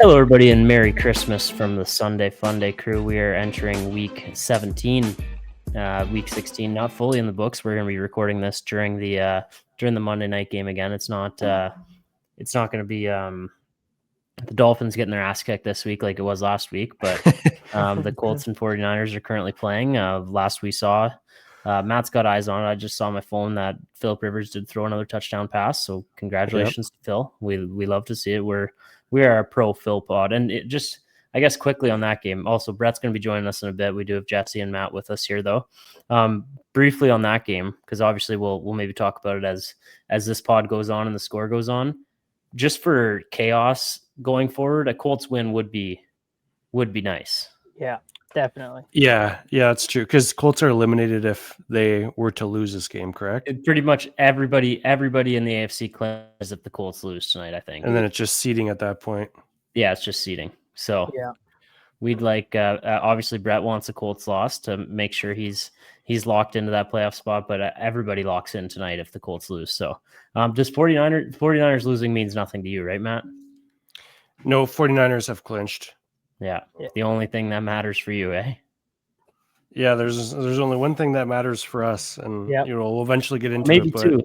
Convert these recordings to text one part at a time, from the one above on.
Hello, everybody, and Merry Christmas from the Sunday Funday crew. We are entering week 17, week 16, not fully in the books. We're going to be recording this during the Monday night game again. It's not going to be the Dolphins getting their ass kicked this week like it was last week, but the Colts and 49ers are currently playing. Last we saw, Matt's got eyes on it. I just saw on my phone that Phillip Rivers did throw another touchdown pass, so congratulations to Phil. We love to see it. We are a pro Phil pod, and it just, I guess, quickly on that game. Also, Brett's going to be joining us in a bit. We do have Jesse and Matt with us here, though. Briefly on that game, because obviously we'll maybe talk about it as this pod goes on and the score goes on. Just for chaos going forward, a Colts win would be nice. Yeah, definitely. Yeah, it's true, because Colts are eliminated if they were to lose this game, correct? Pretty much everybody in the AFC claims if the Colts lose tonight, I think. And then it's just seeding at that point. Yeah, it's just seeding. So yeah, we'd like obviously Brett wants a Colts loss to make sure he's locked into that playoff spot, but everybody locks in tonight if the Colts lose. So does 49ers losing means nothing to you, right, Matt? No, 49ers have clinched. Yeah. The only thing that matters for you, eh? Yeah, there's only one thing that matters for us, and we'll eventually get into maybe it. Two.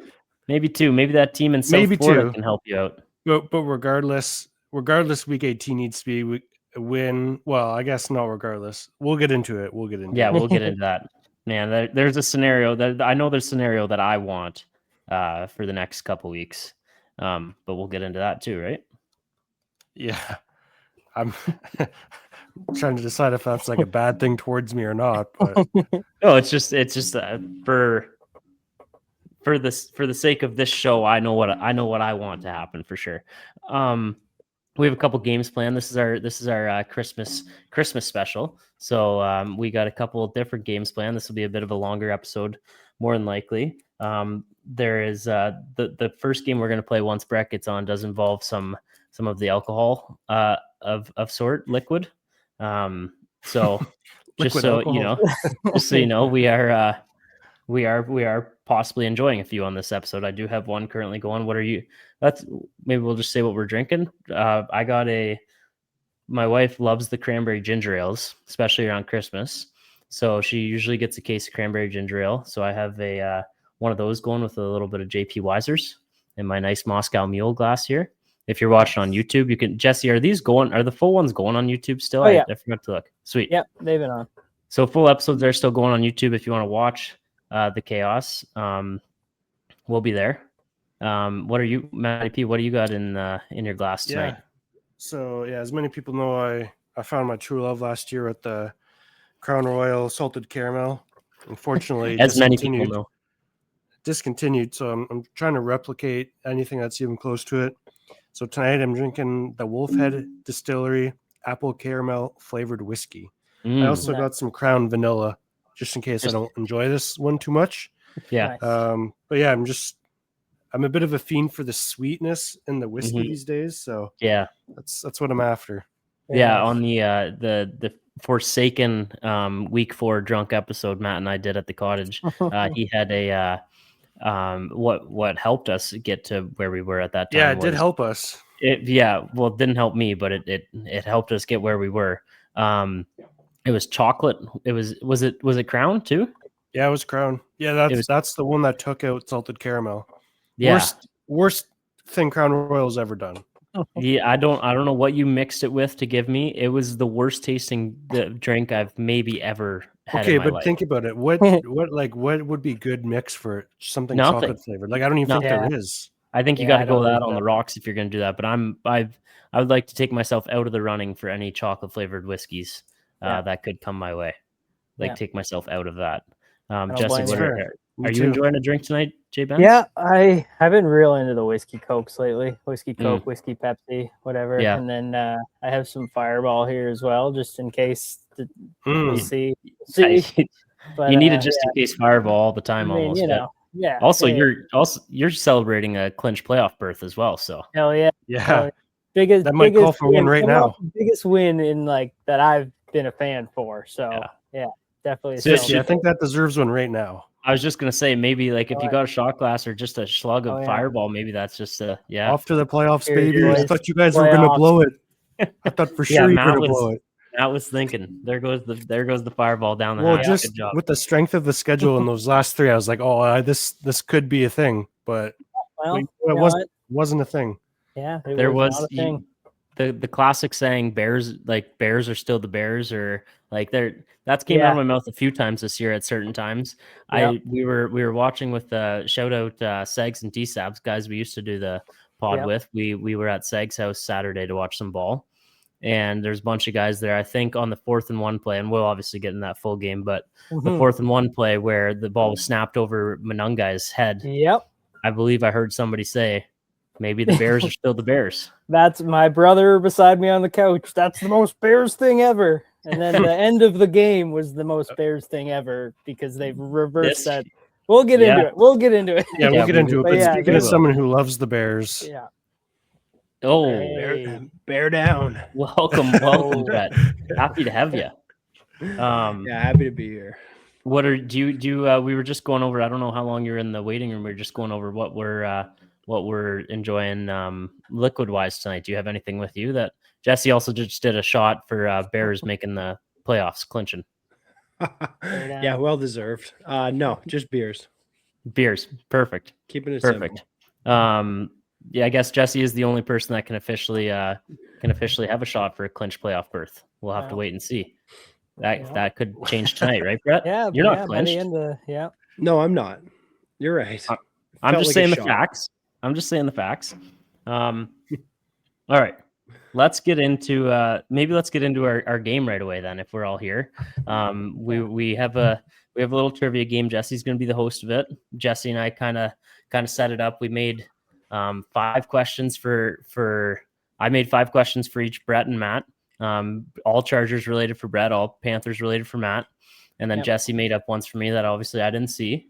Maybe two. Maybe that team in South Florida can help you out. But regardless, week 18 needs to be a win. Well, I guess not regardless. We'll get into it. We'll get into that. Man, there's a scenario that I know there's a scenario that I want for the next couple weeks. But we'll get into that too, right? Yeah. I'm trying to decide if that's like a bad thing towards me or not. But no, it's just for the sake of this show, I know what I want to happen for sure. We have a couple games planned. This is our Christmas special. So we got a couple of different games planned. This will be a bit of a longer episode, more than likely. There is the first game we're going to play once Brett gets on does involve some of the alcohol of sort liquid. So just so alcohol. Just so you know, we are possibly enjoying a few on this episode. I do have one currently going. What are you? Maybe we'll just say what we're drinking. I got my wife loves the cranberry ginger ales, especially around Christmas. So she usually gets a case of cranberry ginger ale. So I have one of those going with a little bit of JP Weisers in my nice Moscow Mule glass here. If you're watching on YouTube, you can. Jesse, are the full ones going on YouTube still? Oh, yeah. I forgot to look. Sweet. Yep, they've been on. So full episodes are still going on YouTube if you want to watch the chaos. We'll be there. What are you, Matty P? What do you got in your glass tonight? Yeah. So as many people know, I found my true love last year at the Crown Royal salted caramel. Unfortunately, as many people know, discontinued. So I'm trying to replicate anything that's even close to it. So tonight I'm drinking the Wolfhead Distillery apple caramel flavored whiskey. I also got some Crown vanilla, just in case I don't enjoy this one too much. Yeah. But yeah, I'm a bit of a fiend for the sweetness in the whiskey these days. So yeah, that's what I'm after. Yeah. On the Forsaken week 4 drunk episode Matt and I did at the cottage, he had what helped us get to where we were at that time. Yeah, it did help us. It didn't help me, but it helped us get where we were. It was chocolate. Was it Crown too? Yeah, it was Crown. Yeah, that's the one that took out salted caramel. Yeah. Worst thing Crown Royal's ever done. Yeah, I don't know what you mixed it with to give me. It was the worst tasting drink I've maybe ever had. Okay, in my but life. think about it. What would be good mix for something chocolate flavored? Like I don't even think there is. I think you got to go that on the rocks if you're going to do that. But I would like to take myself out of the running for any chocolate flavored whiskeys that could come my way. Take myself out of that. Jesse, are you enjoying a drink tonight, Jay Ben? Yeah, I have been real into the whiskey Cokes lately. Whiskey Coke, whiskey Pepsi, whatever. Yeah. And then I have some Fireball here as well, just in case. We'll see. But, you need it just in case Fireball all the time, almost. Yeah. Also, you're celebrating a clinch playoff berth as well. So hell yeah. Yeah. Biggest that might call for one right now. Biggest win in that I've been a fan for. So yeah definitely. So, I think that deserves one right now. I was just gonna say maybe if you got a shot glass or just a slug of Fireball, maybe that's just off to the playoffs, baby. I thought you guys were gonna blow it. I thought for sure you were going to blow it. Matt was thinking, there goes the fireball down the Well, hatch. just with the strength of the schedule in those last 3, I was like, oh, this could be a thing, but it wasn't a thing. Yeah, there was not a thing. The classic saying, Bears are still the Bears, or like that's came out of my mouth a few times this year at certain times. Yep. We were watching with shout out Segs and DSABs, guys we used to do the pod with. We were at Segs' house Saturday to watch some ball, and there's a bunch of guys there. I think on the 4th and 1 play, and we'll obviously get in that full game, but the 4th and 1 play where the ball was snapped over Monungai's head. Yep. I believe I heard somebody say, maybe the Bears are still the Bears. That's my brother beside me on the couch. That's the most Bears thing ever. And then the end of the game was the most Bears thing ever because they've reversed that. We'll get into it. We'll get into it. Yeah, we'll get into it. But speaking of someone who loves the Bears. Yeah. Oh, bear down. Welcome, Brett. Happy to have you. Yeah, happy to be here. What are do you we were just going over, I don't know how long you're in the waiting room. We were just going over what we're enjoying liquid wise tonight. Do you have anything with you? That Jesse also just did a shot for Bears making the playoffs, clinching. Yeah, well deserved. No, just beers. Beers, perfect. Keeping it perfect. Simple. Yeah, I guess Jesse is the only person that can officially have a shot for a clinch playoff berth. We'll have to wait and see. That could change tonight, right, Brett? Yeah, you're not clinched. No, I'm not. You're right. I'm just saying the facts. I'm just saying the facts. All right. Let's get into our game right away then, if we're all here. We have a little trivia game. Jesse's going to be the host of it. Jesse and I kind of set it up. We made 5 questions I made 5 questions for each Brett and Matt. All Chargers related for Brett, all Panthers related for Matt. And then Jesse made up ones for me that obviously I didn't see.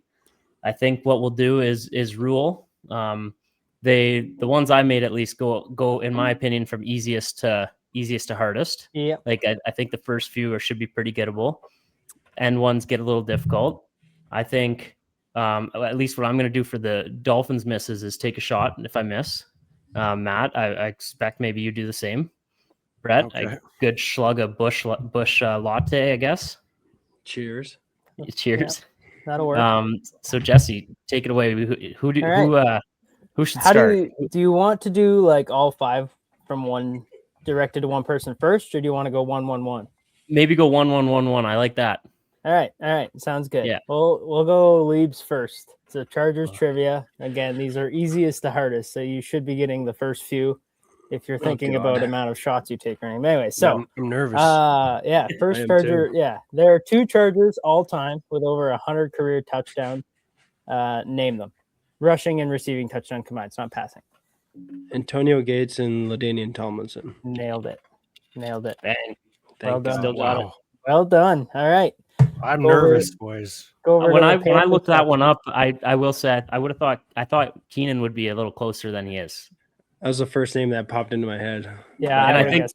I think what we'll do is rule. The ones I made at least go in my opinion from easiest to hardest. Yeah. Like I think the first few should be pretty gettable, and ones get a little difficult. I think at least what I'm going to do for the Dolphins misses is take a shot, and if I miss, Matt, I expect maybe you do the same. Brett, a good slug of bush latte, I guess. Cheers. Cheers. Yeah, that'll work. So Jesse, take it away. Who should start? Do you want to do like all 5 from one directed to one person first, or do you want to go 1-1-1? Maybe go 1-1-1-1. I like that. All right. Sounds good. Yeah. We'll go Leibs first. So Chargers trivia. Again, these are easiest to hardest, so you should be getting the first few if you're thinking about amount of shots you take or anything. Anyway, so I'm nervous. First Charger. Yeah, there are 2 Chargers all time with over 100 career touchdowns. Name them. Rushing and receiving touchdown combined. It's not passing. Antonio Gates and LaDainian Tomlinson. Nailed it. Bang. Well done. Still got it. Well done. All right. I'm nervous, boys. When I looked that one up, I will say I thought Keenan would be a little closer than he is. That was the first name that popped into my head. Yeah, and I think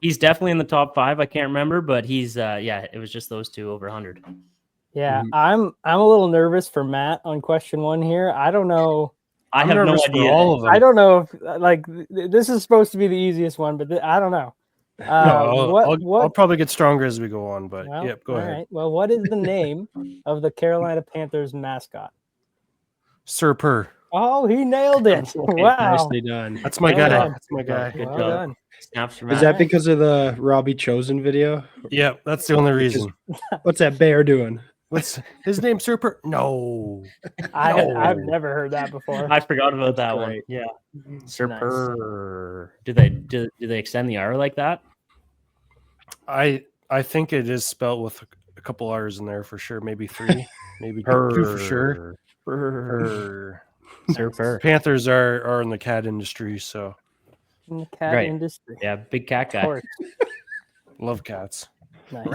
he's definitely in the top 5. I can't remember, but he's it was just those 2 over 100. Yeah, I'm a little nervous for Matt on question 1 here. I don't know. I have no idea. All of them. I don't know if this is supposed to be the easiest one, but I don't know. I'll probably get stronger as we go on, but go ahead. Right. Well, what is the name of the Carolina Panthers mascot? Sir Purr. Oh, he nailed it! Wow, nicely done. That's my guy. That's my guy. Good well job. Done. Snaps for Is that because of the Robbie Chosen video? Yeah, that's the only reason. What's that bear doing? What's his name? Sir Purr? No. I've never heard that before. I forgot about that one. Yeah, Sir Purr. Do they extend the R like that? I think it is spelled with a couple R's in there for sure. Maybe 3, maybe 2 for sure. Sir Purr. Panthers are in the cat industry, so In the cat industry. Yeah, big cat guy. love cats. Nice.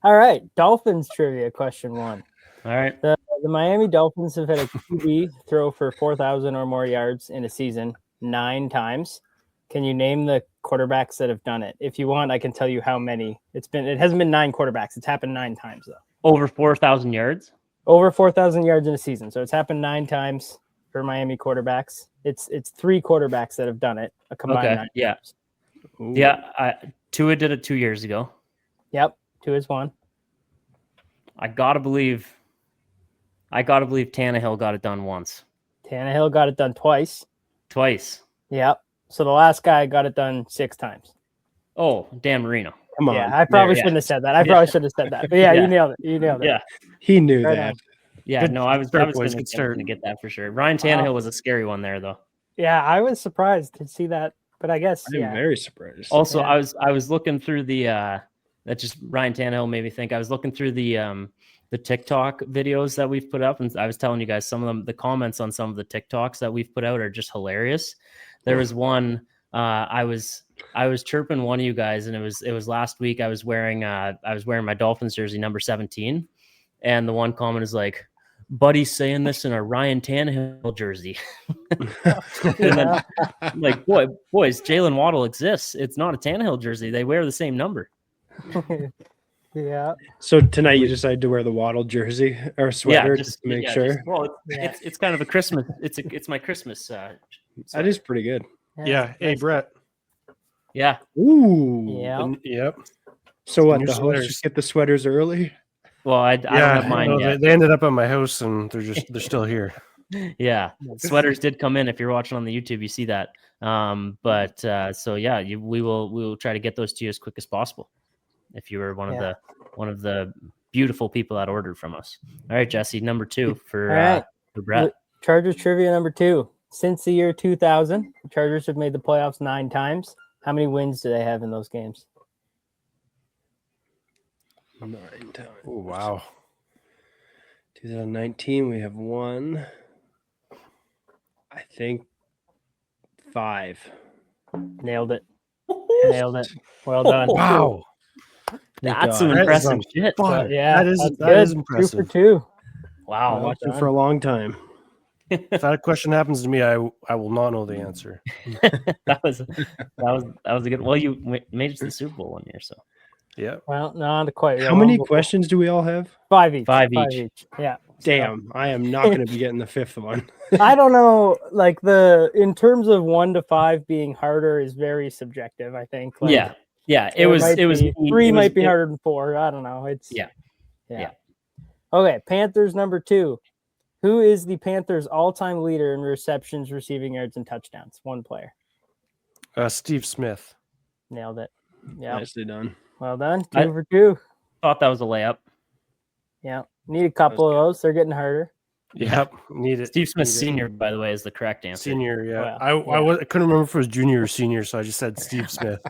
All right, Dolphins trivia question 1. All right. The Miami Dolphins have had a QB throw for 4,000 or more yards in a season 9 times. Can you name the quarterbacks that have done it? If you want, I can tell you how many. It hasn't been 9 quarterbacks. It's happened 9 times though. Over 4,000 yards? Over 4,000 yards in a season. So it's happened 9 times. for Miami quarterbacks. It's 3 quarterbacks that have done it. A combined Okay. 9 Yeah. times. Ooh. Yeah. Tua did it 2 years ago. Yep. 2 is 1. I gotta believe Tannehill got it done once. Tannehill got it done twice. Twice. Yep. So the last guy got it done 6 times. Oh, Dan Marino. Come on. Yeah, I probably yeah. shouldn't have said that. I probably shouldn't have said that. But yeah, Yeah. you nailed it. You nailed it. Yeah. He knew Right that. on. Yeah. Good No, I was start, I was boys. gonna, Good I was start. gonna get that for sure. Ryan Tannehill was a scary one there though. Yeah, I was surprised to see that, but I guess I'm yeah. very surprised. Also, Yeah. I was looking through the that just Ryan Tannehill made me think. I was looking through the TikTok videos that we've put up, and I was telling you guys some of them. The comments on some of the TikToks that we've put out are just hilarious. There was one I was chirping one of you guys, and it was last week. I was wearing my Dolphins jersey number 17, and the one comment is like, "Buddy's saying this in a Ryan Tannehill jersey." And then like, boys, Jalen Waddle exists. It's not a Tannehill jersey. They wear the same number. Yeah. So tonight you decided to wear the Waddle jersey or sweater just to make sure. It's kind of a Christmas. It's my Christmas. That sweater. is pretty good. Yeah. Hey, nice. Brett. Yeah. Ooh. Yeah. Yep. So what? New The hosts sweaters. just get the sweaters early? Well, I don't have mine no, yet. they ended up at my house and they're still here. Yeah, sweaters did come in. If you're watching on the YouTube, you see that. So yeah, we will try to get those to you as quick as possible. If you were one of the beautiful people that ordered from us. All right, Jesse, number 2 for All right. for Brett. Chargers trivia number 2. Since the year 2000, the Chargers have made the playoffs 9 times. How many wins do they have in those games? 9 times. Oh, wow. 2019, we have 1. I think 5. Nailed it. Nailed it. Well done. Wow. That's some That is impressive on shit. fire. Yeah, that is that's good. impressive. 2 for 2. Wow. I'll watch it for a long time. If that question happens to me, I will not know the answer. that was a good. Well, you made it to the Super Bowl one year, so Yeah. Well, not quite. How many questions do we all have? 5 each. 5 each. Yeah. Damn, I am not going to be getting the 5th one. I don't know. Like in terms of 1 to 5 being harder is very subjective. I think. Like, yeah. it was 3 might be it- harder than 4. I don't know. It's Yeah. Okay, Panthers number 2. Who is the Panthers' all-time leader in receptions, receiving yards, and touchdowns? 1 player. Steve Smith. Nailed it. Yeah. Nicely done. Well done. 2 I- for 2. Thought that was a layup. Yeah. Need a couple of those. They're getting harder. Yep. Need it. Steve Smith Need it. Senior, by the way, is the correct answer. Senior. Yeah. Well, I couldn't remember if it was junior or senior, so I just said Steve Smith.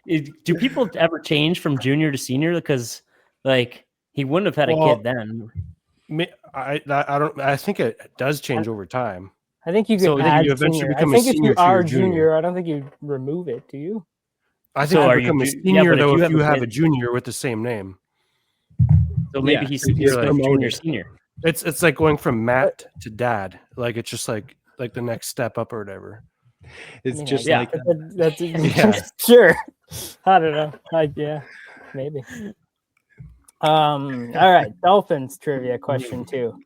Do people ever change from junior to senior? Because like he wouldn't have had a kid then. I don't. I think it does change over time. I think you could So then add you eventually senior. I become a think if senior you to your are junior. junior, I don't think you remove it. Do you? I think So you are you become a ju- yeah, senior but if though you if have you a have kid- a junior with the same name. So maybe Yeah, he's so he's like promoted. senior. It's like going from Matt to Dad. Like it's just like the next step up or whatever. It's I mean, just yeah. like That's Yeah. sure. I don't know. Yeah, maybe. All right. Dolphins trivia question 2.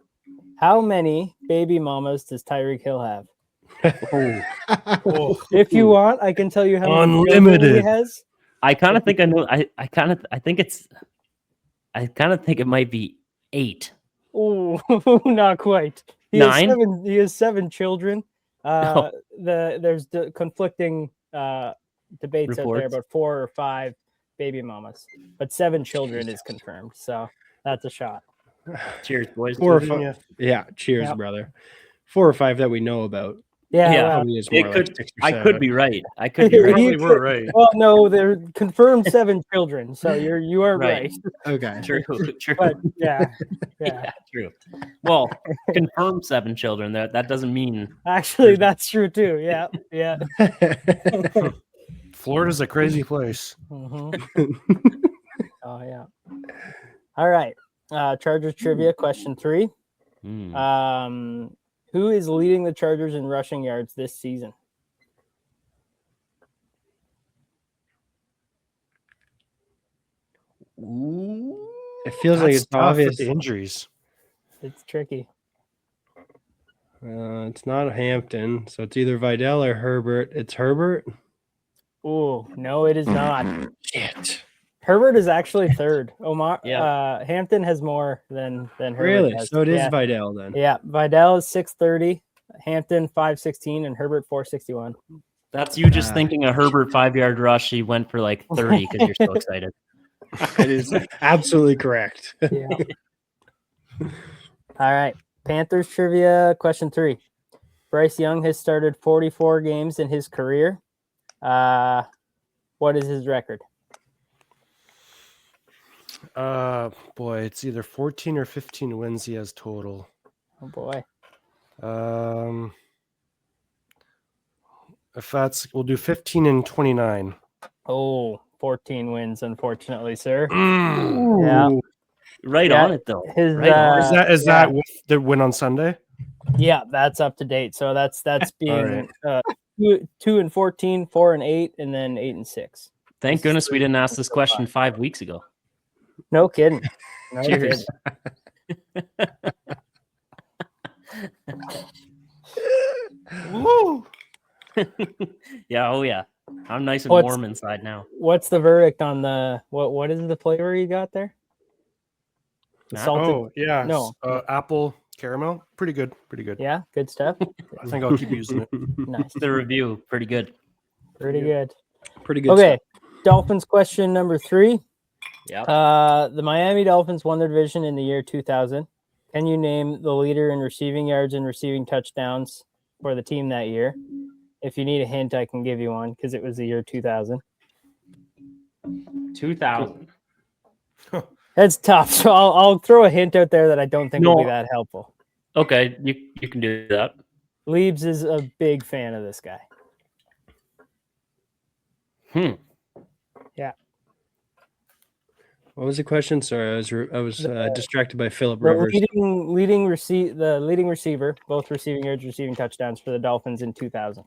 How many baby mamas does Tyreek Hill have? Oh, If you want, I can tell you how many children he Unlimited. has. I kind of think I know. I kind of think it might be 8. Oh, not quite. He 9? has 7 children. Oh. There's conflicting debates out there Reports. about 4 or 5 baby mamas, but 7 children is confirmed. So that's a shot. Cheers, boys. 4 or Virginia. 5. Yeah, cheers, Yep. brother. 4 or 5 that we know about. Yeah. Yeah. Well, Probably is more It like could. 6 or I 7. could be right. I could be You right. Probably were right. well, no, they're confirmed 7 children. So you are Right. right. Okay. True. True. But yeah. Yeah. True. Well, confirmed 7 children. That doesn't mean. Actually, that's true too. Yeah. Yeah. Florida's a crazy place. Mhm. Oh yeah. All right. Chargers trivia question 3. Hmm. Who is leading the Chargers in rushing yards this season? It feels like That's it's tough obvious. with the injuries. It's tricky. It's not Hampton, so it's either Vidal or Herbert. It's Herbert. Oh, no, it is not. Shit. Herbert is actually third. Yeah. Hampton has more than Herbert Really? has. So it is Yeah. Vidal then. Yeah, Vidal is 630, Hampton 516, and Herbert 461. That's you just thinking a Herbert 5-yard rush. He went for like 30 because you're so excited. It is absolutely correct. Yeah. All right. Panthers trivia question 3. Bryce Young has started 44 games in his career. What is his record? Boy, it's either 14 or 15 wins he has total. Oh boy. If that's, we'll do 15 and 29. Oh, 14 wins, unfortunately, sir. Yeah. Right Yeah, on it though. his, Right on. Is that with the win on Sunday? Yeah, that's up to date. So that's being 2 and 14, 4 and 8, and then 8 and 6. Thank goodness we didn't ask this question 5 weeks ago. No kidding. No Cheers. Woo! Yeah, oh yeah. I'm nice and What's- warm inside now. What's the verdict on the what is the flavor you got there? The Matt? salted. Oh, yeah. No. Apple caramel. Pretty good. Pretty good. Yeah, good stuff. I think I'll keep using it. Nice. The review, pretty good. Pretty good. Pretty good. Okay. Dolphins question number 3. Yeah. The Miami Dolphins won their division in the year 2000. Can you name the leader in receiving yards and receiving touchdowns for the team that year? If you need a hint, I can give you one because it was the year 2000. 2000. That's tough. So I'll throw a hint out there that I don't think will be No. that helpful. Okay, you can do that. Leibs is a big fan of this guy. What was the question? Sorry, I was distracted by Philip The Rivers. leading receiver, both receiving yards, receiving touchdowns for the Dolphins in 2000,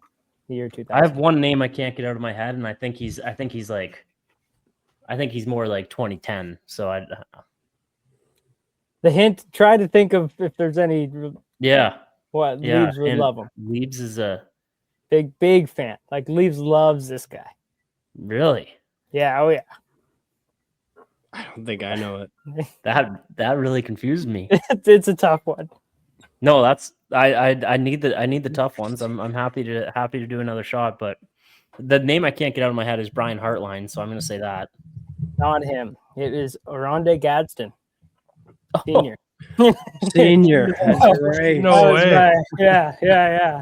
the year 2000. I have one name I can't get out of my head, and I think he's more like 2010. So The hint, try to think of if there's any. yeah. Leibs would and love him. Leibs is a Big fan. Like Leibs loves this guy. really Yeah. Oh yeah. I don't think I know it. that really confused me. It's a tough one. No, that's I need the tough ones. I'm happy to do another shot, but the name I can't get out of my head is Brian Hartline, so I'm going to say that. Not him. It is Oronde Gadsden, senior. Senior. That's right. No way. Right. Yeah.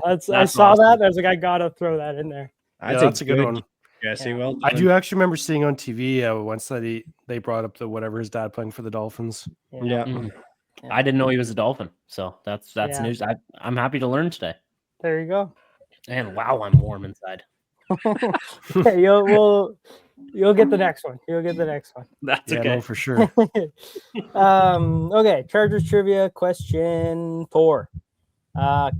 I That's saw awesome. that. I was like, I gotta throw that in there. That's a good one. Jesse, Yeah. well I done. do actually remember seeing on TV once that they brought up the whatever his dad playing for the Dolphins. Yeah. Mm. I didn't know he was a Dolphin, so that's Yeah. news. I'm happy to learn today. There you go. And wow, I'm warm inside. Okay, you'll get the next one. You'll get the next one. That's Yeah, okay. no, for sure. Okay, Chargers trivia question 4.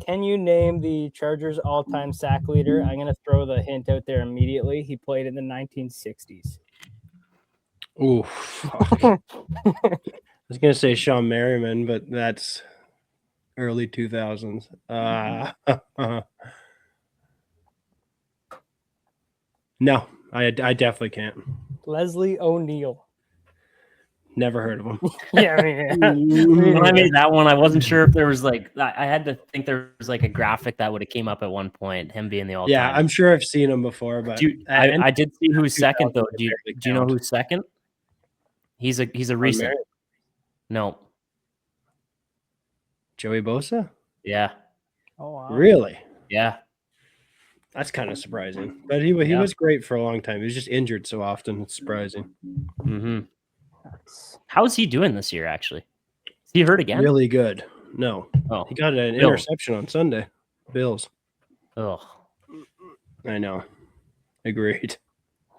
Can you name the Chargers all-time sack leader? I'm going to throw the hint out there immediately. He played in the 1960s. Ooh. Fuck. I was gonna say Sean Merriman, but that's early 2000s. No, I definitely can't. Leslie O'Neal. Never heard of him. Yeah, I mean, When I made that one, I wasn't sure if there was I had to think there was like a graphic that would have came up at one point, him being the all-time. Yeah, I'm sure I've seen him before, but I did see who's second though. Do you know count. who's second? He's a recent. Merriman. No. Joey Bosa? Yeah. oh, wow. Really? Yeah. That's kind of surprising. But he Yeah. was great for a long time. He was just injured so often. It's surprising. Mm-hmm. How's he doing this year? Actually, is he hurt again? Really good. No, Oh. he got an Bill. interception on Sunday. Bills. Oh. I know. Agreed.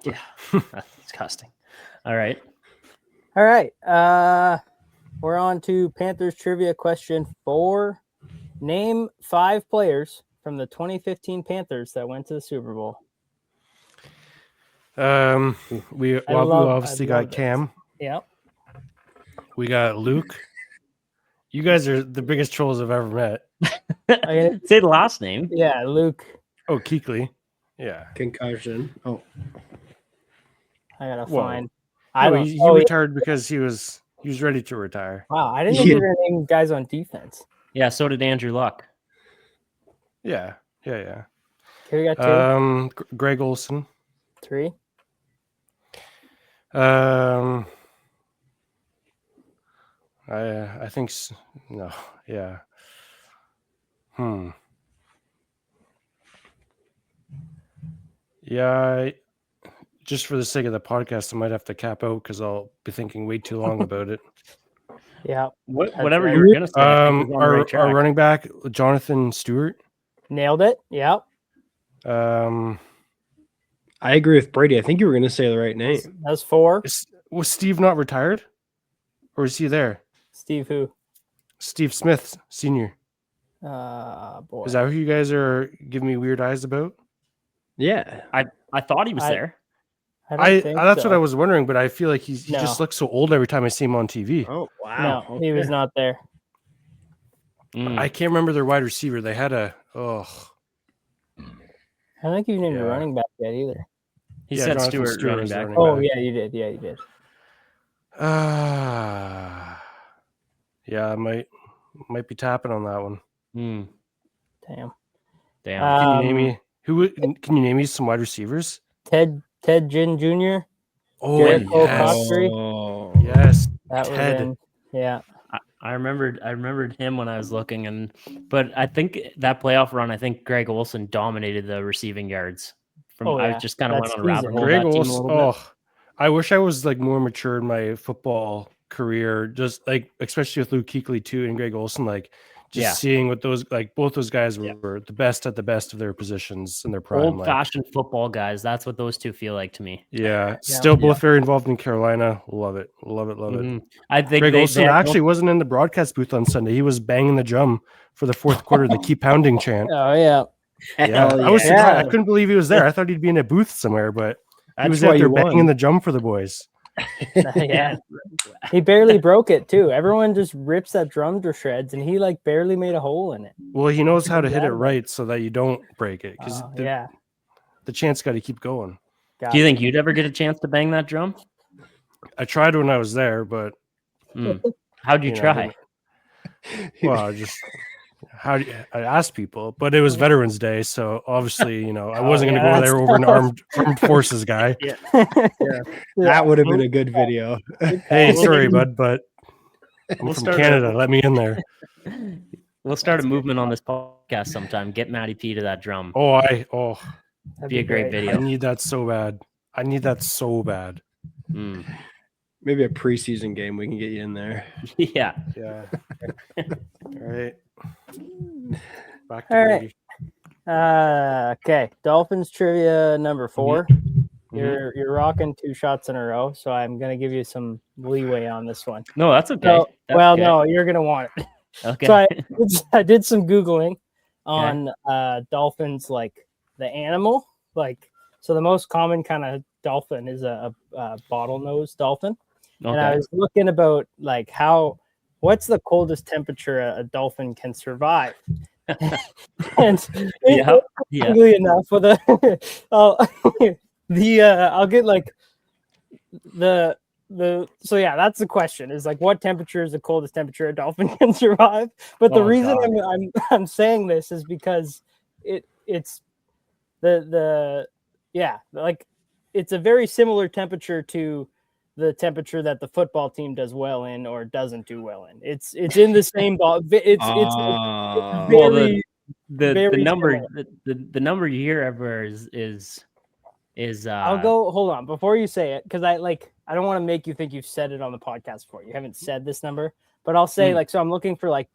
Yeah. That's disgusting. All right. All right. We're on to Panthers trivia question 4. Name 5 players from the 2015 Panthers that went to the Super Bowl. We I obviously love got this. Cam. Yeah. We got Luke. You guys are the biggest trolls I've ever met. Say the last name. Yeah, Luke. Oh, Kuechly. Yeah. Concussion. Oh, I gotta Whoa. find. No, he retired because he was ready to retire. Wow, I didn't know you were gonna name guys on defense. Yeah, so did Andrew Luck. Yeah. Okay, we got two. Greg Olson. 3. I think no. Yeah. Yeah. Just for the sake of the podcast, I might have to cap out because I'll be thinking way too long about it. Yeah. Whatever you were gonna say. Our running back, Jonathan Stewart. Nailed it. Yep. I agree with Brady. I think you were going to say the right name. That's 4. Was Steve not retired? Or is he there? Steve who? Steve Smith, Sr. Boy. Is that who you guys are giving me weird eyes about? Yeah. I thought he was there. That's what I was wondering, but I feel like he just looks so old every time I see him on TV. Oh, wow. No, he was not there. I can't remember their wide receiver. They had I don't think you named a running back yet either. He said Stewart running back. Oh, yeah, you did. Yeah, you did. Yeah, I might be tapping on that one. Damn. Can you name me some wide receivers? Ted Ginn Jr. Oh, yes. That was in. Yeah. I remembered him when I was looking, but I think that playoff run, I think Greg Olson dominated the receiving yards. I just kind of went on a rabbit hole. Greg Olson. I wish I was like more mature in my football career, just like especially with Luke Kuechly too and Greg Olson, like just seeing what both those guys were the best at the best of their positions in their prime. Old-fashioned football guys. That's what those two feel like to me. Yeah. Still both very involved in Carolina. Love it. I think Greg Olson actually wasn't in the broadcast booth on Sunday. He was banging the drum for the fourth quarter, the keep pounding chant. Oh, yeah. Yeah. I was surprised. I couldn't believe he was there. I thought he'd be in a booth somewhere, but he was out there banging the drum for the boys. Yeah. He barely broke it too. Everyone just rips that drum to shreds, and he like barely made a hole in it. Well, he knows how to hit it right so that you don't break it, because the chant's got to keep going. Do you think you'd ever get a chance to bang that drum? I tried when I was there, but how'd you try? Well, I asked people, but it was Veterans Day, so obviously, I wasn't going to go there over an armed forces guy. That would have been a good video. Hey, sorry, bud, but I'm from Canada. Let me in there. We'll start a movement on this podcast sometime. Get Matty P to that drum. That'd be a great video. I need that so bad. Maybe a preseason game. We can get you in there. Yeah. All right. Back to Brady. Okay. Dolphins trivia number 4. You're rocking 2 shots in a row, so I'm gonna give you some leeway on this one. No, that's okay. No, you're gonna want it. Okay. So I did some Googling on dolphins, like the animal. So the most common kind of dolphin is a bottlenose dolphin. Okay. And I was looking about what's the coldest temperature a dolphin can survive. And enough for I'll get that's the question, is what temperature is the coldest temperature a dolphin can survive. But the reason I'm saying this is because it's it's a very similar temperature to the temperature that the football team does well in or doesn't do well in. It's in the same ball. The number you hear ever is I'll go, hold on before you say it, because I don't want to make you think you've said it on the podcast before. You haven't said this number, but I'll say so I'm looking for like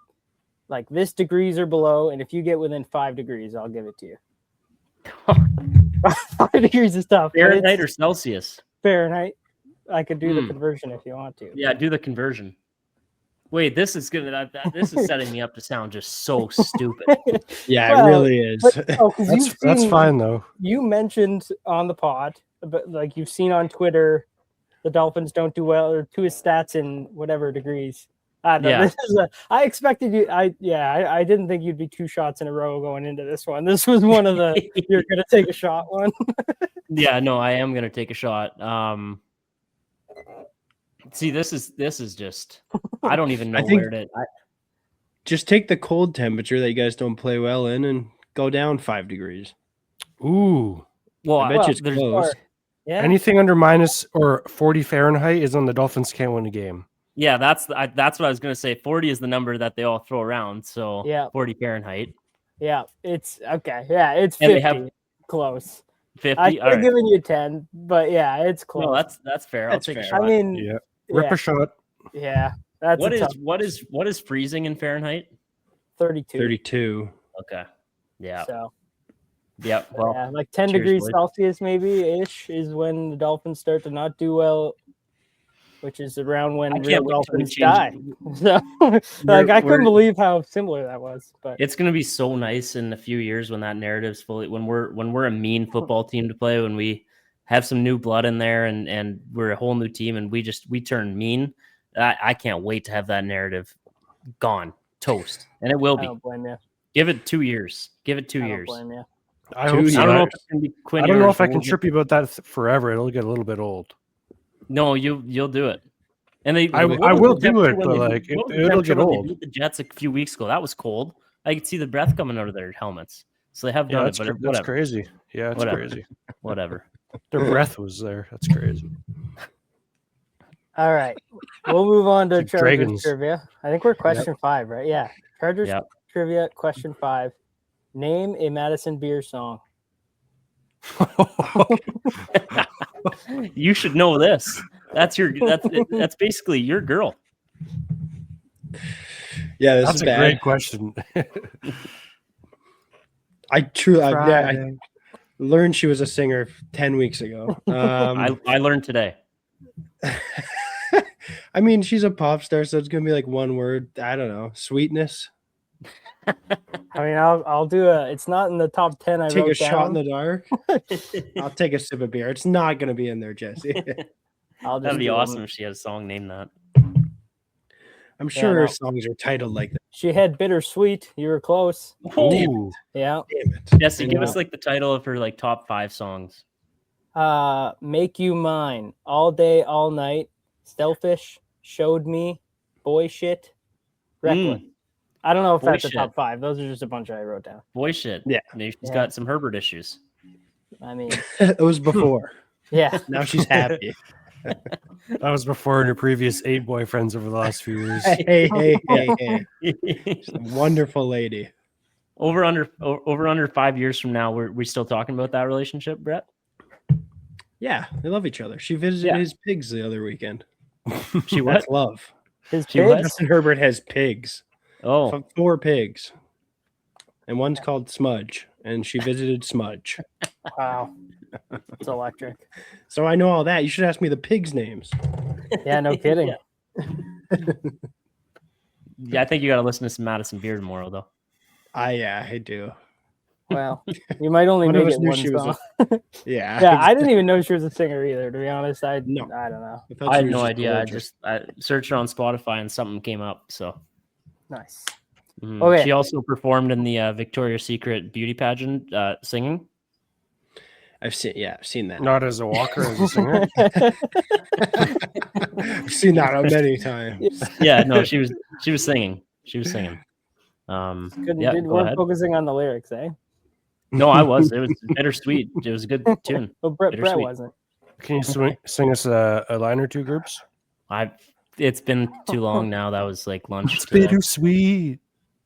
this degrees or below, and if you get within 5 degrees, I'll give it to you. 5 degrees is tough. Fahrenheit or Celsius? Fahrenheit. I could do the conversion if you want to. Yeah, do the conversion. Wait, this is gonna. This is setting me up to sound just so stupid. Yeah, it really is. That's fine though. You mentioned on the pod, but you've seen on Twitter, the Dolphins don't do well, or to his stats in whatever degrees. I don't know. Yeah. This is I expected you. I didn't think you'd be 2 shots in a row going into this one. This was one of the you're gonna take a shot one. Yeah, no, I am gonna take a shot. See, this is just I don't even know I think- where to. Just take the cold temperature that you guys don't play well in and go down 5 degrees. Ooh. Well, I bet you it's there's close. Yeah. Anything under minus or 40 Fahrenheit is on the Dolphins can't win a game. Yeah, that's what I was gonna say. 40 is the number that they all throw around. So Yeah. 40 Fahrenheit. Yeah. It's okay. Yeah, it's 50. And they have Close. 50. I should All have right. given you 10, but yeah, it's close. No, that's fair. That's I'll take a fair. shot. I mean, Yeah. Rip a shot. yeah. That's what is freezing in Fahrenheit? 32. 32. Okay. Yeah. So Yeah. Well, yeah, like 10 cheers, degrees boys. Celsius maybe ish is when the Dolphins start to not do well, which is around when I real can't wait till we Dolphins change die. it. So like I couldn't we're- believe how similar that was. But It's gonna be so nice in a few years when that narrative's fully when we're a mean football team to play, when we have some new blood in there and we're a whole new team and we turn mean. I can't wait to have that narrative gone, toast. And it will I be. don't blame you. Give it 2 years. Give it 2 I don't years. blame you. I hope so. I don't know if it's gonna be Quinn I don't know Ewers, if I but can we'll trip you about that forever. It'll get a little bit old. No, you'll do it. And I what will was the do Jets it, when but they like beat- what was the it'll Jets get when they old. beat the Jets a few weeks ago. That was cold. I could see the breath coming out of their helmets. So they have Yeah, done that's, it, but that's whatever. crazy. Yeah, it's Whatever. crazy. Whatever. Their breath was there. That's crazy. All right. We'll move on to It's like Chargers dragons. trivia. I think we're question 5, right? Yeah. Chargers Yep. trivia, question 5. Name a Madison Beer song. You should know this. That's basically your girl. Yeah, this That's is a bad. great question. I learned she was a singer 10 weeks ago. I learned today. I mean, she's a pop star, so it's gonna be like one word. I don't know, sweetness. I mean, I'll do it's not in the top 10 I Take wrote a shot in down. the dark. I'll take a sip of beer. It's not gonna be in there, Jesse. I'll just That'd be do awesome if she had a song named that. I'm sure no. her songs are titled like that. She had Bittersweet. You were close. Ooh. Yeah. Damn it. Jesse, give Yeah. us like the title of her like top 5 songs. Make You Mine. All Day, All Night. Selfish. Showed Me. Boy Shit. Reckless. I don't know if Boy that's the Shit. top 5. Those are just a bunch I wrote down. Boy shit. Yeah. Maybe she's Yeah. got some Herbert issues. I mean, It was before. yeah. Now she's happy. That was before her previous 8 boyfriends over the last few years. hey. She's a wonderful lady. over under 5 years from now, we still talking about that relationship, Brett? Yeah, they love each other. She visited Yeah. his pigs the other weekend. She what? That's love. His She what? pigs. Justin Herbert has pigs. Oh, 4 pigs. And one's called Smudge. And she visited Smudge. Wow. It's electric. So I know all that. You should ask me the pigs' names. Yeah, no kidding. Yeah. Yeah, I think you got to listen to some Madison Beer tomorrow, though. I do. Well, you might only One of make us it knew one she was song. Yeah. Yeah, I didn't even know she was a singer either, to be honest. No. I don't know. thought I she had was no just idea. gorgeous. I searched on Spotify and something came up. So Nice. mhm. Okay. She also performed in the Victoria's Secret beauty pageant, singing. I've seen that. Not as a walker, as a singer. I've seen that many times. Yeah, no, she was singing. She was singing. Yeah, go We're ahead. focusing on the lyrics, eh? No, I was. It was bittersweet. It was a good tune. Well, Brett Bittersweet. wasn't. Can you sing us a line or two, groups? It's been too long now. That was like lunch. It's today. bittersweet.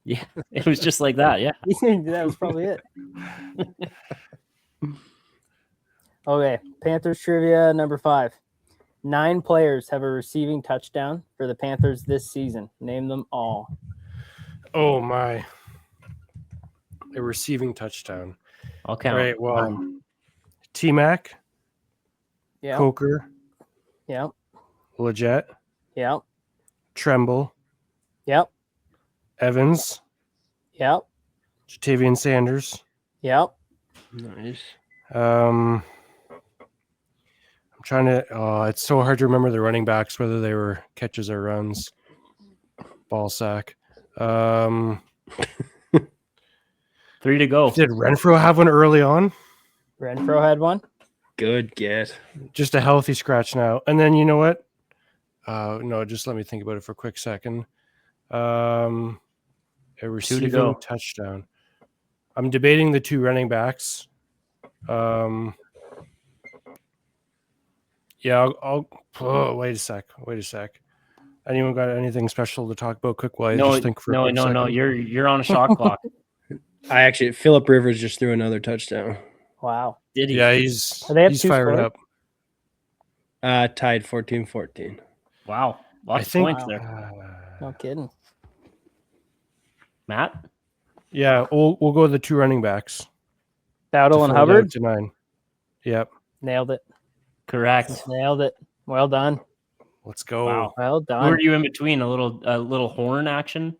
Yeah, it was just like that. Yeah. That was probably it. Okay, Panthers trivia number 5. 9 players have a receiving touchdown for the Panthers this season. Name them all. Oh my. A receiving touchdown. I'll count. Right. Well, T-Mac, Yeah. Coker, Yep. Leggett, Yep. Tremble, Yep. Evans, Yep. Jatavian Sanders. Yep. Nice. I'm trying to. Oh, it's so hard to remember the running backs, whether they were catches or runs. Ball sack. 3 to go. Did Renfro have one early on? Renfro had one. Good get. Just a healthy scratch now. And then you know what? No, just let me think about it for a quick second. A receiving go. touchdown. I'm debating the 2 running backs. Yeah, wait a sec. Anyone got anything special to talk about quick while I just think for a quick second? You're on a shot clock. Phillip Rivers just threw another touchdown. Wow. Did he? Yeah, he's Are they up he's 2 fired scored? up. Tied 14-14. Wow. I Lots of think. points there. No kidding. Matt? Yeah, we'll go the 2 running backs. Dowdle and to fold Hubbard out to 9. Yep. nailed it. Correct. Nailed it. Well done. Let's go. Wow. Well Who done. are you in between? A little horn action?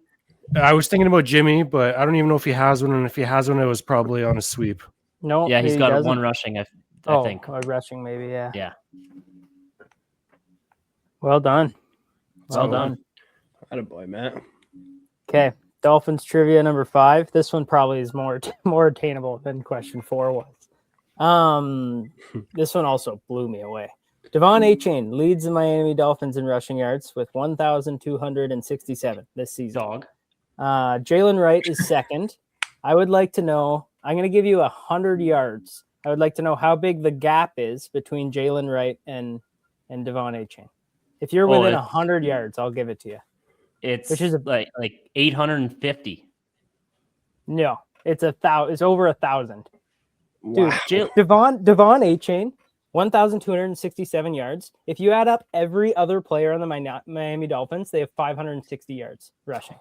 I was thinking about Jimmy, but I don't even know if he has one. And if he has one, it was probably on a sweep. No, Yeah, he's he got doesn't. one rushing, I think. or rushing maybe. Yeah. Yeah. Well done. Well So- done. Attaboy, Matt. Okay. Dolphins trivia number 5. This one probably is more attainable than question 4 was. This one also blew me away. Devon Achane leads the Miami Dolphins in rushing yards with 1,267 this season. Dog. Jalen Wright is second. I would like to know, I'm going to give you 100 yards. I would like to know how big the gap is between Jalen Wright and Devon Achane. If you're within 100 yards, I'll give it to you. It's Which is like 850. No, it's over 1,000. Dude, Wow. Devon Achane, 1,267 yards. If you add up every other player on the Miami Dolphins, they have 560 yards rushing.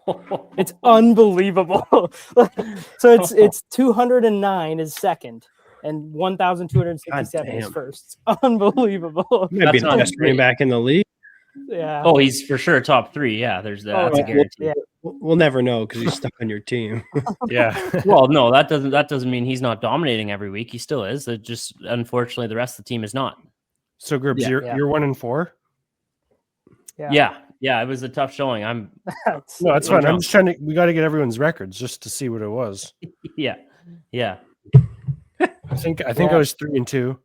It's unbelievable. So it's 209 is second, and 1,267 is damn. first. It's unbelievable. Might be That's the not best great. running back in the league. Yeah. Oh, he's for sure top 3. Yeah, that's a guarantee. Yeah. We'll never know because he's stuck on your team. Yeah. Well, no, that doesn't mean he's not dominating every week. He still is. It just unfortunately the rest of the team is not. So, Gerbs, Yeah. you're 1-4. Yeah. Yeah, it was a tough showing. No, that's fine. I'm just trying to. We got to get everyone's records just to see what it was. Yeah. I think I Yeah. was 3-2.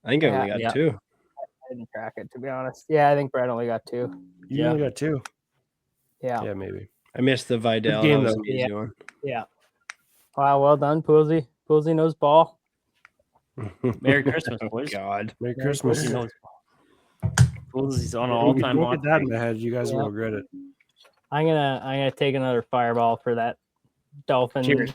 I think I only got Yeah. 2. I didn't track it, to be honest. Yeah, I think Brett only got 2. You only got 2. Yeah. Yeah, maybe. I missed the Vidal. game, That was though. an easy one. Yeah. Wow, well done, Poolsy. Poolsy knows ball. Merry Christmas, boys. God. Merry Merry Christmas. He knows. He's on an Don't all-time get hot that in streak. the head. You guys will regret it. I'm gonna take another fireball for that Dolphin Cheers.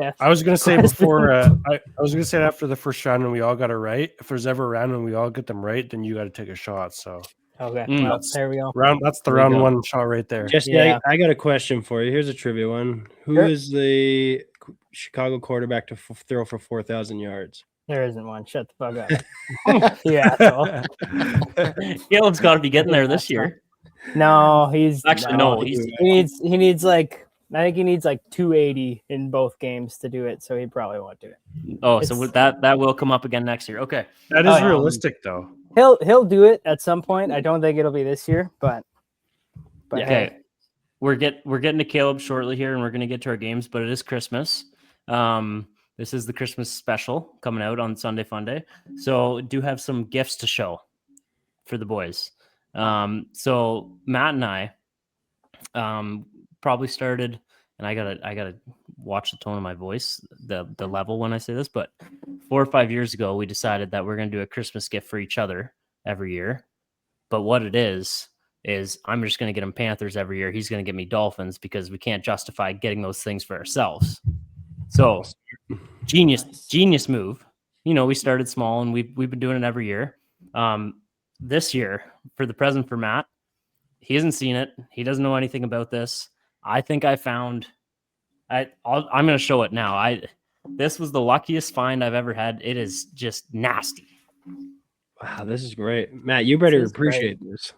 death. I was gonna say question. before. I was gonna say after the first round when we all got it right. If there's ever a round when we all get them right, then you got to take a shot. So Okay, Mm. well, there we go. that's the There we round go. 1 shot right there. Jesse, Yeah. I got a question for you. Here's a trivia one. Who Sure. is the Chicago quarterback to throw for 4,000 yards? There isn't one. Shut the fuck up. Yeah. Caleb's got to be getting there this year. No, he's Actually, no, He he's needs like, I think he needs like 280 in both games to do it. So he probably won't do it. oh, so It's- with that will come up again next year. Okay. That is yeah. realistic, though. He'll do it at some point. I don't think it'll be this year, but Okay. hey, We're getting to Caleb shortly here, and we're gonna get to our games, but it is Christmas. This is the Christmas special coming out on Sunday Funday. So do have some gifts to show for the boys. So Matt and I probably started, and I gotta watch the tone of my voice, the level when I say this, but 4 or 5 years ago, we decided that we're gonna do a Christmas gift for each other every year. But what it is I'm just gonna get him Panthers every year. He's gonna get me Dolphins because we can't justify getting those things for ourselves. So genius move. You know, we started small and we've been doing it every year. This year, for the present for Matt, he hasn't seen it. He doesn't know anything about this. I think I found. I'm going to show it now. This was the luckiest find I've ever had. It is just nasty. Wow, this is great. Matt, you better This is appreciate this.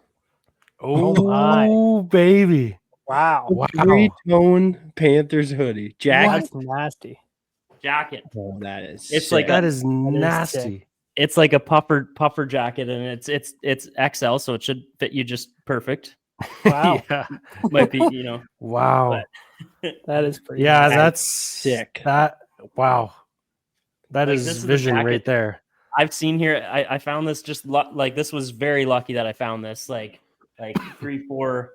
my. Oh, baby. wow, Wow. 3-tone Panthers hoodie. Jacket. that's nasty. Jacket. Oh, that is It's sick. like That is sick. nasty. It's like a puffer jacket, and it's XL, so it should fit you just perfect. Wow, Yeah. Might be, you know. Wow. that is pretty. Yeah, nice. that's sick. That wow. That Like, is this is a vision jacket right there. I've seen here. I found this just like this was very lucky that I found this like 3-4.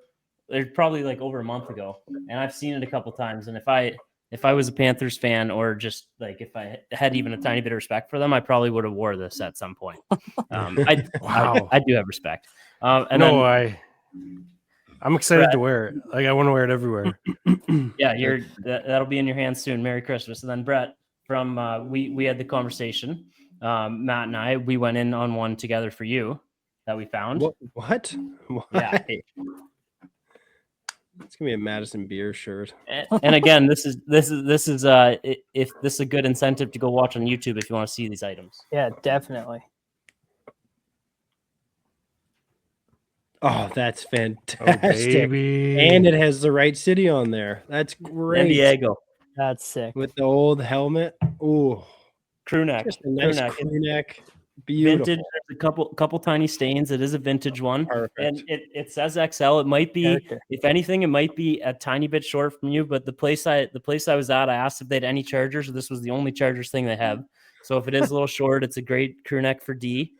There's probably like over a month ago, and I've seen it a couple times. And if I was a Panthers fan, or just like if I had even a tiny bit of respect for them, I probably would have wore this at some point. Wow. I do have respect. And No, then I'm excited Brett. to wear it. Like I want to wear it everywhere. Yeah, that'll be in your hands soon. Merry Christmas. And then Brett, from we had the conversation. Matt and I, we went in on one together for you that we found. What? Yeah. It's gonna be a Madison Beer shirt. And again, this is if this is a good incentive to go watch on YouTube if you want to see these items. Yeah, definitely. Oh, that's Oh, fantastic. baby. And it has the right city on there. That's San great. Diego That's sick. With the old helmet. Ooh, crew neck. just a nice neck. crew neck. Beautiful. Vintage. There's a couple tiny stains. It is a vintage one. Perfect. And it says XL. It might be, Character. if anything, it might be a tiny bit short from you. But the place I was at, I asked if they had any Chargers. This was the only Chargers thing they have. So if it is a little short, it's a great crew neck for D,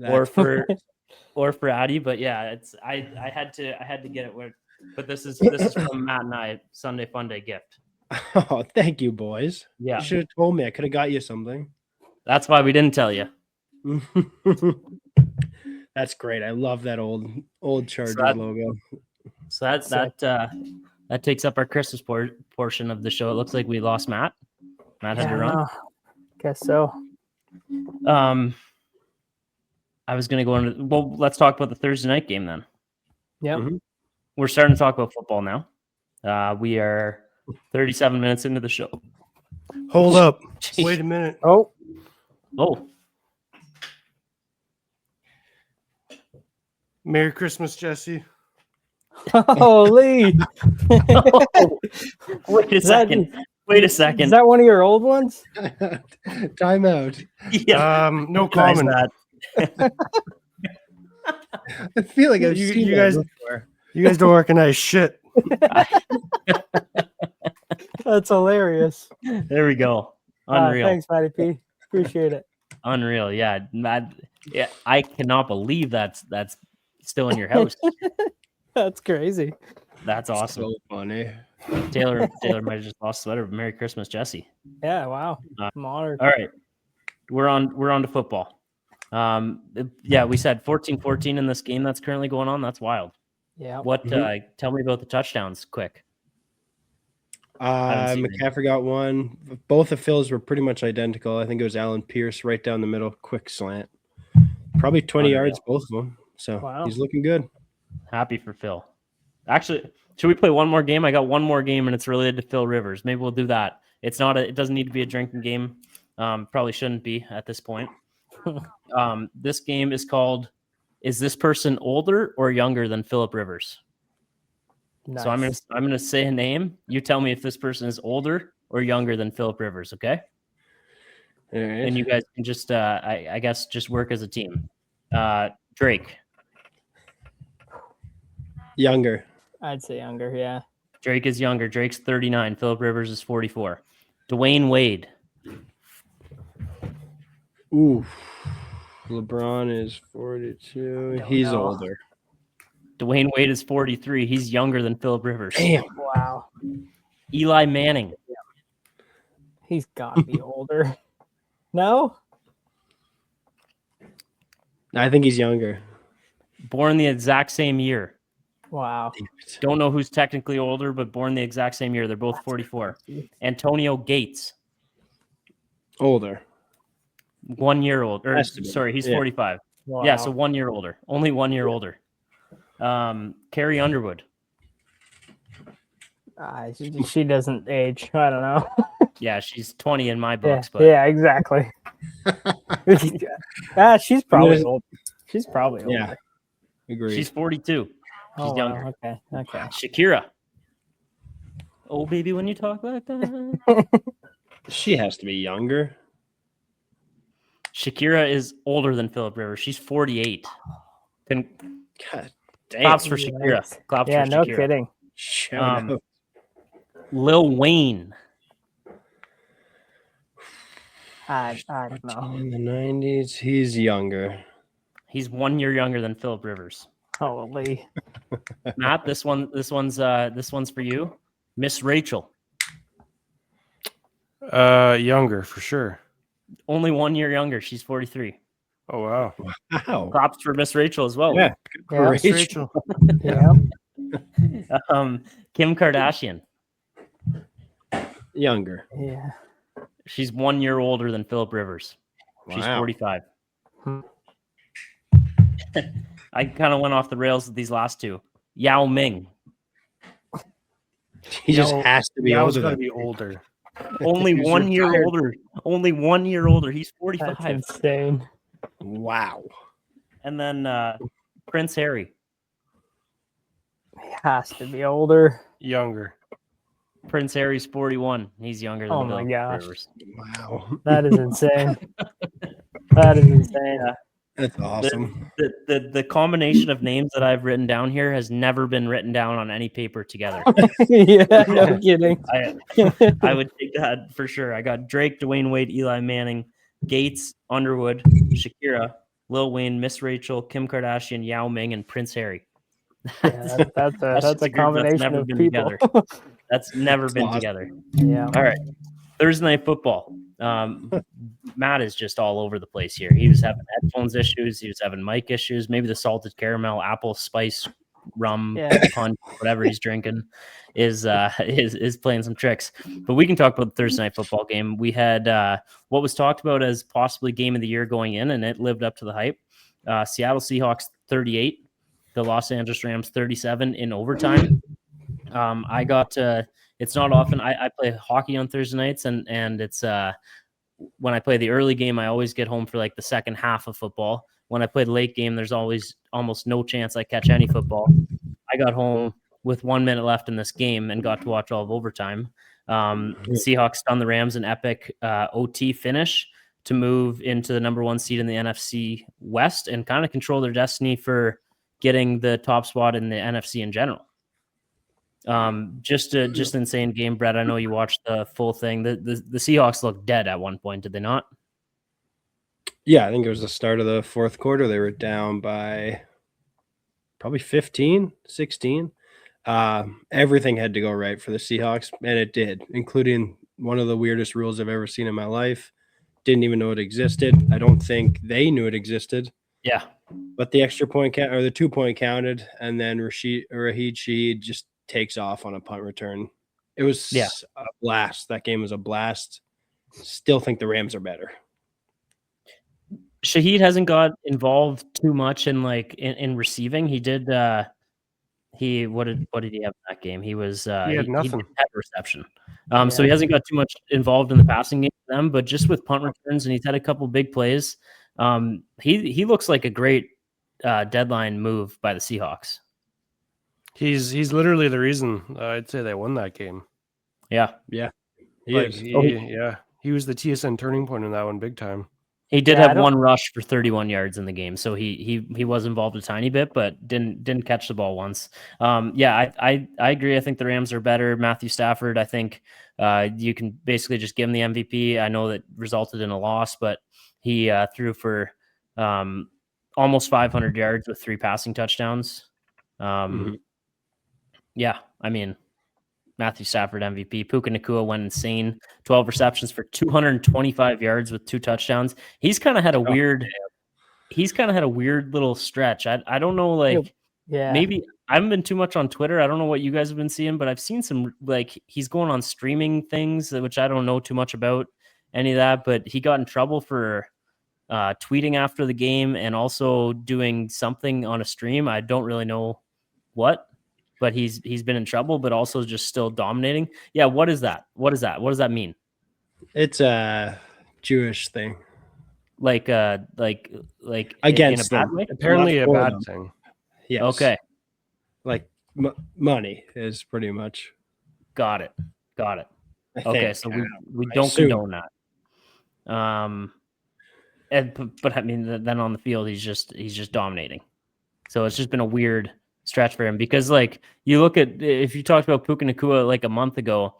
or for Addy. But yeah, I had to get it. But this is from Matt and I, Sunday Funday gift. Oh, thank you, boys. Yeah, You should have told me. I could have got you something. that's why we didn't tell you. That's great. I love that old Chargers logo. So that takes up our Christmas portion of the show. It looks like we lost Matt. Matt had to run. Guess so. I was going to go into. Well, let's talk about the Thursday night game then. Yep. Mhm. We're starting to talk about football now. We are 37 minutes into the show. Hold up. Wait a minute. Oh, Merry Christmas, Jesse. holy! Wait a Is that- second. Wait a Is second. that one of your old ones? Time out. Yeah. No Guys, comment. that. I feel like I've You- seen you that guys- before. You guys don't recognize shit. That's hilarious. There we go. Unreal. Thanks, Matty P. Appreciate it. Unreal. Yeah. Yeah. I cannot believe that's still in your house. That's crazy. That's awesome. So funny. Taylor might have just lost a sweater. Merry Christmas, Jesse. Yeah, wow. I'm honored. All right. We're on to football. Yeah, we said 14-14 in this game that's currently going on. That's wild. Yeah. What tell me about the touchdowns quick. haven't seen any. McCaffrey got one. Both of Phil's were pretty much identical. I think it was Alan Pierce right down the middle, quick slant. Probably 20 Unreal. yards, both of them. So Wow. he's looking good. Happy for Phil. Actually, should we play one more game? I got one more game and it's related to Phil Rivers. Maybe we'll do that. It doesn't need to be a drinking game. Probably shouldn't be at this point. This game is called Is This Person Older or Younger Than Philip Rivers? Nice. So I'm gonna say a name. You tell me if this person is older or younger than Philip Rivers, okay? All right. And you guys can just I guess just work as a team. Drake. Younger. I'd say younger, yeah. Drake is younger. Drake's 39. Philip Rivers is 44. Dwayne Wade. Ooh. LeBron is 42. Don't He's know. older. Dwayne Wade is 43. He's younger than Philip Rivers. Damn. Wow. Eli Manning. He's got to be older. No? I think he's younger. Born the exact same year. Wow. Don't know who's technically older, but born the exact same year. They're both 44. Antonio Gates. Older. 1 year old. Or, Has to be. sorry, he's Yeah. 45. Wow. Yeah, so 1 year older. Only 1 year older. Carrie Underwood. She doesn't age. I don't know. Yeah, she's 20 in my Yeah, books, but yeah, exactly. She's probably old. She's probably older. Yeah. Agreed. she's 42. She's Oh, wow. younger. Okay. Shakira. Oh, baby, when you talk like that. She has to be younger. Shakira is older than Philip Rivers. She's 48. God Claps for Yikes. Shakira. Claps Yeah, for no Shakira. kidding. Shout out. Lil Wayne. I don't know. In the 90s, he's younger. He's 1 year younger than Philip Rivers. Holy. Matt, this one's for you. Miss Rachel. Younger for sure. Only 1 year younger. She's 43. Oh wow. Wow. Props for Miss Rachel as well. Yeah. Yeah. Miss Rachel. Yeah. Kim Kardashian. Younger. Yeah. She's 1 year older than Philip Rivers. She's Wow. 45. Hmm. I kind of went off the rails with these last two. Yao Ming. He just Yao- has to be Yao's older gotta than be me. older. Only He's 1 year retired. older. Only 1 year older. He's That's 45. insane. Wow. And then Prince Harry. He has to be older. Younger. Prince Harry's 41. He's younger than Oh my Philip gosh. Rivers. Wow. That is insane. That is insane. Yeah. That's awesome. The combination of names that I've written down here has never been written down on any paper together. Yeah, no kidding. I would take that for sure. I got Drake, Dwayne Wade, Eli Manning, Gates, Underwood, Shakira, Lil Wayne, Miss Rachel, Kim Kardashian, Yao Ming, and Prince Harry. Yeah, that's just a group that's combination never of been people. together. That's never been awesome. together. Yeah. All right. Thursday night football. Matt is just all over the place here. He was having headphones issues. He was having mic issues. Maybe the salted caramel, apple spice, rum, punch, whatever he's drinking is playing some tricks. But we can talk about the Thursday night football game. We had what was talked about as possibly game of the year going in, and it lived up to the hype. Seattle Seahawks 38, the Los Angeles Rams 37 in overtime. I got it's not often I play hockey on Thursday nights, and it's when I play the early game, I always get home for like the second half of football. When I play the late game, there's always almost no chance I catch any football. I got home with 1 minute left in this game and got to watch all of overtime. Seahawks stunned the Rams an epic OT finish to move into the number one seed in the NFC West and kind of control their destiny for getting the top spot in the NFC in general. Just insane game, Brett. I know you watched the full thing. The Seahawks looked dead at one point, did they not? Yeah, I think it was the start of the fourth quarter. They were down by probably 15, 16. Everything had to go right for the Seahawks, and it did, including one of the weirdest rules I've ever seen in my life. Didn't even know it existed. I don't think they knew it existed. Yeah. But the extra point count or the 2 point counted, and then Raheed Shaheed just takes off on a punt return. It was a blast. That game was a blast. Still think the Rams are better. Shaheed hasn't got involved too much in in receiving. He did what did he have in that game? He was He had nothing. He had reception. So he hasn't got too much involved in the passing game for them, but just with punt returns, and he's had a couple big plays. He looks like a great deadline move by the Seahawks. He's literally the reason I'd say they won that game. Yeah. He was the TSN turning point in that one big time. He did have one rush for 31 yards in the game, so he was involved a tiny bit, but didn't catch the ball once. I agree. I think the Rams are better. Matthew Stafford, I think you can basically just give him the MVP. I know that resulted in a loss, but he threw for almost 500 yards with 3 passing touchdowns. Yeah, I mean, Matthew Stafford MVP. Puka Nacua went insane. 12 receptions for 225 yards with 2 touchdowns. He's kind of had a weird little stretch. I don't know, maybe I haven't been too much on Twitter. I don't know what you guys have been seeing, but I've seen some he's going on streaming things, which I don't know too much about any of that, but he got in trouble for tweeting after the game and also doing something on a stream. I don't really know what. But he's been in trouble, but also just still dominating. Yeah, what is that? What does that mean? It's a Jewish thing. Like against in a bad them. way? Apparently a bad thing. Yes. Okay. Like money is pretty much. Got it. Okay, so we I don't assume. condone that. But I mean, then on the field, he's just dominating. So it's just been a weird stretch for him because like you look at if you talked about Puka Nacua like a month ago,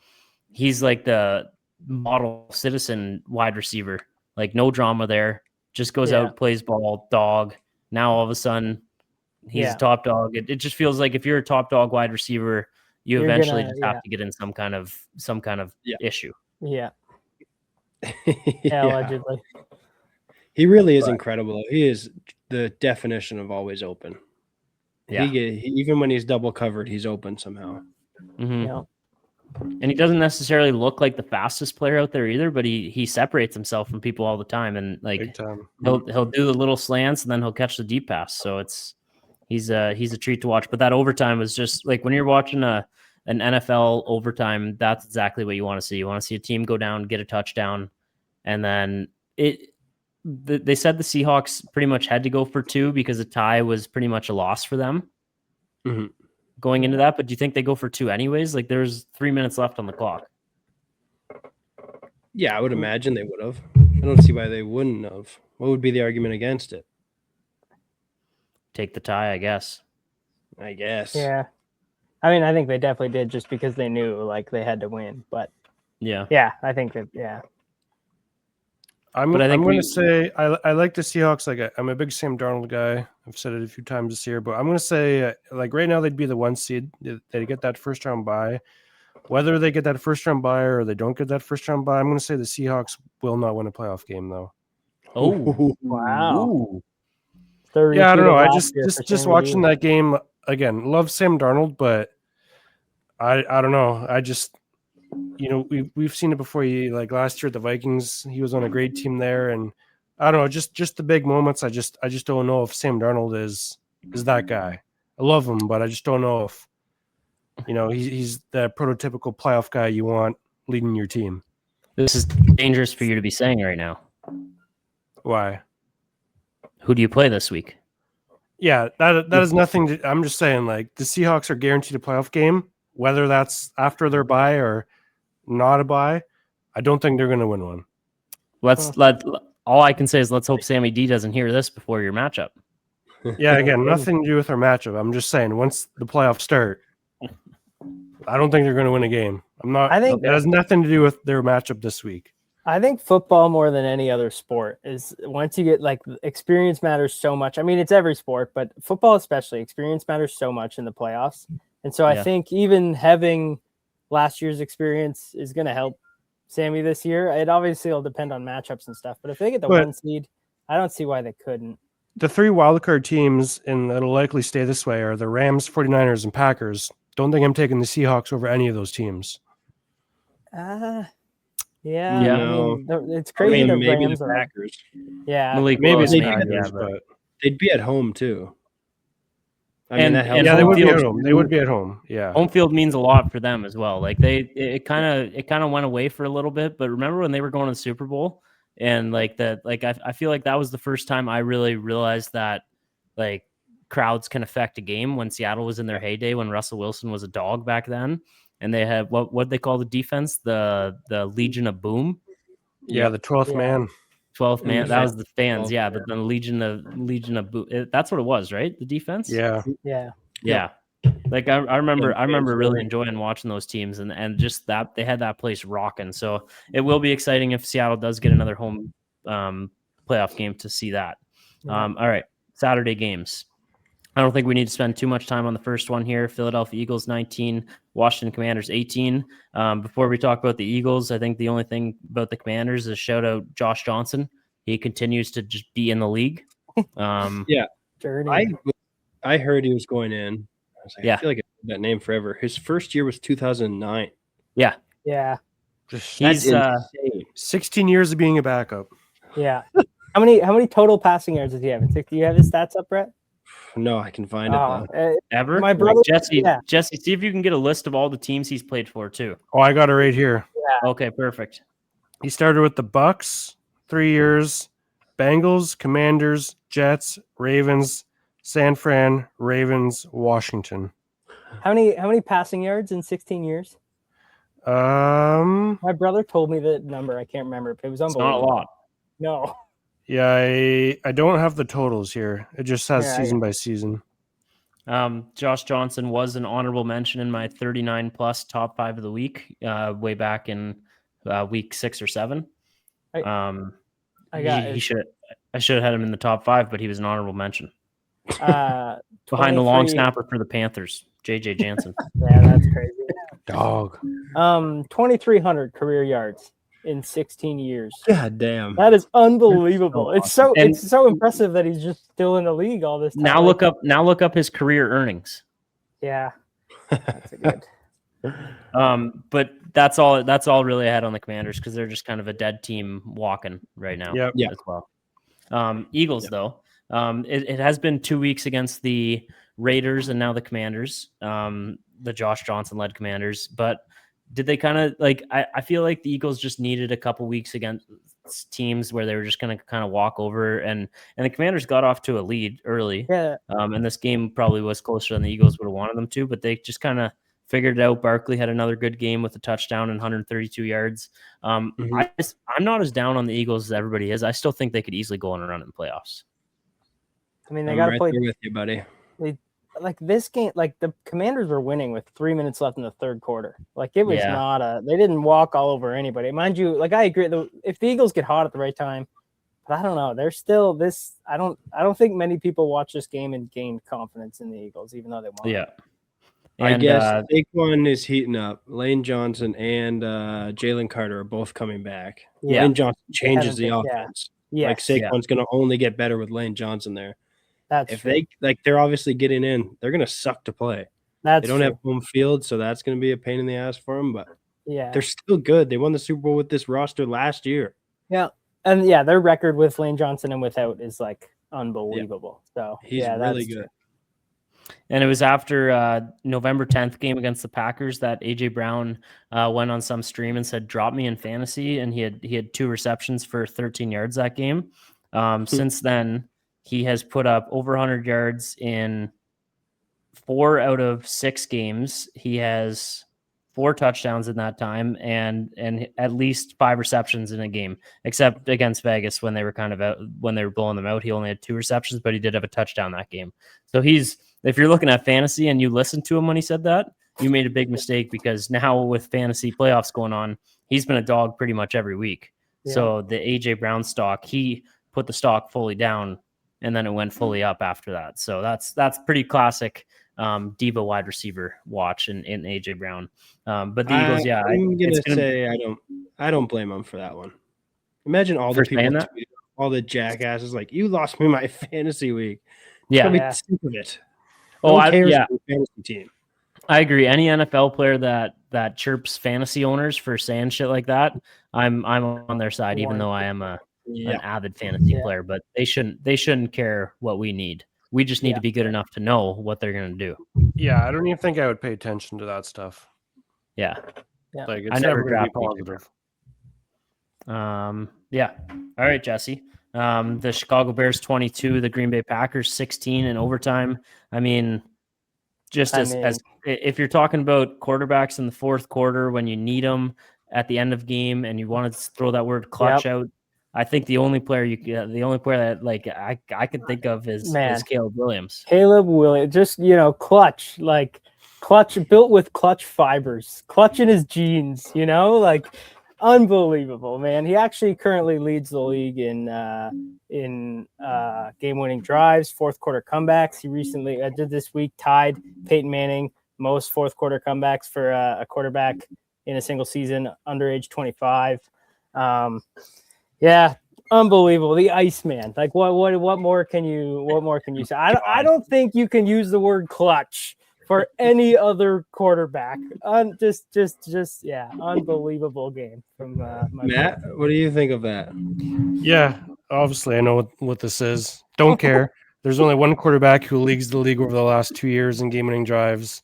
he's like the model citizen wide receiver, like no drama there, just goes out, plays ball, dog. Now all of a sudden he's a top dog. It just feels like if you're a top dog wide receiver, you're eventually just have to get in some kind of issue. Yeah. Allegedly. He really is incredible. He is the definition of always open. Yeah. Even when he's double covered, he's open somehow. Mm-hmm. Yeah. And he doesn't necessarily look like the fastest player out there either, but he separates himself from people all the time. And like he'll do the little slants and then he'll catch the deep pass. So he's a treat to watch. But that overtime was just like when you're watching an NFL overtime, that's exactly what you want to see. You want to see a team go down, get a touchdown, and then they said the Seahawks pretty much had to go for 2 because a tie was pretty much a loss for them going into that. But do you think they go for 2 anyways? Like there's 3 minutes left on the clock. Yeah, I would imagine they would have. I don't see why they wouldn't have. What would be the argument against it? Take the tie, I guess. Yeah. I mean, I think they definitely did just because they knew like they had to win. But yeah, I think that I'm going to say I like the Seahawks. Like I'm a big Sam Darnold guy. I've said it a few times this year, but I'm going to say like right now they'd be the 1 seed. They get that first round bye. Whether they get that first round bye or they don't get that first round bye, I'm going to say the Seahawks will not win a playoff game though. Oh wow! Yeah, I don't know. I just watching that game again. Love Sam Darnold, but I don't know. I just. We've seen it before. Like last year at the Vikings, he was on a great team there, and I don't know, just the big moments. I just don't know if Sam Darnold is that guy. I love him, but I just don't know if he's the prototypical playoff guy you want leading your team. This is dangerous for you to be saying right now. Why? Who do you play this week? Yeah, that is nothing. I'm just saying, like the Seahawks are guaranteed a playoff game, whether that's after their bye or not a bye. I don't think they're going to win one. All I can say is let's hope Sammy D doesn't hear this before your matchup. Yeah, again, nothing to do with our matchup. I'm just saying once the playoffs start, I don't think they're going to win a game. I think it has nothing to do with their matchup this week. I think football more than any other sport is once you get like experience matters so much. I mean, it's every sport, but football especially, experience matters so much in the playoffs. And so I think even having last year's experience is going to help Sammy this year. It obviously will depend on matchups and stuff, but if they get the 1 seed, I don't see why they couldn't. The 3 wildcard teams, and it'll likely stay this way, are the Rams, 49ers, and Packers. Don't think I'm taking the Seahawks over any of those teams. Yeah. No. I mean, it's crazy. Maybe Rams the Packers. Yeah. Maybe it's the Packers, but they'd be at home too. They would be at home. They would be at home. Yeah, home field means a lot for them as well. Like it kind of went away for a little bit, but remember when they were going to the Super Bowl and I feel like that was the first time I really realized that like crowds can affect a game. When Seattle was in their heyday, when Russell Wilson was a dog back then, and they had what they call the defense, the Legion of Boom. Yeah, the 12th man. 12th man. That was the fans, yeah. But then Legion of Boom. That's what it was, right? The defense. Yeah. Like I remember really enjoying watching those teams and just that they had that place rocking. So it will be exciting if Seattle does get another home playoff game to see that. All right, Saturday games. I don't think we need to spend too much time on the first one here. Philadelphia Eagles 19, Washington Commanders 18. Before we talk about the Eagles, I think the only thing about the Commanders is shout out Josh Johnson. He continues to just be in the league. Yeah. I heard he was going in. I was like, I feel like I've heard that name forever. His first year was 2009. Yeah. Yeah. He's 16 years of being a backup. Yeah. How many total passing yards does he have? Do you have his stats up, Brett? No, I can find it though. Ever? My brother, Jesse, see if you can get a list of all the teams he's played for too. Oh, I got it right here. Yeah. Okay, perfect. He started with the Bucks, 3 years, Bengals, Commanders, Jets, Ravens, San Fran, Ravens, Washington. How many passing yards in 16 years? My brother told me the number. I can't remember. It was unbelievable. It's not a lot. No. Yeah, I don't have the totals here. It just says season by season. Josh Johnson was an honorable mention in my 39 plus top 5 of the week, way back in week 6 or 7. I I should have had him in the top 5, but he was an honorable mention behind the long snapper for the Panthers, JJ Jansen. Yeah, that's crazy. Dog. 2,300 career yards in 16 years. God damn. That is unbelievable. It's so awesome. It's so impressive that he's just still in the league all this time. Now look up his career earnings. Yeah, that's a good. But that's all really I had on the Commanders because they're just kind of a dead team walking right now. Yep. As well. Eagles though, it has been 2 weeks against the Raiders and now the Commanders, the Josh Johnson led Commanders. But did they kind of like? I feel like the Eagles just needed a couple weeks against teams where they were just going to kind of walk over, and the Commanders got off to a lead early. Yeah. And this game probably was closer than the Eagles would have wanted them to, but they just kind of figured it out. Barkley had another good game with a touchdown and 132 yards. I'm not as down on the Eagles as everybody is. I still think they could easily go on a run in the playoffs. I mean, they got to play with you, buddy. Like this game, like the Commanders were winning with 3 minutes left in the third quarter. Like it was they didn't walk all over anybody. Mind you, like I agree. If the Eagles get hot at the right time, but I don't know. They're still this. I don't think many people watch this game and gain confidence in the Eagles, even though they won. Yeah. I guess Saquon is heating up. Lane Johnson and Jalen Carter are both coming back. Yeah. Lane Johnson changes the offense. Yeah. Like Saquon's going to only get better with Lane Johnson there. That's they're obviously getting in. They're going to suck to play. They don't have home field, so that's going to be a pain in the ass for them. But they're still good. They won the Super Bowl with this roster last year. Yeah, and their record with Lane Johnson and without is like unbelievable. So he's really good. And it was after November 10th game against the Packers that AJ Brown went on some stream and said, "Drop me in fantasy," and he had 2 receptions for 13 yards that game. Since then, he has put up over 100 yards in 4 out of 6 games. He has 4 touchdowns in that time and at least 5 receptions in a game, except against Vegas when they were when they were blowing them out. He only had 2 receptions, but he did have a touchdown that game. So if you're looking at fantasy and you listened to him when he said that, you made a big mistake because now with fantasy playoffs going on, he's been a dog pretty much every week. Yeah. So the AJ Brown stock, he put the stock fully down and then it went fully up after that. So that's pretty classic diva wide receiver watch in AJ Brown. But the Eagles, I'm gonna say I don't blame him for that one. Imagine all the people, all the jackasses like, you lost me my fantasy week. Yeah, sick of it. Fantasy team. I agree. Any NFL player that chirps fantasy owners for saying shit like that, I'm on their side, even though I am an avid fantasy player. But they shouldn't care what we need. We just need to be good enough to know what they're going to do. Yeah, I don't even think I would pay attention to that stuff. Yeah. Like it's never going to be positive. Yeah. All right, Jesse. The Chicago Bears 22, the Green Bay Packers 16 in overtime. I mean, as if you're talking about quarterbacks in the fourth quarter when you need them at the end of game and you want to throw that word clutch out, I think the only player that like I could think of is Caleb Williams. Caleb Williams, just clutch, built with clutch fibers, clutch in his genes, like unbelievable, man. He actually currently leads the league in game-winning drives, fourth quarter comebacks. He recently did this week tied Peyton Manning most fourth quarter comebacks for a quarterback in a single season under age 25. Yeah, unbelievable. The Iceman. Like what more can you say? I don't think you can use the word clutch for any other quarterback. Unbelievable game from Matt. What do you think of that? Yeah, obviously I know what this is. Don't care. There's only one quarterback who leads the league over the last 2 years in game-winning drives.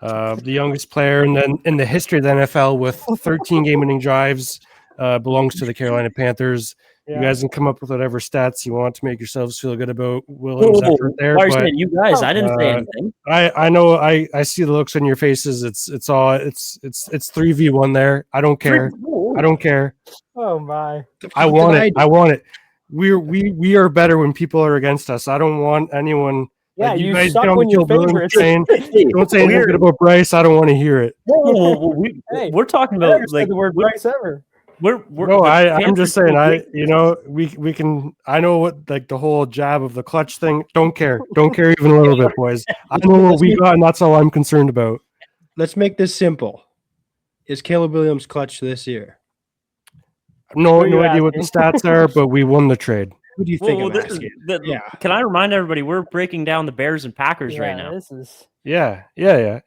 The youngest player in the history of the NFL with 13 game-winning drives. Belongs to the Carolina Panthers. Yeah. You guys can come up with whatever stats you want to make yourselves feel good about Williams' effort there. But you guys, I didn't say anything. I know. I see the looks on your faces. It's 3v1 there. I don't care. I don't care. Oh my! I want it. I want it. We are better when people are against us. I don't want anyone Yeah, Like, you guys suck get on when the you're Caleb Williams favorites. train. Don't say anything good about Bryce. I don't want to hear it. Hey, we're talking I never about like said the word Bryce ever. we're No, the I'm Panthers just saying. do great. We can. I know what like the whole jab of the clutch thing. Don't care even a little bit, boys. I know what we got, and that's all I'm concerned about. Let's make this simple. Is Caleb Williams clutch this year? No Who are you idea what the asking? stats are, but we won the trade. Who do you think I'm this is asking? yeah. Can I remind everybody we're breaking down the Bears and Packers Yeah, right now? this is. Yeah.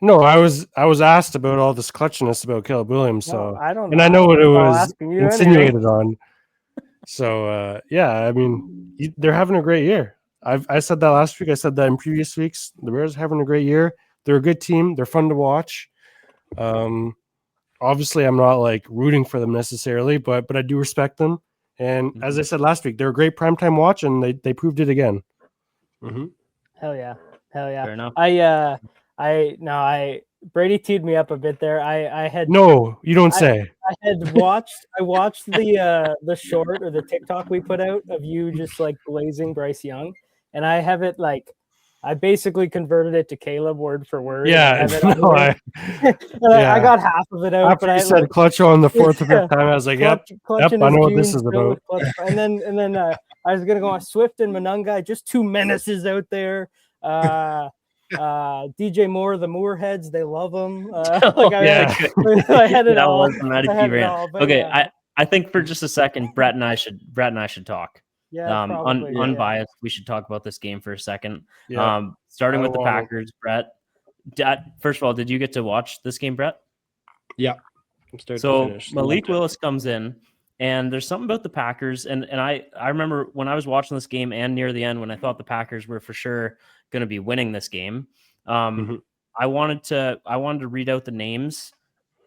No, I was asked about all this clutchness about Caleb Williams, so No, I don't. and I know what it I'm was asking you insinuated on. So yeah, I mean, they're having a great year. I said that last week. I said that in previous weeks. The Bears are having a great year. They're a good team. They're fun to watch. Obviously, I'm not like rooting for them necessarily, but I do respect them. And as I said last week, they're a great primetime watch, and they proved it again. Mm-hmm. Hell yeah. Fair enough. Brady teed me up a bit there. I had No, you don't say. I watched the short or the TikTok we put out of you just like glazing Bryce Young, and I have it like I basically converted it to Caleb word for word. Yeah, no, I got half of it out. After but you I said clutch on the fourth or fifth time, I was like, clutch yep, in I his know what this jeans, is filled about. with clutch. And then I was gonna go on Swift and Monungai, just two menaces out there. DJ Moore, the Moorheads, they love him. I had it all. Okay, I think for just a second, Brett and I should talk. Yeah, probably. Unbiased. We should talk about this game for a second. Yeah. Starting with the Packers, Brett. First of all, did you get to watch this game, Brett? Yeah. So Malik Willis comes in, and there's something about the Packers, and I remember when I was watching this game and near the end when I thought the Packers were for sure going to be winning this game. I wanted to read out the names,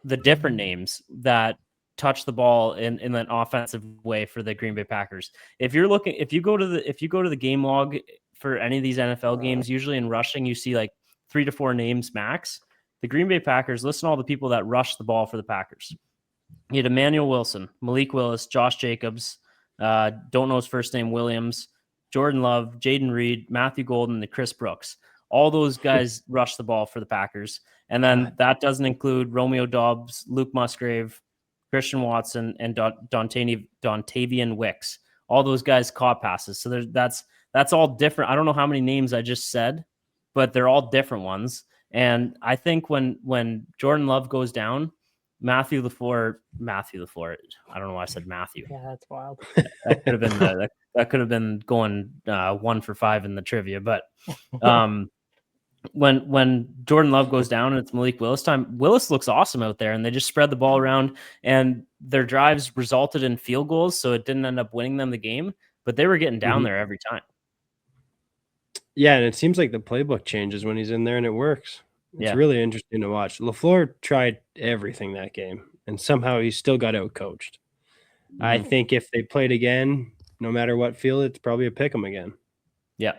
the different names that touch the ball in an offensive way for the Green Bay Packers. If you go to the game log for any of these NFL games, usually in rushing, you see like 3 to 4 names max. The Green Bay Packers, listen to all the people that rush the ball for the Packers. You had Emmanuel Wilson, Malik Willis, Josh Jacobs, don't know his first name, Williams, Jordan Love, Jaden Reed, Matthew Golden, and Chris Brooks. All those guys rush the ball for the Packers. And then that doesn't include Romeo Dobbs, Luke Musgrave, Christian Watson, and Dontavian Wicks. All those guys caught passes. So that's all different. I don't know how many names I just said, but they're all different ones. And I think when Jordan Love goes down, Matthew LaFleur. I don't know why I said Matthew. Yeah, that's wild. That could have been going 1 for 5 in the trivia. But when Jordan Love goes down and it's Malik Willis time, Willis looks awesome out there, and they just spread the ball around, and their drives resulted in field goals, so it didn't end up winning them the game, but they were getting down there every time. Yeah, and it seems like the playbook changes when he's in there, and it works. It's really interesting to watch. LaFleur tried everything that game, and somehow he still got out-coached. I think if they played again, no matter what field, it's probably a pick 'em again. Yeah.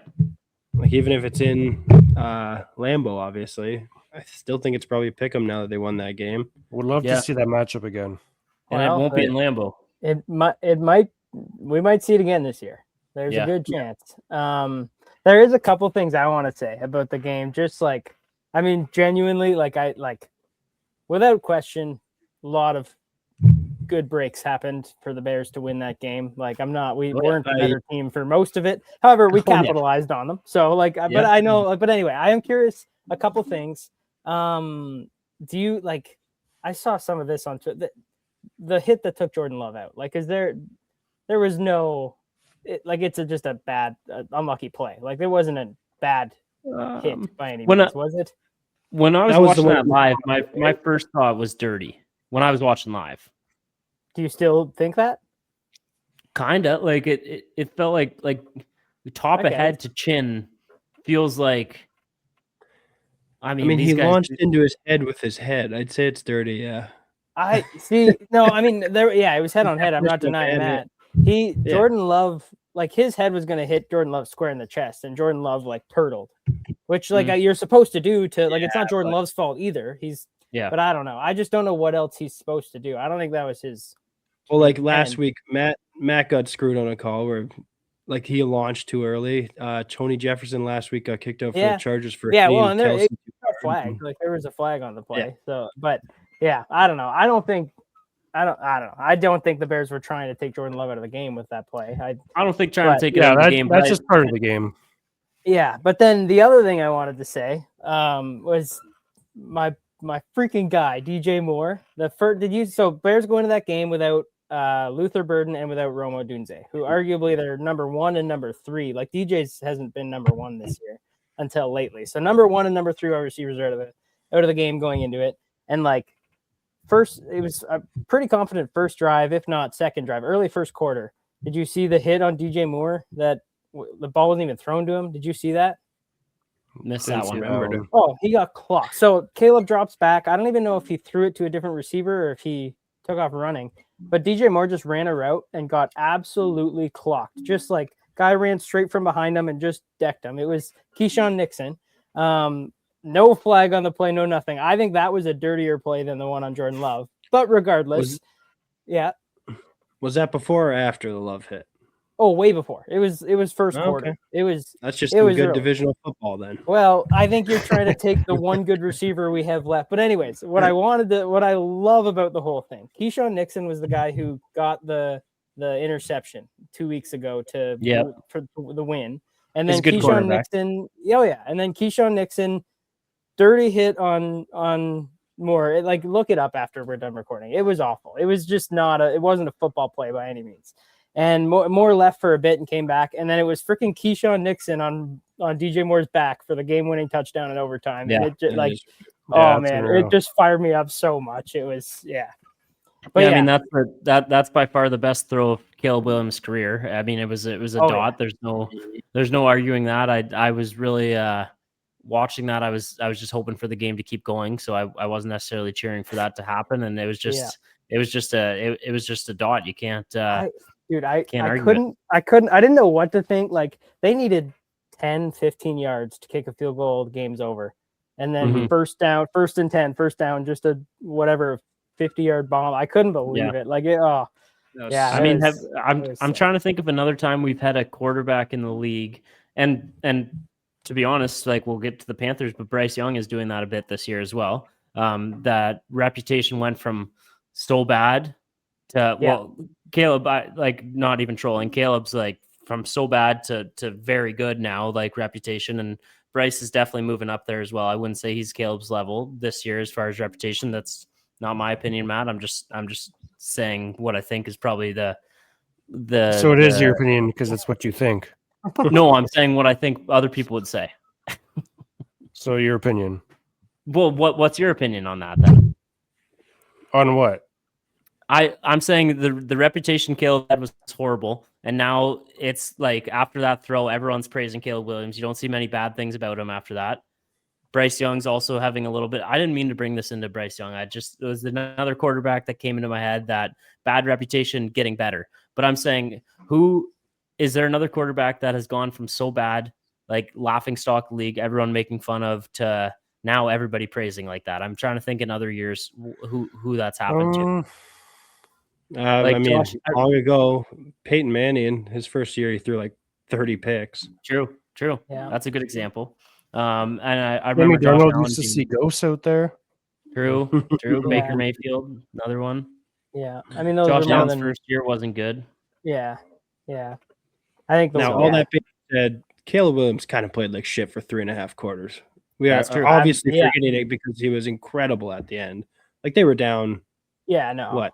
Like even if it's in Lambeau, obviously, I still think it's probably a pick 'em now that they won that game. Would love to see that matchup again. And it won't be in Lambeau. It might. We might see it again this year. There's a good chance. There is a couple things I want to say about the game. Just like, I mean, genuinely, without question, a lot of good breaks happened for the Bears to win that game. Like, we weren't the better team for most of it. However, we capitalized on them. So but I know, but anyway, I am curious a couple things. Do you I saw some of this on Twitter, the hit that took Jordan Love out. Like, there was no, it's just a bad, unlucky play. Like, there wasn't a bad hit by any means, was it? When I was watching that live, my first thought was dirty. When I was watching live. Do you still think that? Kinda. Like it felt like top of head to chin feels like. I mean he launched into his head with his head. I'd say it's dirty. Yeah. I see. No, I mean it was head on head. I'm not denying that. Jordan Love, his head was going to hit Jordan Love square in the chest, and Jordan Love turtled, which you're supposed to do to it's not Jordan Love's fault either. But I don't know. I just don't know what else he's supposed to do. I don't think that was his. Well, last week, Matt got screwed on a call where like he launched too early. Tony Jefferson last week got kicked out for Yeah. the Chargers for Yeah, hitting well, and there Kelsey it was a flag. Like there was a flag on the play. So, but yeah, I don't know. I don't know. I don't think the Bears were trying to take Jordan Love out of the game with that play. I don't think trying to take it Yeah, out of the game. that's just part of the game. Yeah, but then the other thing I wanted to say was my freaking guy DJ Moore. So Bears go into that game without Luther Burden and without Roma Odunze, who arguably they're number 1 and number 3. Like DJ's hasn't been number 1 this year until lately. So number 1 and number 3 wide receivers are out of the game going into it, and like first, it was a pretty confident first drive, if not second drive, early first quarter. Did you see the hit on DJ Moore that the ball wasn't even thrown to him? Did you see that? Missed that one. Oh, he got clocked. So Caleb drops back. I don't even know if he threw it to a different receiver or if he took off running. But DJ Moore just ran a route and got absolutely clocked. Just like guy ran straight from behind him and just decked him. It was Keyshawn Nixon. No flag on the play, no nothing. I think that was a dirtier play than the one on Jordan Love. But regardless, Was that before or after the Love hit? Oh, way before. It was first quarter. Okay. That's just good early. Divisional football then. Well, I think you're trying to take the one good receiver we have left. But anyways, what I love about the whole thing, Keyshawn Nixon was the guy who got the interception 2 weeks ago for the win. And then Keyshawn Nixon, and then Keyshawn Nixon, dirty hit on Moore. Look it up after we're done recording. It was awful. It was just it wasn't a football play by any means. And Moore left for a bit and came back, and then it was freaking Keyshawn Nixon on DJ Moore's back for the game-winning touchdown in overtime. Yeah, and it just, it just fired me up so much. It was But I mean that's by far the best throw of Caleb Williams' career. I mean it was a dot. Yeah. There's no arguing that. I was really watching that. I was just hoping for the game to keep going, so I wasn't necessarily cheering for that to happen. And it was just a dot. You can't. I didn't know what to think. Like they needed 10, 15 yards to kick a field goal, the game's over. And then first and 10, first down, just a whatever 50-yard bomb. I couldn't believe it. I'm trying to think of another time we've had a quarterback in the league, and to be honest, we'll get to the Panthers, but Bryce Young is doing that a bit this year as well. That reputation went from so bad to Caleb, not even trolling. Caleb's from so bad to very good now, reputation, and Bryce is definitely moving up there as well. I wouldn't say he's Caleb's level this year as far as reputation. That's not my opinion, Matt. I'm just saying what I think is probably the. So it is your opinion because it's what you think. No, I'm saying what I think other people would say. So your opinion. Well, what's your opinion on that then? On what? I'm saying the reputation Caleb had was horrible, and now it's after that throw, everyone's praising Caleb Williams. You don't see many bad things about him after that. Bryce Young's also having a little bit. I didn't mean to bring this into Bryce Young. It was another quarterback that came into my head, that bad reputation getting better. But I'm saying, is there another quarterback that has gone from so bad, laughingstock league, everyone making fun of, to now everybody praising like that? I'm trying to think in other years who that's happened to. Long ago, Peyton Manning, his first year, he threw 30 picks. True. Yeah. That's a good example. And I Jimmy remember Donald used to see ghosts out there. True. Baker Mayfield, another one. Yeah, I mean, those Josh Allen's first year wasn't good. Yeah. I think all that being said, Caleb Williams kind of played like shit for 3.5 quarters. That's true. Obviously forgetting it because he was incredible at the end. They were down. Yeah, no. What?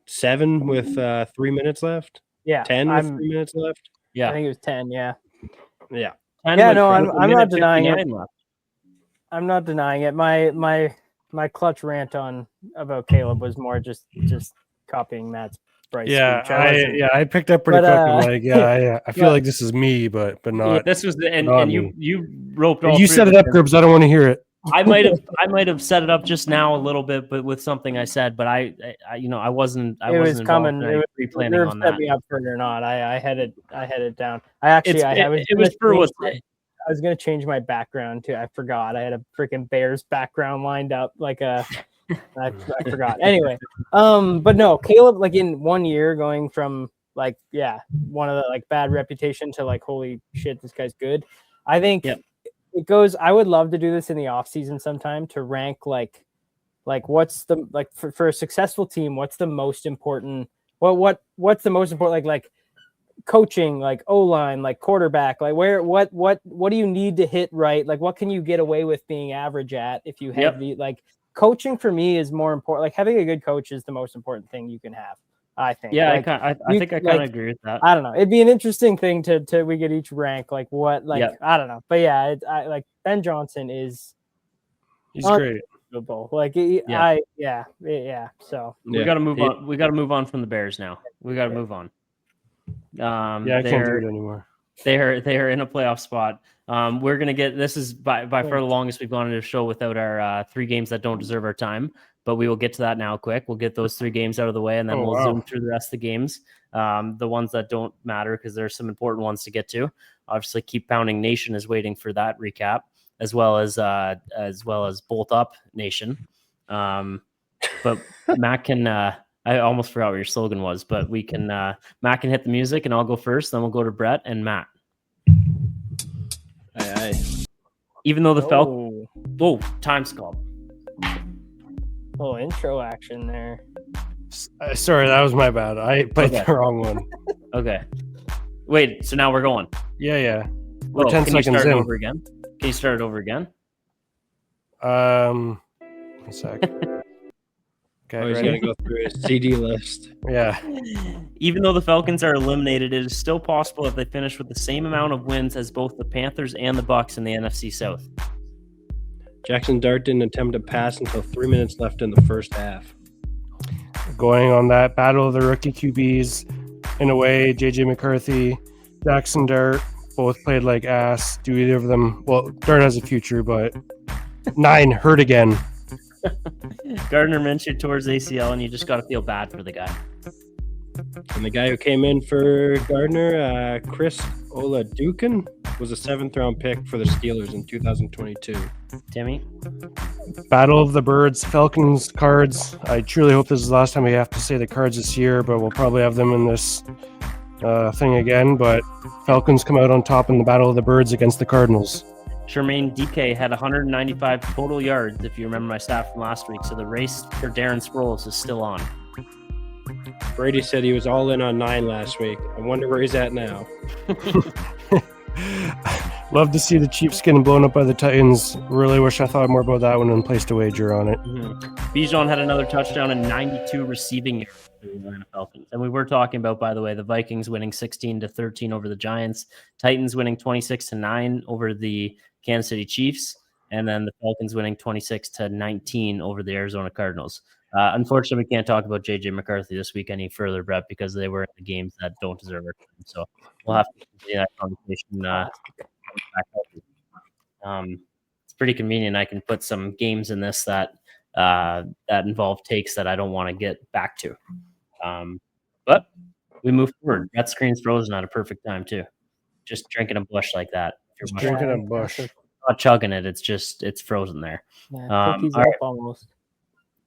7 with 3 minutes left? Yeah. 10 with 3 minutes left? Yeah. I think it was 10, yeah. Yeah. Yeah, no, I'm not denying it. I'm not denying it. My clutch rant about Caleb was more just copying Matt's Bryce. I picked up pretty quick. I'm I feel like this is me, but not. Yeah, this was and you roped all. You set it up, Grbs. I don't want to hear it. I might have set it up just now a little bit, but with something I said. But I wasn't. It was coming. It was pre-planning on that. Set me up for it or not. I had it down. I was going to change my background too. I forgot. I had a freaking Bears background lined up I forgot. Anyway, but no, Caleb, in 1 year going from like, yeah, one of the like bad reputation to like, holy shit, this guy's good. I think Yep. it goes. I would love to do this in the off season sometime to rank like what's the like for a successful team, what's the most important? What's the most important like coaching, like O-line, like quarterback, like what do you need to hit right? Like what can you get away with being average at if you have the like coaching for me is more important. Like having a good coach is the most important thing you can have, I think. Yeah, like, I think I kind of agree with that. I don't know. It'd be an interesting thing to we could each rank like what like I don't know. But yeah, I like Ben Johnson is he's great. Like so we got to move on. We got to move on from the Bears now. We got to move on. I can't do it anymore. They are in a playoff spot. We're gonna get this is by far the longest we've gone into a show without our 3 games that don't deserve our time. But we will get to that now quick. We'll get those 3 games out of the way, and then we'll zoom through the rest of the games. The ones that don't matter because there's some important ones to get to. Obviously, Keep Pounding Nation is waiting for that recap, as well as Bolt Up Nation. But Matt can. I almost forgot what your slogan was, but we can. Matt can hit the music, and I'll go first. Then we'll go to Brett and Matt. Aye. Even though the Falcons. Whoa, time's called. Oh, intro action there. Sorry, that was my bad. I played the wrong one. Okay. Wait, so now we're going. Yeah. We're 10 seconds in. Over again? Can you start it over again? 1 sec. Okay, he's going to go through his CD list. Yeah. Even though the Falcons are eliminated, it is still possible if they finish with the same amount of wins as both the Panthers and the Bucs in the NFC South. Jackson Dart didn't attempt a pass until 3 minutes left in the first half. Going on that battle of the rookie QBs, in a way, JJ McCarthy, Jackson Dart both played like ass. Do either of them? Well, Dart has a future, but 9 hurt again. Gardner Minshew towards ACL, and you just got to feel bad for the guy. And the guy who came in for Gardner, Chris Oladukin, was a 7th-round pick for the Steelers in 2022. Timmy? Battle of the Birds, Falcons, Cards. I truly hope this is the last time we have to say the Cards this year, but we'll probably have them in this thing again. But Falcons come out on top in the Battle of the Birds against the Cardinals. Jermaine DK had 195 total yards, if you remember my stat from last week. So the race for Darren Sproles is still on. Brady said he was all in on 9 last week. I wonder where he's at now. Love to see the Chiefs getting blown up by the Titans. Really wish I thought more about that one and placed a wager on it. Bijan had another touchdown and 92 receiving yards for the Atlanta Falcons. And we were talking about, by the way, the Vikings winning 16-13 over the Giants, Titans winning 26-9 over the Kansas City Chiefs, and then the Falcons winning 26-19 over the Arizona Cardinals. Unfortunately, we can't talk about JJ McCarthy this week any further, Brett, because they were in the games that don't deserve our time. So we'll have to continue that conversation. It's pretty convenient. I can put some games in this that involve takes that I don't want to get back to. But we move forward. That screen's frozen at a perfect time too. Just drinking a bush like that. Just drinking a bush. Not chugging it. It's frozen there. Yeah, cookies up almost.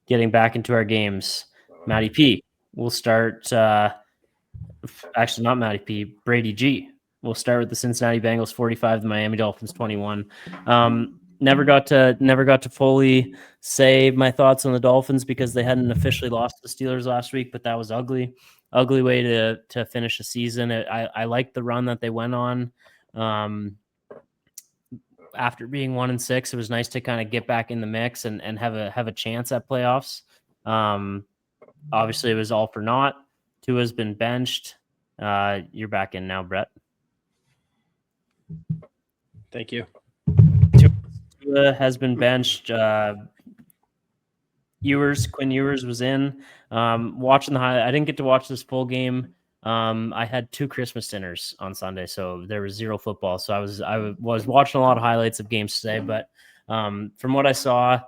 Getting back into our games, Matty P. We'll start. Actually, not Matty P. Brady G. We'll start with the Cincinnati Bengals 45, the Miami Dolphins 21. Never got to fully say my thoughts on the Dolphins because they hadn't officially lost to the Steelers last week, but that was ugly way to finish the season. I liked the run that they went on. After being 1-6, it was nice to kind of get back in the mix and have a chance at playoffs. Obviously, it was all for naught. Tua's been benched. You're back in now, Brett. Thank you. Tua has been benched. Quinn Ewers was in. Watching the highlight, I didn't get to watch this full game. I had 2 Christmas dinners on Sunday, so there was 0 football. So I was watching a lot of highlights of games today. But from what I saw,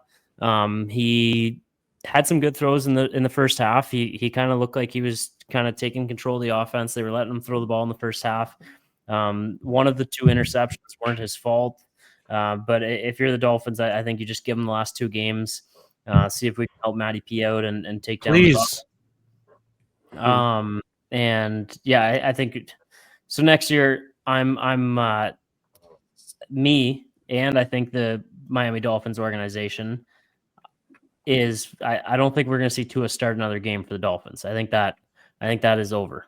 he had some good throws in the first half. He kind of looked like he was kind of taking control of the offense. They were letting him throw the ball in the first half. One of the 2 interceptions weren't his fault. But if you're the Dolphins, I think you just give him the last 2 games. See if we can help Matty P out and take down the Bucs. And yeah, I think so. Next year, I'm me, and I think the Miami Dolphins organization is. I don't think we're going to see Tua start another game for the Dolphins. I think that is over.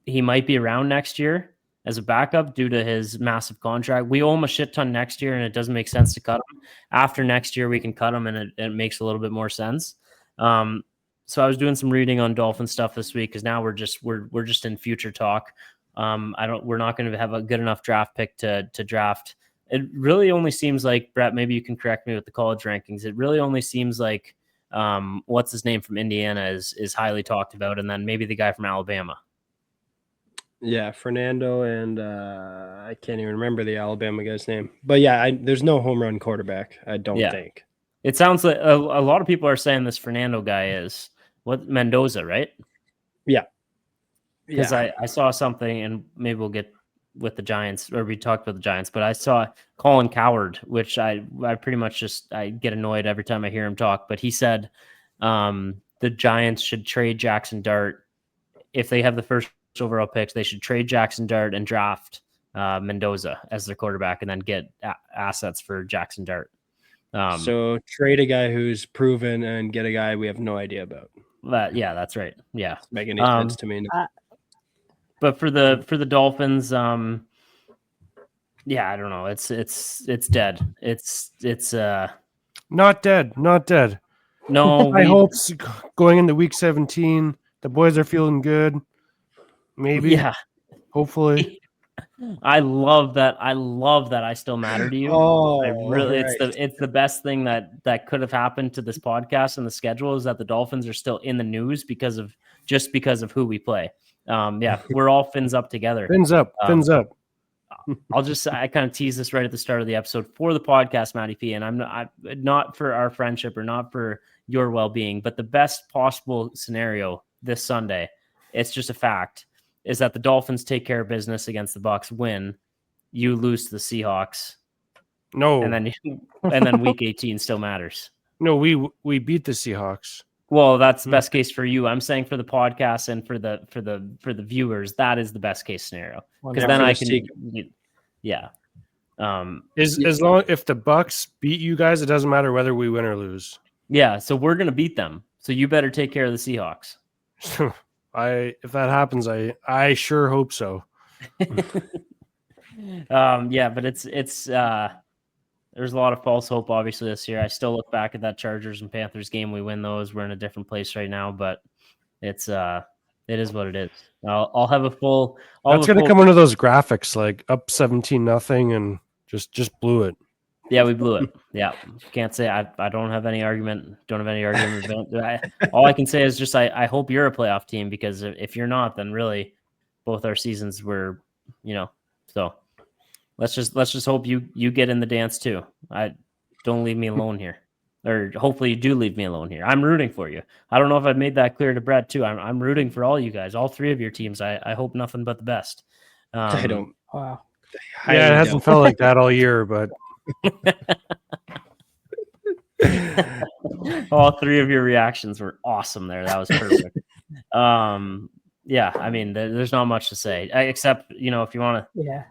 He might be around next year as a backup due to his massive contract. We owe him a shit ton next year, and it doesn't make sense to cut him. After next year, we can cut him, and it makes a little bit more sense. So I was doing some reading on Dolphin stuff this week because now we're just in future talk. We're not going to have a good enough draft pick to draft. It really only seems like, Brett, maybe you can correct me with the college rankings. It really only seems like what's his name from Indiana is highly talked about, and then maybe the guy from Alabama. Yeah, Fernando, and I can't even remember the Alabama guy's name. But yeah, there's no home run quarterback, I don't think. It sounds like a lot of people are saying this Fernando guy is Mendoza, right? Yeah. Because I saw something, and maybe we'll get with the Giants, or we talked about the Giants, but I saw Colin Cowherd, which I pretty much I get annoyed every time I hear him talk, but he said the Giants should trade Jackson Dart. If they have the first overall picks, they should trade Jackson Dart and draft Mendoza as their quarterback, and then get assets for Jackson Dart. So trade a guy who's proven and get a guy we have no idea about. Yeah, that's right. Yeah, doesn't make any sense to me. But for the Dolphins, yeah, I don't know. It's dead. It's not dead. No, I hope going into week 17, the boys are feeling good. Maybe. Yeah. Hopefully. I love that. I still matter to you. Oh, I really, right. it's the best thing that could have happened to this podcast and the schedule is that the Dolphins are still in the news because of who we play. Yeah, we're all fins up together. Fins up. I kind of tease this right at the start of the episode for the podcast, Matty P, and I'm not for our friendship or not for your well-being, but the best possible scenario this Sunday, it's just a fact, is that the Dolphins take care of business against the Bucs, win, you lose to the Seahawks. No. And then week 18 still matters. No, we beat the Seahawks. Well, that's the best case for you. I'm saying for the podcast and for the viewers, that is the best case scenario. Because then I can, yeah. As long if the Bucs beat you guys, it doesn't matter whether we win or lose. Yeah, so we're gonna beat them. So you better take care of the Seahawks. If that happens, I sure hope so. Yeah, but it's there's a lot of false hope obviously this year. I still look back at that Chargers and Panthers game. We win those. We're in a different place right now, but it is what it is. I'll have a full. That's gonna come into those graphics like up 17-0 and just blew it. Yeah, we blew it. Yeah, can't say I don't have any argument. Don't have any argument. All I can say is just I hope you're a playoff team, because if you're not, then really both our seasons were, so. Let's just hope you get in the dance too. Don't leave me alone here, or hopefully you do leave me alone here. I'm rooting for you. I don't know if I've made that clear to Brett too. I'm rooting for all you guys, all three of your teams. I hope nothing but the best. I don't. Wow. Yeah, it hasn't felt like that all year, but all three of your reactions were awesome there. That was perfect. Yeah, I mean, there's not much to say except if you want to. Yeah.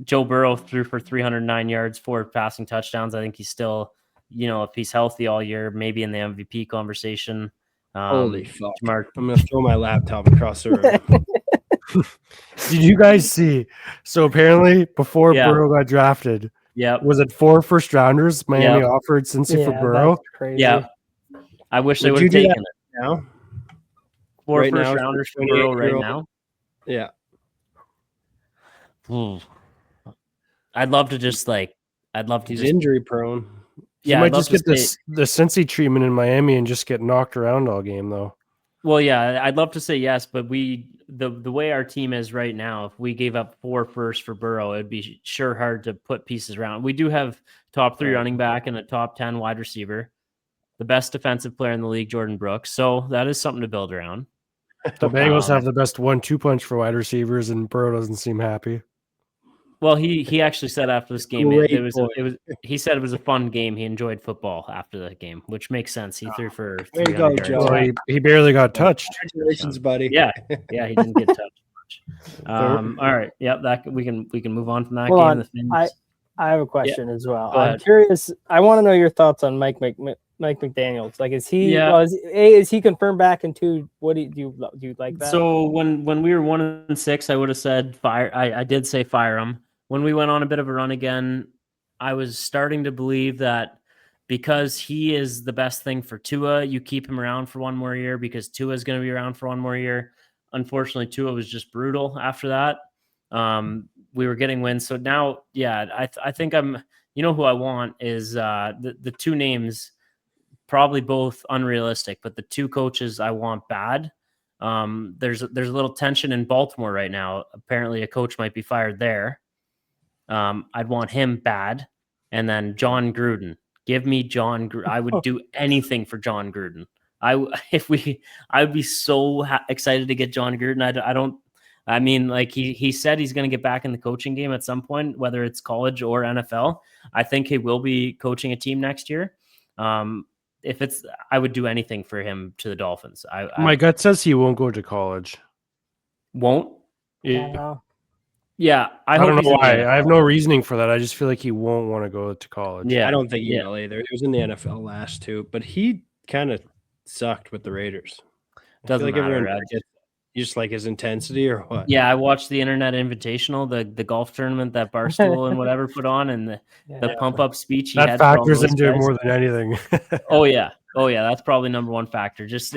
Joe Burrow threw for 309 yards, 4 passing touchdowns. I think he's still, if he's healthy all year, maybe in the MVP conversation. Holy fuck. I'm going to throw my laptop across the room. Did you guys see? So apparently before Burrow got drafted, was it 4 first rounders Miami offered Cincy for Burrow? That's crazy. Yeah. I wish they would have taken it. Now? 4 right first rounders for Burrow right now? Yeah. I'd love to just he's injury prone. Yeah, might just get the Cincy treatment in Miami and just get knocked around all game though. Well, yeah, I'd love to say yes, but the way our team is right now, if we gave up 4 firsts for Burrow, it'd be sure hard to put pieces around. We do have top 3 running back and a top 10 wide receiver, the best defensive player in the league, Jordan Brooks. So that is something to build around. The Bengals have the best 1-2 punch for wide receivers, and Burrow doesn't seem happy. Well, he actually said after this game Great it was point. he said it was a fun game. He enjoyed football after that game, which makes sense. He threw for Way to 300 go, yards. Joe. Well, he barely got touched. Congratulations, buddy. Yeah, he didn't get touched much. All right, yep, that we can move on from that Hold game. on. The Finns. I have a question as well. Go I'm ahead. curious. I want to know your thoughts on Mike McDaniels. Like, is he? Yeah. Well, is he confirmed back? And two, what do you like that? So when we were 1-6, I would have said fire. I did say fire him. When we went on a bit of a run again, I was starting to believe that because he is the best thing for Tua, you keep him around for one more year because Tua is going to be around for one more year. Unfortunately, Tua was just brutal after that. We were getting wins, so now, yeah, I think I'm. You know who I want is the two names, probably both unrealistic, but the two coaches I want bad. There's a little tension in Baltimore right now. Apparently, a coach might be fired there. I'd want him bad, and then John Gruden. Give me John. I would do anything for John Gruden. I would be so excited to get John Gruden. I don't. I mean, like he said he's going to get back in the coaching game at some point, whether it's college or NFL. I think he will be coaching a team next year. If it's, I would do anything for him to the Dolphins. My gut says he won't go to college. Won't. Yeah. Yeah, I hope don't he's know in the why. NFL. I have no reasoning for that. I just feel like he won't want to go to college. Yeah, I don't think he yeah. will either. He was in the NFL last two, but he kind of sucked with the Raiders. Doesn't I feel like matter. everyone forgets. You just like his intensity or what? Yeah, I watched the Internet Invitational, the golf tournament that Barstool and whatever put on, and the pump up speech he That had. For all factors those into it guys. more than anything. Oh yeah, that's probably number one factor. Just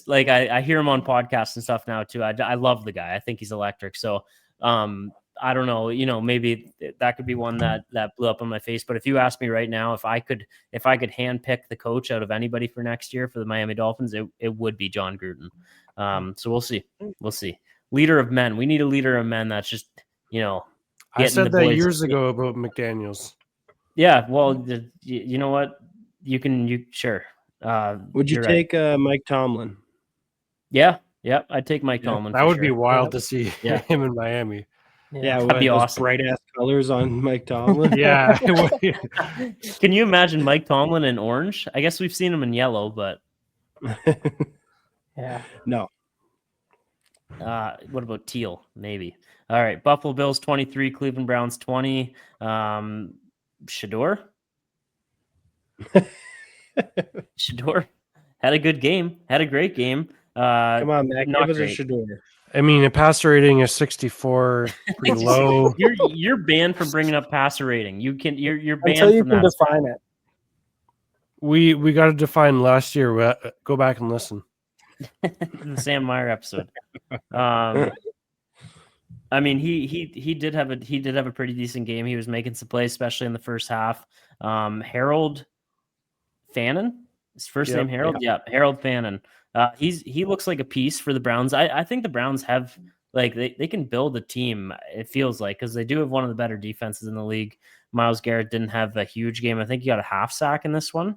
like I hear him on podcasts and stuff now too. I love the guy. I think he's electric. So I don't know. Maybe that could be one that blew up on my face. But if you ask me right now, if I could handpick the coach out of anybody for next year for the Miami Dolphins, it would be John Gruden. So we'll see. Leader of men. We need a leader of men that's just I said the that boys- years ago about McDaniels. Yeah. Well, you know what? You sure. Would you you're take Mike Tomlin? Yeah. Yep. I'd take Mike Tomlin. That for would be sure. wild to see Yeah. him in Miami. Yeah, That'd be those awesome. bright ass colors on Mike Tomlin. Yeah. it would be. Can you imagine Mike Tomlin in orange? I guess we've seen him in yellow, but Yeah. No. what about teal? Maybe. All right. Buffalo Bills 23, Cleveland Browns 20. Shador had a good game. Had a great game. Come on, Mac. not Give us a great. Shador. I mean, a passer rating is 64, pretty low. You're banned from bringing up passer rating. You're banned Until you from can that. define it. We got to define last year. Go back and listen. The Sam Meyer episode. I mean, he did have a pretty decent game. He was making some plays, especially in the first half. Harold Fannin, his first name Harold. Yeah, Harold Fannin. He looks like a piece for the Browns. I think the Browns have they can build a team. It feels like because they do have one of the better defenses in the league. Myles Garrett didn't have a huge game. I think he got a half sack in this one.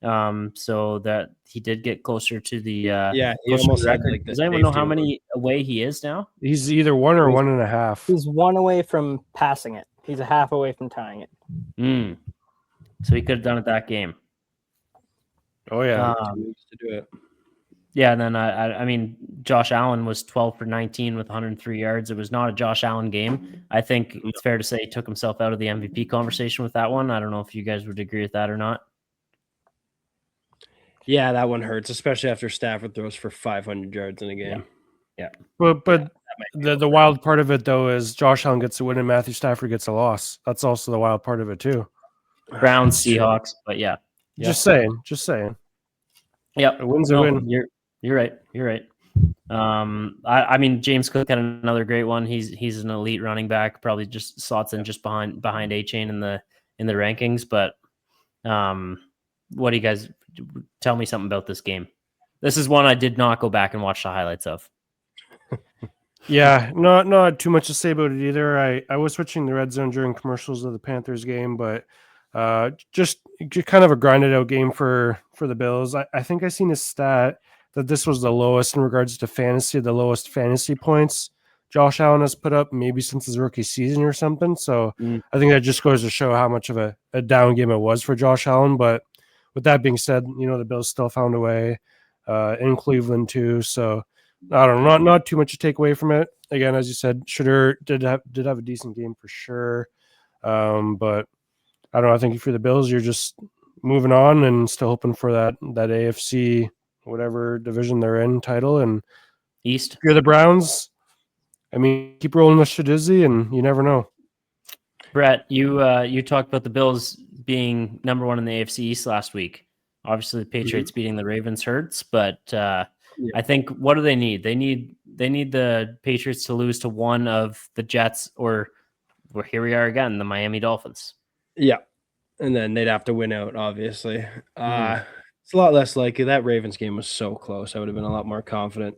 So that he did get closer to the he almost had record. like the Does anyone know safety how award. many away he is now? He's either 1 or 1.5. He's one away from passing it. He's a half away from tying it. So he could have done it that game. Oh yeah. 2 weeks to do it. Yeah, and then I mean, Josh Allen was 12 for 19 with 103 yards. It was not a Josh Allen game. I think it's fair to say he took himself out of the MVP conversation with that one. I don't know if you guys would agree with that or not. Yeah, that one hurts, especially after Stafford throws for 500 yards in a game. Yeah. But the wild part of it though is Josh Allen gets a win and Matthew Stafford gets a loss. That's also the wild part of it too. Browns, Seahawks, but yeah. Just saying. Yeah, A win's a win. You're right. I mean, James Cook had another great one. He's an elite running back. Probably just slots in just behind A-Chain in the rankings. But what do you guys tell me something about this game? This is one I did not go back and watch the highlights of. Yeah, not too much to say about it either. I was switching the red zone during commercials of the Panthers game, but just kind of a grinded out game for the Bills. I think I seen a stat that this was the lowest in regards to fantasy, the lowest fantasy points Josh Allen has put up, maybe since his rookie season or something. So I think that just goes to show how much of a down game it was for Josh Allen. But with that being said, the Bills still found a way in Cleveland too. So I don't know, not too much to take away from it. Again, as you said, Shedeur did have a decent game for sure. But I don't know. I think for the Bills, you're just moving on and still hoping for that AFC whatever division they're in title. And East. if you're the Browns, I mean, keep rolling with Shadizzy, and you never know. Brett, you talked about the Bills being number one in the AFC East last week. Obviously, the Patriots beating the Ravens hurts, but I think what do they need? They need the Patriots to lose to one of the Jets, or here we are again, the Miami Dolphins. Yeah, and then they'd have to win out, obviously. It's a lot less likely. That Ravens game was so close. I would have been a lot more confident.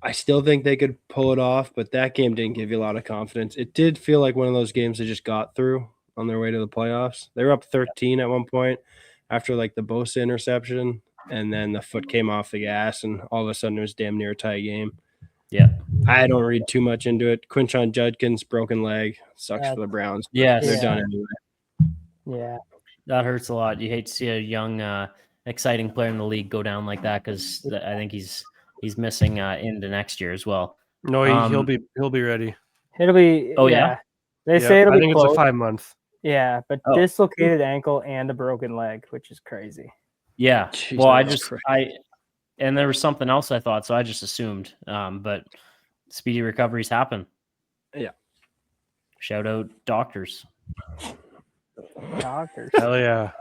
I still think they could pull it off, but that game didn't give you a lot of confidence. It did feel like one of those games they just got through on their way to the playoffs. They were up 13 at one point after like the Bosa interception, and then the foot came off the gas, and all of a sudden it was damn near a tie game. Yeah. I don't read too much into it. Quinshon Judkins, broken leg, sucks for the Browns. Yes. They're done anyway. Yeah. That hurts a lot. You hate to see a young, exciting player in the league go down like that, because I think he's missing into next year as well. No, he'll be ready. It'll be. Oh, yeah? They say it'll I be think close. it's a 5 month. Yeah, but dislocated ankle and a broken leg, which is crazy. Yeah. Jeez, well, and there was something else I thought, so I just assumed. But speedy recoveries happen. Yeah. Shout out doctors. Doctors. Hell yeah.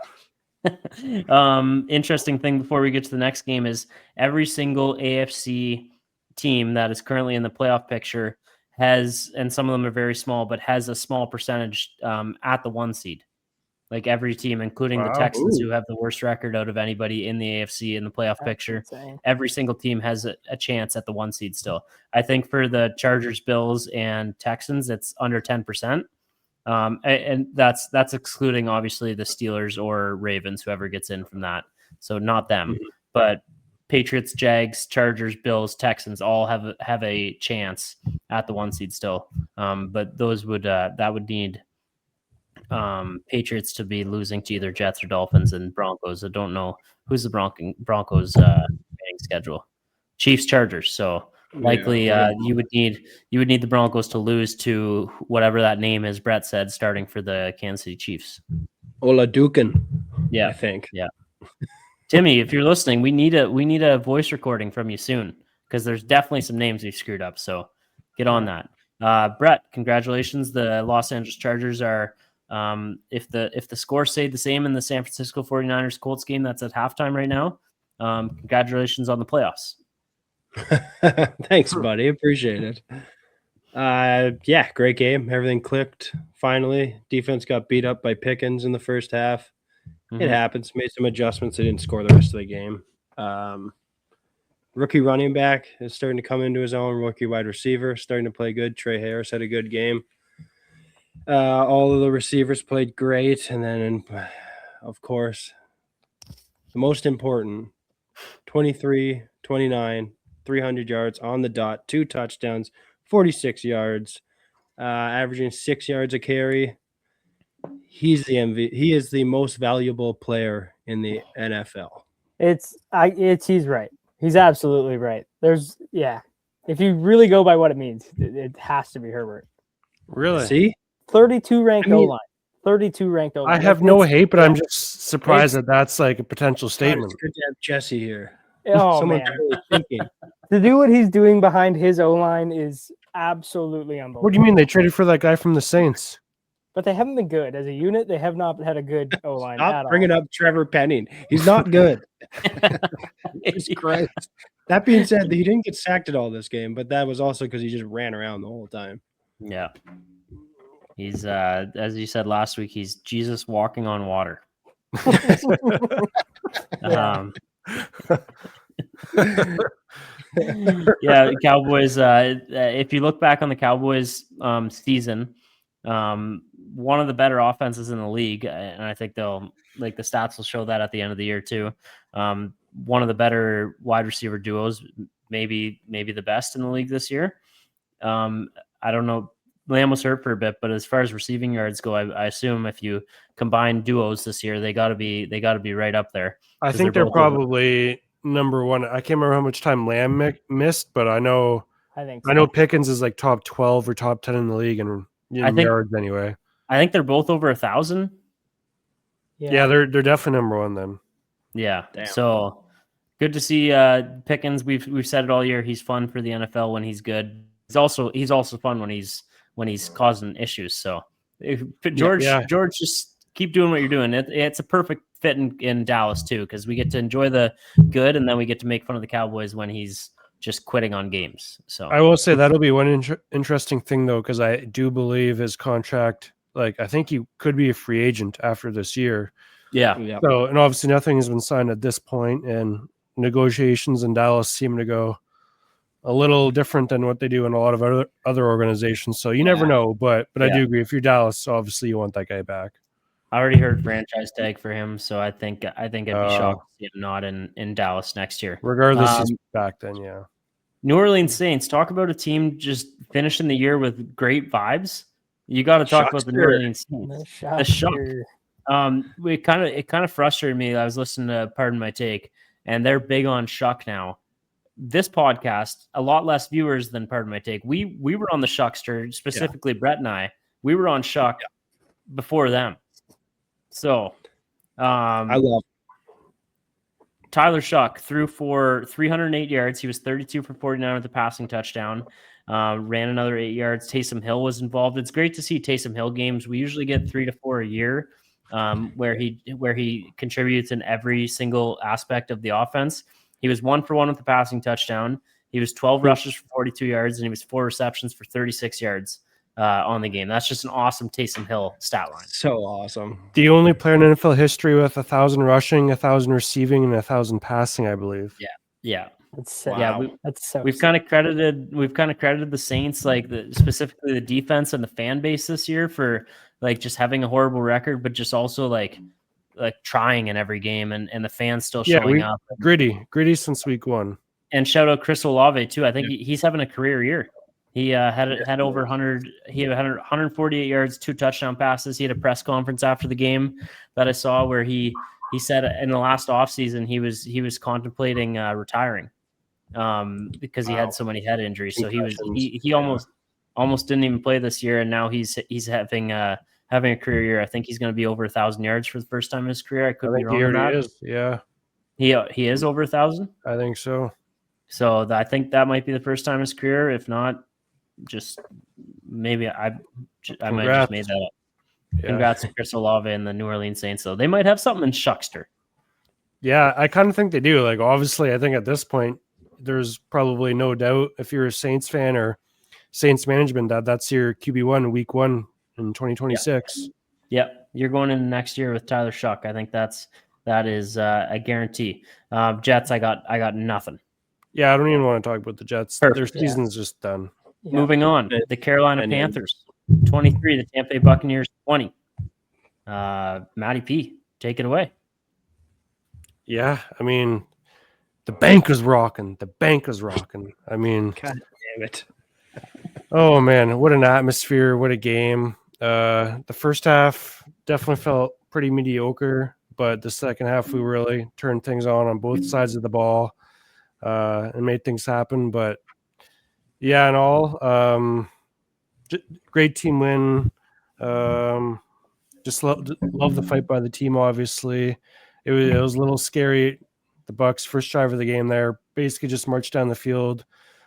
Interesting thing before we get to the next game is every single AFC team that is currently in the playoff picture has, and some of them are very small, but has a small percentage at the 1 seed. Like every team, including the Texans, who have the worst record out of anybody in the AFC in the playoff picture. Insane. Every Every single team has a chance at the 1 seed still. I think for the Chargers, Bills, and Texans, it's under 10%. And that's excluding obviously the Steelers or Ravens, whoever gets in from that. So not them, but Patriots, Jags, Chargers, Bills, Texans all have a chance at the 1 seed still. But those would that would need Patriots to be losing to either Jets or Dolphins and Broncos. I don't know who's the Broncos remaining schedule. Chiefs, Chargers. So likely you would need the Broncos to lose to whatever that name is Brett said, starting for the Kansas City Chiefs. Oladukin. Yeah, I think. Yeah. Timmy, if you're listening, we need a voice recording from you soon, because there's definitely some names we've screwed up. So get on that. Brett, congratulations. The Los Angeles Chargers are, if the score stayed the same in the San Francisco 49ers Colts game that's at halftime right now, congratulations on the playoffs. Thanks, buddy. Appreciate it. Yeah, great game. Everything clicked finally. Defense got beat up by Pickens in the first half. It happens. Made some adjustments. They didn't score the rest of the game. Rookie running back is starting to come into his own. Rookie wide receiver starting to play good. Trey Harris had a good game. All of the receivers played great. And then, of course, the most important, 23, 29, 300 yards on the dot, 2 touchdowns, 46 yards, averaging 6 yards a carry. He's the MVP. He is the most valuable player in the NFL. He's right. He's absolutely right. If you really go by what it means, it has to be Herbert. Really? See? 32 ranked O-line. 32 ranked O-line. I have no hate, but I'm just surprised that's like a potential statement. It's good to have Jesse here. Oh, Someone's man. really thinking. To do what he's doing behind his O-line is absolutely unbelievable. What do you mean they traded for that guy from the Saints? But they haven't been good. As a unit, they have not had a good O-line at all. Stop bringing up Trevor Penning. He's not good. Jesus Christ. That being said, he didn't get sacked at all this game, but that was also because he just ran around the whole time. Yeah. He's, as you said last week, he's Jesus walking on water. Yeah, Cowboys. If you look back on the Cowboys season, one of the better offenses in the league, and I think the stats will show that at the end of the year too. One of the better wide receiver duos, maybe the best in the league this year. I don't know. Lamb was hurt for a bit, but as far as receiving yards go, I assume if you combine duos this year, they got to be right up there. I think they're probably number one. I can't remember how much time Lamb missed, but I know Pickens is like top 12 or top 10 in the league in yards anyway. I think they're both over 1,000. Yeah, they're definitely number one then. Yeah. Damn. So good to see Pickens. We've said it all year. He's fun for the NFL when he's good. He's also fun when he's causing issues. So George, just keep doing what you're doing. It's a perfect fit in Dallas too, because we get to enjoy the good, and then we get to make fun of the Cowboys when he's just quitting on games. So I will say that'll be one interesting thing though, because I do believe his contract. Like, I think he could be a free agent after this year. Yeah. So, and obviously nothing has been signed at this point, and negotiations in Dallas seem to go a little different than what they do in a lot of other organizations. So you never know, but I do agree. If you're Dallas, obviously you want that guy back. I already heard franchise tag for him, so I think it'd be shocked to see him not in Dallas next year. Regardless, he's back then, yeah. New Orleans Saints, talk about a team just finishing the year with great vibes. You got to talk about the New Orleans Saints. The shock. It kind of frustrated me. I was listening to Pardon My Take, and they're big on Shuck now. This podcast, a lot less viewers than Pardon My Take. We were on the Shuckster, specifically Brett and I. We were on Shuck before them. So, I love Tyler Shuck threw for 308 yards. He was 32 for 49 with the passing touchdown. Ran another 8 yards. Taysom Hill was involved. It's great to see Taysom Hill games. We usually get 3 to 4 a year, where he contributes in every single aspect of the offense. He was 1 for 1 with the passing touchdown. He was 12 rushes for 42 yards, and he was 4 receptions for 36 yards on the game. That's just an awesome Taysom Hill stat line. So awesome. The only player in NFL history with 1,000 rushing, 1,000 receiving, and 1,000 passing, I believe. Yeah. That's we've kind of credited the Saints, like specifically the defense and the fan base this year, for like just having a horrible record, but just also like trying in every game, and the fans still showing up. Gritty since week 1. And shout out Chris Olave too. I think he's having a career year. He had over 100. He had 148 yards, 2 touchdown passes. He had a press conference after the game that I saw where he said in the last offseason he was contemplating retiring because he had so many head injuries. So he almost didn't even play this year, and now he's having a career year. I think he's going to be over 1,000 yards for the first time in his career. I could be wrong on that. Yeah, he is over 1,000. I think so. So I think that might be the first time in his career. If not, just maybe I might have just made that up. Yeah. Congrats to Chris Olave and the New Orleans Saints, though. They might have something in Shuckster. Yeah, I kind of think they do. Like, obviously, I think at this point, there's probably no doubt if you're a Saints fan or Saints management that's your QB1 week 1 in 2026. Yeah, you're going into next year with Tyler Shuck. I think that is a guarantee. Jets, I got nothing. Yeah, I don't even want to talk about the Jets. Perfect. Their season's just done. Yeah. Moving on, the Carolina Panthers, 23, the Tampa Bay Buccaneers, 20. Matty P, take it away. Yeah, I mean, the bank was rocking. I mean, God damn it. Oh, man, what an atmosphere. What a game. The first half definitely felt pretty mediocre, but the second half we really turned things on both sides of the ball and made things happen. But yeah, in all, great team win. Just love the fight by the team. Obviously, it was a little scary. The Bucs first drive of the game there basically just marched down the field.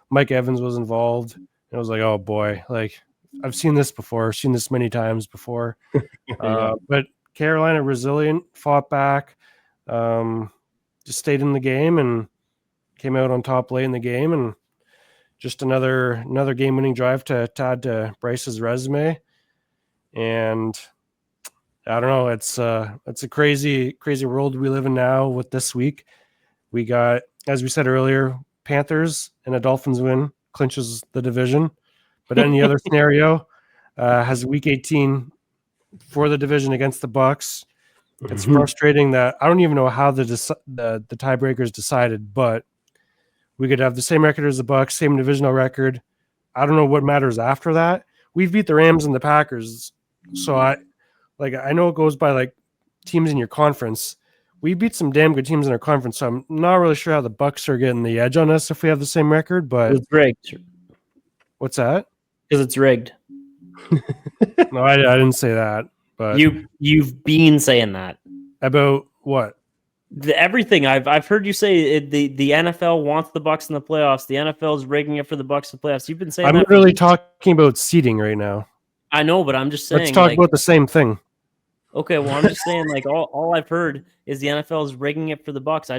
Mike Evans was involved. And I was like, oh boy, like I've seen this before. I've seen this many times before. But Carolina resilient, fought back, just stayed in the game and came out on top late in the game, and just another game-winning drive to add to Bryce's resume. And I don't know, it's a crazy world we live in now with this week. We got, as we said earlier, Panthers and a Dolphins win clinches the division. But any other scenario has week 18 for the division against the Bucs. It's frustrating that I don't even know how the tiebreakers decided, but we could have the same record as the Bucs, same divisional record, I don't know what matters after that. We've beat the Rams and the Packers, so I know it goes by like teams in your conference. We beat some damn good teams in our conference, so I'm not really sure how the Bucks are getting the edge on us if we have the same record. But It's rigged what's that? because it's rigged. No, I didn't say that. But You've been saying that. about what? Everything I've heard you say, the NFL wants the Bucks in the playoffs. The NFL is rigging it for the Bucks in the playoffs. You've been saying I'm that. literally talking about seeding right now. I know, but I'm just saying. Let's talk about the same thing. Okay, well, I'm just saying, like all I've heard is the NFL is rigging it for the Bucks.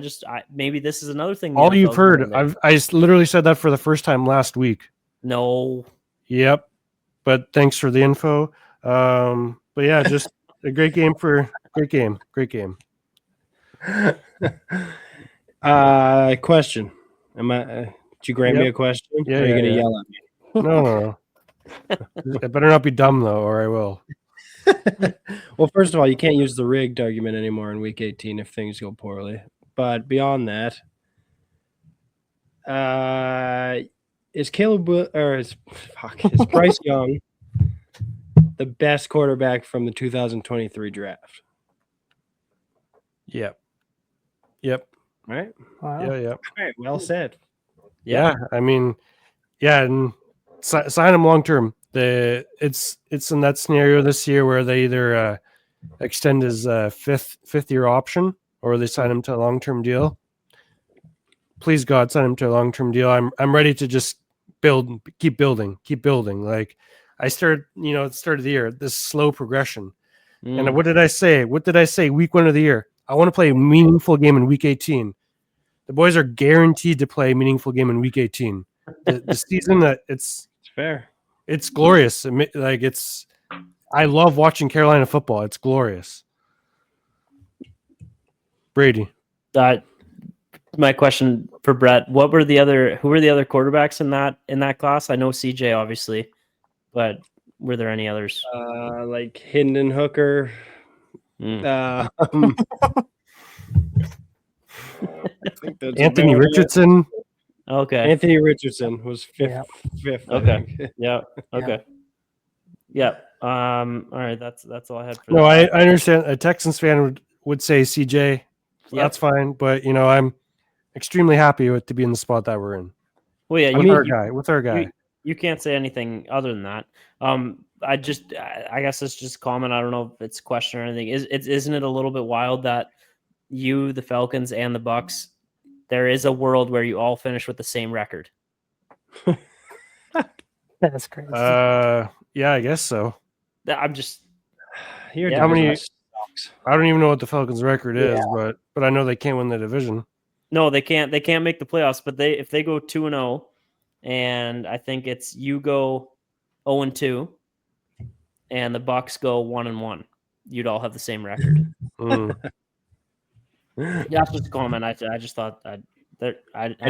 Maybe this is another thing. All you've heard, I literally said that for the first time last week. No. Yep. But thanks for the info. But yeah, just a great game. Great game. Question. Did you grant me a question? Yeah, or are you yeah, gonna yeah. yell at me? No. It better not be dumb though, or I will. Well, first of all, you can't use the rigged argument anymore in week 18 if things go poorly. But beyond that, is Bryce Young the best quarterback from the 2023 draft? Yep. Right? Wow. Yeah. All right. Well said. Yeah. I mean, yeah, and sign him long term. It's in that scenario this year where they either extend his fifth year option or they sign him to a long term deal. Please God, sign him to a long term deal. I'm ready to just keep building. Like I started, at the start of the year, this slow progression. And what did I say? Week 1 of the year, I want to play a meaningful game in week 18. The boys are guaranteed to play a meaningful game in week 18. The season that it's fair. It's glorious. I love watching Carolina football. It's glorious. Brady. My question for Brett: who were the other quarterbacks in that class? I know CJ obviously, but were there any others? Like Hendon Hooker. I think that's Anthony Richardson. Okay. Anthony Richardson was fifth. Okay. Yeah. Okay. Yeah. All right. That's all I had for No, that. I understand. A Texans fan would say CJ. That's fine, but I'm extremely happy to be in the spot that we're in. Well, yeah, with our guy. You can't say anything other than that. I guess it's just a comment. I don't know if it's a question or anything. Isn't it a little bit wild that you, the Falcons, and the Bucks, there is a world where you all finish with the same record? That's crazy. Yeah, I guess so. I'm just. How many? I don't even know what the Falcons' record is, but I know they can't win the division. No, they can't. They can't make the playoffs. But if they go 2-0, and I think it's you go 0-2, and the Bucks go 1-1, you'd all have the same record. That's just a comment. I just thought I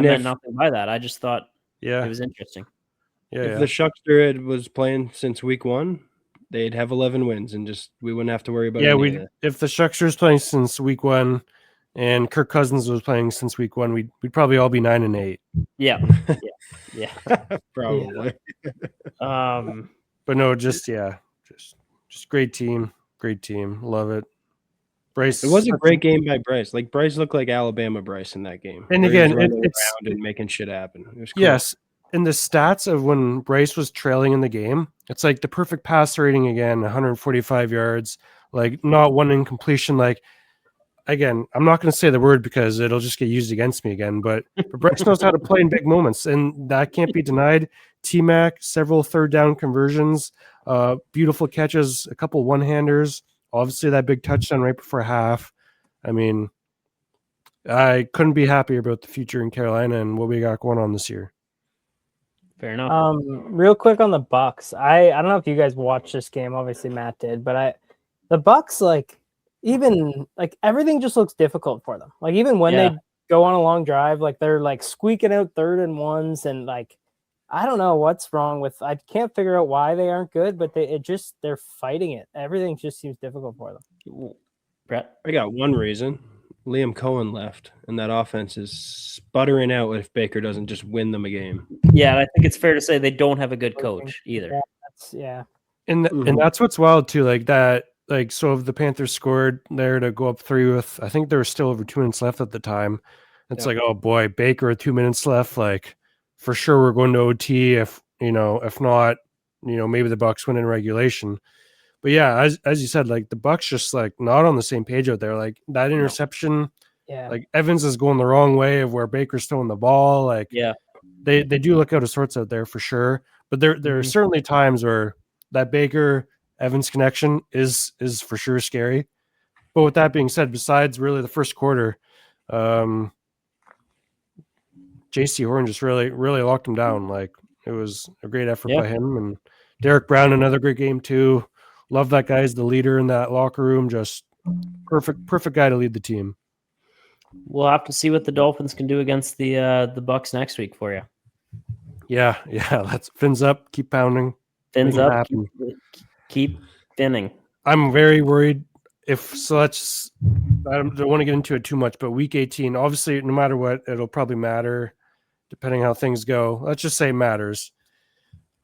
meant nothing by that. I just thought it was interesting. If the Shuckster was playing since week 1, they'd have 11 wins, and we wouldn't have to worry about. Yeah, if the Shuckster was playing since week 1, and Kirk Cousins was playing since week 1, we'd probably all be 9-8. Yeah. Probably. But no, just great team, love it. Bryce. It was a great game by Bryce. Like Bryce looked like Alabama Bryce in that game. And again, it's around and making shit happen. It was cool. Yes. In the stats of when Bryce was trailing in the game, it's like the perfect pass rating again, 145 yards, like not one incompletion. Like, again, I'm not going to say the word because it'll just get used against me again, but Bryce knows how to play in big moments, and that can't be denied. T-Mac, several third down conversions, beautiful catches, a couple one-handers, obviously that big touchdown right before half. I mean, I couldn't be happier about the future in Carolina and what we got going on this year. Fair enough. Real quick on the Bucks. I don't know if you guys watched this game. Obviously, Matt did, but the Bucks, even everything just looks difficult for them. Like even when they go on a long drive, they're squeaking out 3rd and 1s, and I don't know what's wrong with. I can't figure out why they aren't good, but they're fighting it. Everything just seems difficult for them. Brett, I got one reason. Liam Cohen left, and that offense is sputtering out if Baker doesn't just win them a game. Yeah, I think it's fair to say they don't have a good coach either. Yeah. And that's what's wild too. Like that. Like so, if the Panthers scored there to go up 3 with, I think there was still over 2 minutes left at the time. It's like, oh boy, Baker with 2 minutes left. Like for sure, we're going to OT. If not, maybe the Bucks win in regulation. But yeah, as you said, like the Bucks just like not on the same page out there. Like that interception, like Evans is going the wrong way of where Baker's throwing the ball. Like they do look out of sorts out there for sure. But there are certainly times where that Baker Evans connection is for sure scary. But with that being said, besides really the first quarter, JC Horn just really locked him down. Like it was a great effort by him, and Derek Brown another great game too. Love that guy as the leader in that locker room. Just perfect guy to lead the team. We'll have to see what the Dolphins can do against the Bucks next week for you. Yeah. Let's fins up, keep pounding, fins up, keep thinning. I'm very worried. I don't want to get into it too much, but week 18, obviously, no matter what, it'll probably matter depending how things go. Let's just say it matters.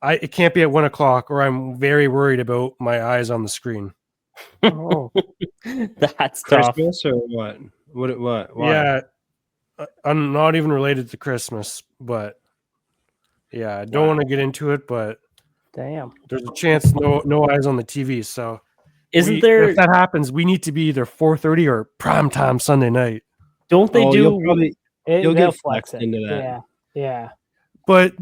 It can't be at 1 o'clock, or I'm very worried about my eyes on the screen. Oh, that's tough. Christmas or what? What? Why? Yeah, I'm not even related to Christmas, but yeah, I don't want to get into it, but damn, there's a chance no eyes on the TV. So isn't there? If that happens, we need to be either 4:30 or prime time Sunday night. Don't they do? You'll get flexed into that. Yeah. But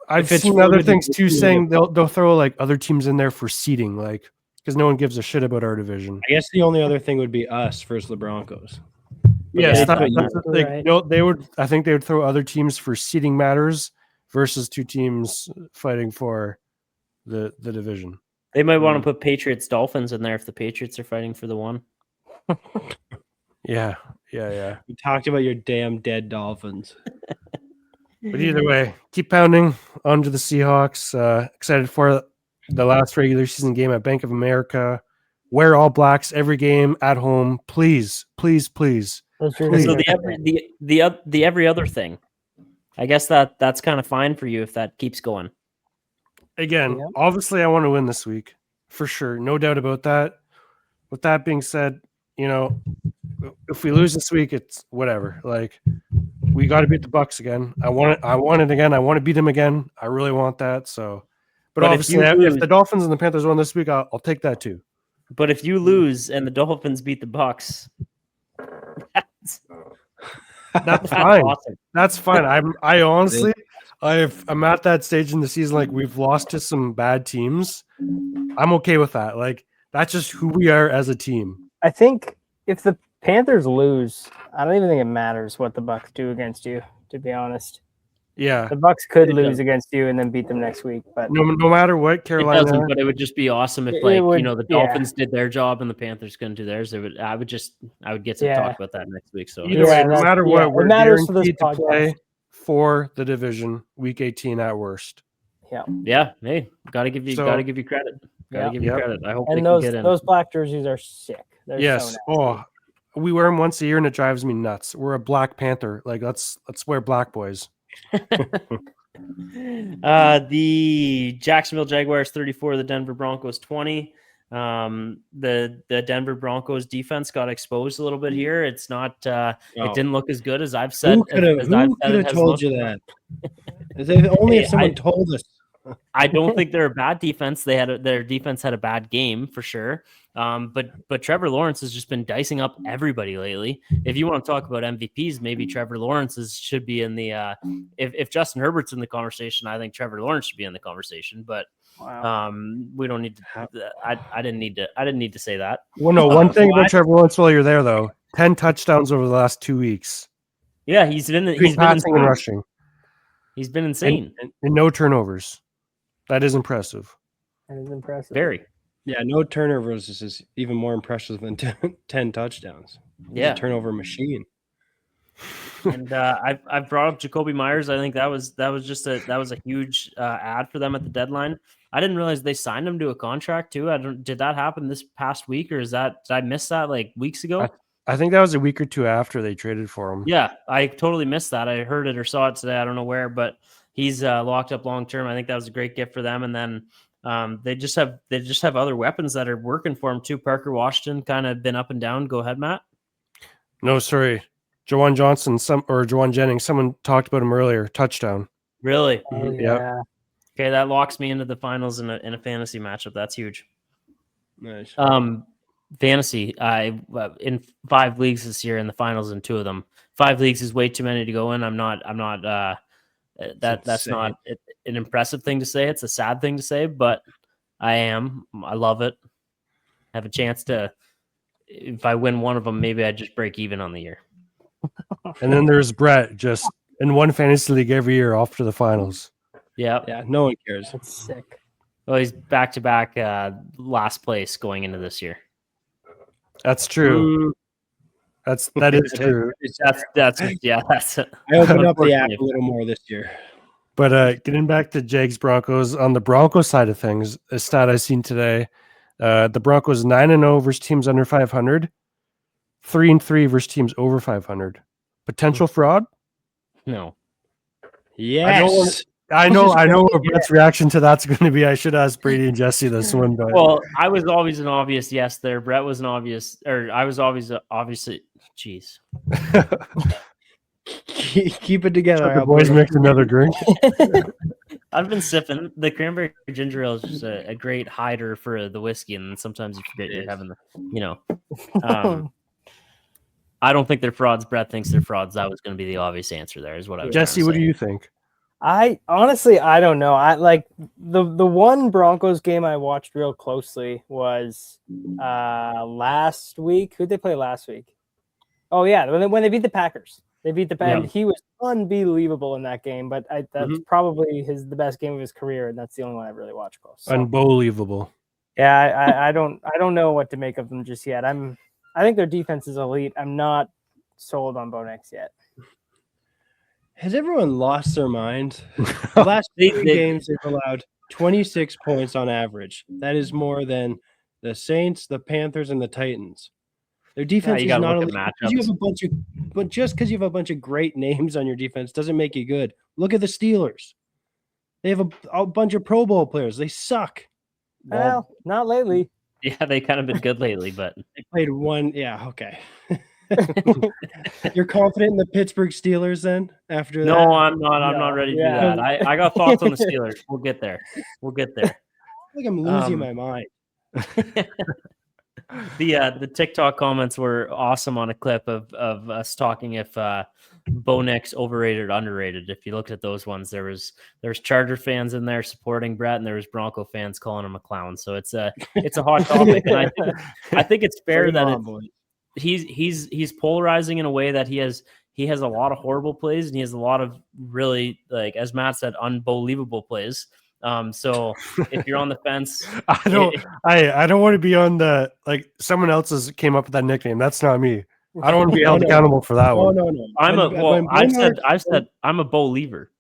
I've seen other things too, saying they'll throw like other teams in there for seeding, like because no one gives a shit about our division. I guess the only other thing would be us versus the Broncos. Yes, they would. I think they would throw other teams for seeding matters versus two teams fighting for the division. They might want to put Patriots Dolphins in there if the Patriots are fighting for the one. Yeah. We talked about your damn dead Dolphins. But either way, keep pounding onto the Seahawks. Excited for the last regular season game at Bank of America. Wear all blacks every game at home, please. So the every other thing, I guess that's kind of fine for you if that keeps going. Again, obviously, I want to win this week for sure, no doubt about that. With that being said, if we lose this week, it's whatever. Like we got to beat the Bucks again. I want it again. I want to beat them again. I really want that. So, but obviously, if the Dolphins and the Panthers won this week, I'll take that too. But if you lose and the Dolphins beat the Bucks, that's fine. Awesome. That's fine. I honestly, I'm at that stage in the season. Like we've lost to some bad teams. I'm okay with that. Like that's just who we are as a team. I think if the Panthers lose, I don't even think it matters what the Bucks do against you, to be honest. Yeah. The Bucks could lose against you and then beat them next week. But no matter what, Carolina. It doesn't, but it would just be awesome if the Dolphins did their job and the Panthers couldn't do theirs. I would get to talk about that next week. So either way, no matter what, we're guaranteed to play for the division week 18 at worst. Yeah. Hey, gotta give you credit. Gotta give you credit. I hope they can get in. Those black jerseys are sick. They're yes. We wear them once a year and it drives me nuts. We're a Black Panther. Like let's wear black boys. The Jacksonville Jaguars 34, the Denver Broncos 20. The Denver Broncos defense got exposed a little bit here. It's not it didn't look as good as I've said. Who could have told you that? If someone told us. I don't think they're a bad defense. Their defense had a bad game for sure. But Trevor Lawrence has just been dicing up everybody lately. If you want to talk about MVPs, maybe Trevor Lawrence should be in the. If Justin Herbert's in the conversation, I think Trevor Lawrence should be in the conversation. But we don't need to. I didn't need to say that. Well, no. One thing about Trevor Lawrence while you're there, though, 10 touchdowns over the last 2 weeks. Yeah, he's been passing and rushing. He's been insane and no turnovers. That is impressive. Very. Yeah, no turnovers is even more impressive than 10 touchdowns. Yeah, a turnover machine. And I've brought up Jacoby Myers. I think that was a huge ad for them at the deadline. I didn't realize they signed him to a contract too. Did that happen this past week, or did I miss that like weeks ago? I think that was a week or two after they traded for him. Yeah, I totally missed that. I heard it or saw it today. I don't know where, but he's locked up long term. I think that was a great gift for them. And then they just have other weapons that are working for him too. Parker Washington kind of been up and down. Go ahead, Matt. No, sorry. Jawan Johnson, Jawan Jennings, someone talked about him earlier. Touchdown. Really? Oh, Yep. yeah. Okay, that locks me into the finals in a fantasy matchup. That's huge. Nice. Fantasy. I in 5 leagues this year in the finals in 2 of them. 5 leagues is way too many to go in. I'm not. That's not an impressive thing to say. It's a sad thing to say, but I am. I love it. Have a chance to. If I win one of them, maybe I just break even on the year. And then there's Brett, just in one fantasy league every year off to the finals. Yeah. Yeah, no one cares. That's sick. Well, he's back to back last place going into this year. That's true. That is true. That's yeah. That's I opened up the app unfortunately. a little more this year. But getting back to Jags Broncos, on the Broncos side of things, a stat I seen today, the Broncos 9-0 versus teams under 500, 3-3 versus teams over 500. Potential fraud? No. Yes. I know what Brett's reaction to that's going to be. I should ask Brady and Jesse this one, but Well, I was always an obvious yes there. Brett was an obvious, or I was always obviously. Jeez. Keep it together. the boys mix another drink. I've been sipping. The cranberry ginger ale is just a great hider for the whiskey, and sometimes you forget you're having the, I don't think they're frauds. Brett thinks they're frauds. That was going to be the obvious answer there, is what I was Jesse, what do you think? I honestly, I don't know. I like the one Broncos game I watched real closely was last week. Who'd they play last week? Oh yeah, when they beat the Packers. They beat the Packers. Yeah. He was unbelievable in that game, but that's probably the best game of his career, and that's the only one I really watched close. So, Unbelievable. yeah, I don't know what to make of them just yet. I think their defense is elite. I'm not sold on Bo Nix yet. Has everyone lost their mind? The last 3 games, they've allowed 26 points on average. That is more than the Saints, the Panthers, and the Titans. Their defense is not elite. But just because you have a bunch of great names on your defense doesn't make you good. Look at the Steelers. They have a bunch of Pro Bowl players. They suck. Well, not lately. Yeah, they kind of been good lately, but they played one. Yeah, okay. You're confident in the Pittsburgh Steelers then? After that? No, I'm not. I'm not ready to do that. I got thoughts on the Steelers. We'll get there. I feel like I'm losing my mind. The TikTok comments were awesome on a clip of us talking if Bo Nix overrated or underrated. If you looked at those ones, there's Charger fans in there supporting Brett, and there was Bronco fans calling him a clown. So it's a hot topic, and I think it's fair that he's polarizing in a way that he has a lot of horrible plays, and he has a lot of really, like as Matt said, unbelievable plays. So if you're on the fence, I don't want to be on the, like, someone else came up with that nickname. That's not me. I don't want to be held accountable for that one. No. I've said I'm a Bo lever.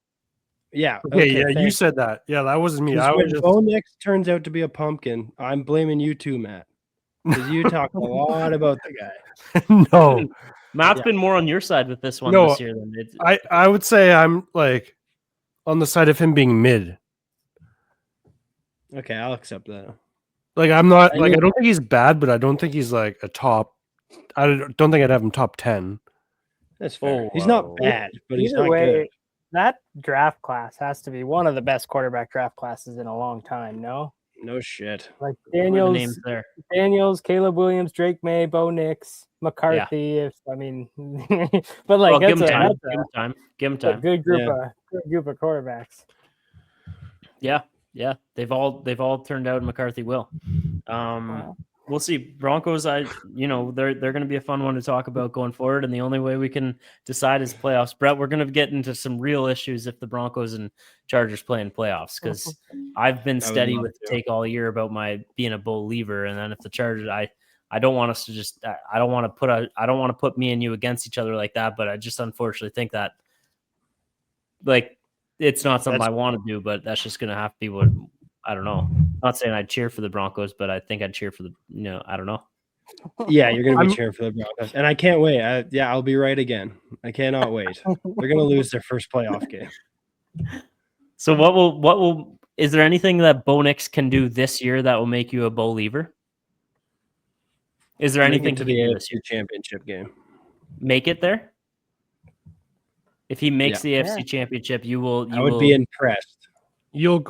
Yeah. Okay, you said that. Yeah, that wasn't me. When Bo Nix turns out to be a pumpkin, I'm blaming you too, Matt. Because you talk a lot about the guy. No. Matt's been more on your side with this one this year than it's. I would say I'm like on the side of him being mid. Okay, I'll accept that. Like I'm not I don't think he's bad, but I don't think he's like a top. I don't think I'd have him top 10. That's fair. He's not bad, but he's not good. That draft class has to be one of the best quarterback draft classes in a long time. No shit. Like Daniels, Caleb Williams, Drake May, Bo Nix, McCarthy. Yeah. But like, give him time. Give him time. A good group of quarterbacks. Yeah, they've all turned out. McCarthy will. We'll see. Broncos, they're going to be a fun one to talk about going forward, and the only way we can decide is playoffs. Brett, we're going to get into some real issues if the Broncos and Chargers play in playoffs, because I've been steady with the take all year about my being a Bo lever, and then if the Chargers, I don't want us to just I don't want to put me and you against each other like that, but I just unfortunately think that like. It's not something I want to do, but that's just going to have to be what I don't know. I'm not saying I'd cheer for the Broncos, but I think I'd cheer for I don't know. Yeah, you're going to be I'm- cheering for the Broncos. And I can't wait. I'll be right again. I cannot wait. They're going to lose their first playoff game. So what will is there anything that Bo Nix can do this year that will make you a believer? Is there Make anything it to he the can do this year? AFC Championship game. Make it there? If he makes Yeah. the AFC Championship, you will. I would be impressed. You'll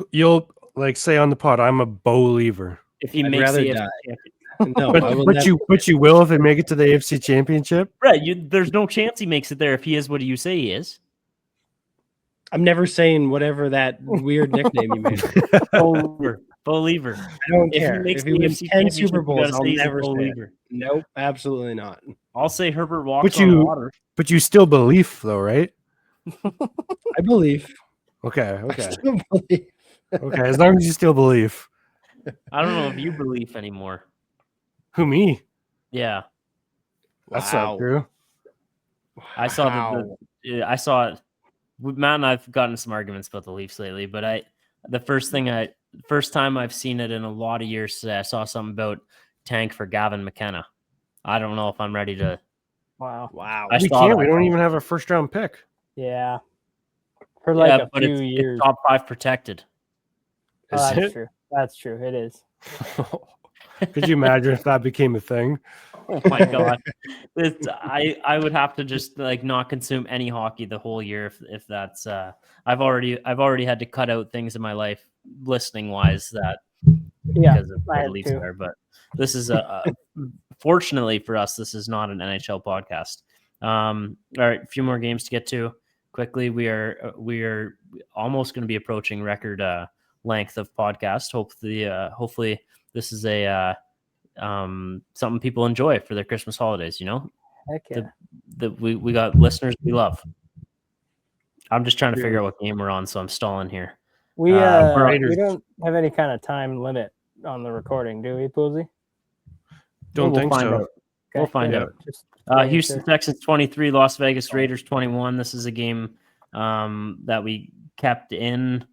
like say on the pod, I'm a believer. If he I'd makes rather the AFC die. Championship. No, I will But never. you will if they make it to the AFC Championship. Right, there's no chance he makes it there if he is what you say he is. I'm never saying whatever that weird nickname you made. Believer. I don't If he care. makes If he the wins AFC 10 Championship, Super you Bowls, gotta I'll say he's a never say it. believer. Nope, absolutely not. I'll say Herbert walks But on you- water. But you still believe, though, right? I believe. Okay. I Okay. still believe. Okay. As long as you still believe. I don't know if you believe anymore. Who, me? Yeah, That's Wow. not true. I saw Wow. I saw it. Matt and I've gotten some arguments about the Leafs lately, but the first time I've seen it in a lot of years, I saw something about tank for Gavin McKenna. I don't know if I'm ready to. Wow. Wow. I We saw can't. that. We don't even have a first round pick. Yeah. For like Yeah, a but few it's years. top 5 protected. Oh, Is that's it? true. That's true. It is. Could you imagine if that became a thing? Oh my god, I would have to just like not consume any hockey the whole year if that's. I've already had to cut out things in my life listening wise that Yeah, because of I where the had Leafs to. are. But this is fortunately for us, this is not an NHL podcast. All right, a few more games to get to quickly. We are almost going to be approaching record length of podcast. Hopefully this is a something people enjoy for their Christmas holidays. You know, Heck yeah. we got listeners we love. I'm just trying to figure out what game we're on, so I'm stalling here. We Raiders. don't have any kind of time limit on the recording, do we, Poolsy? Don't We'll think find so. out. We'll find good. out. Just making Houston sure. Texans 23, Las Vegas Raiders 21. This is a game that we kept in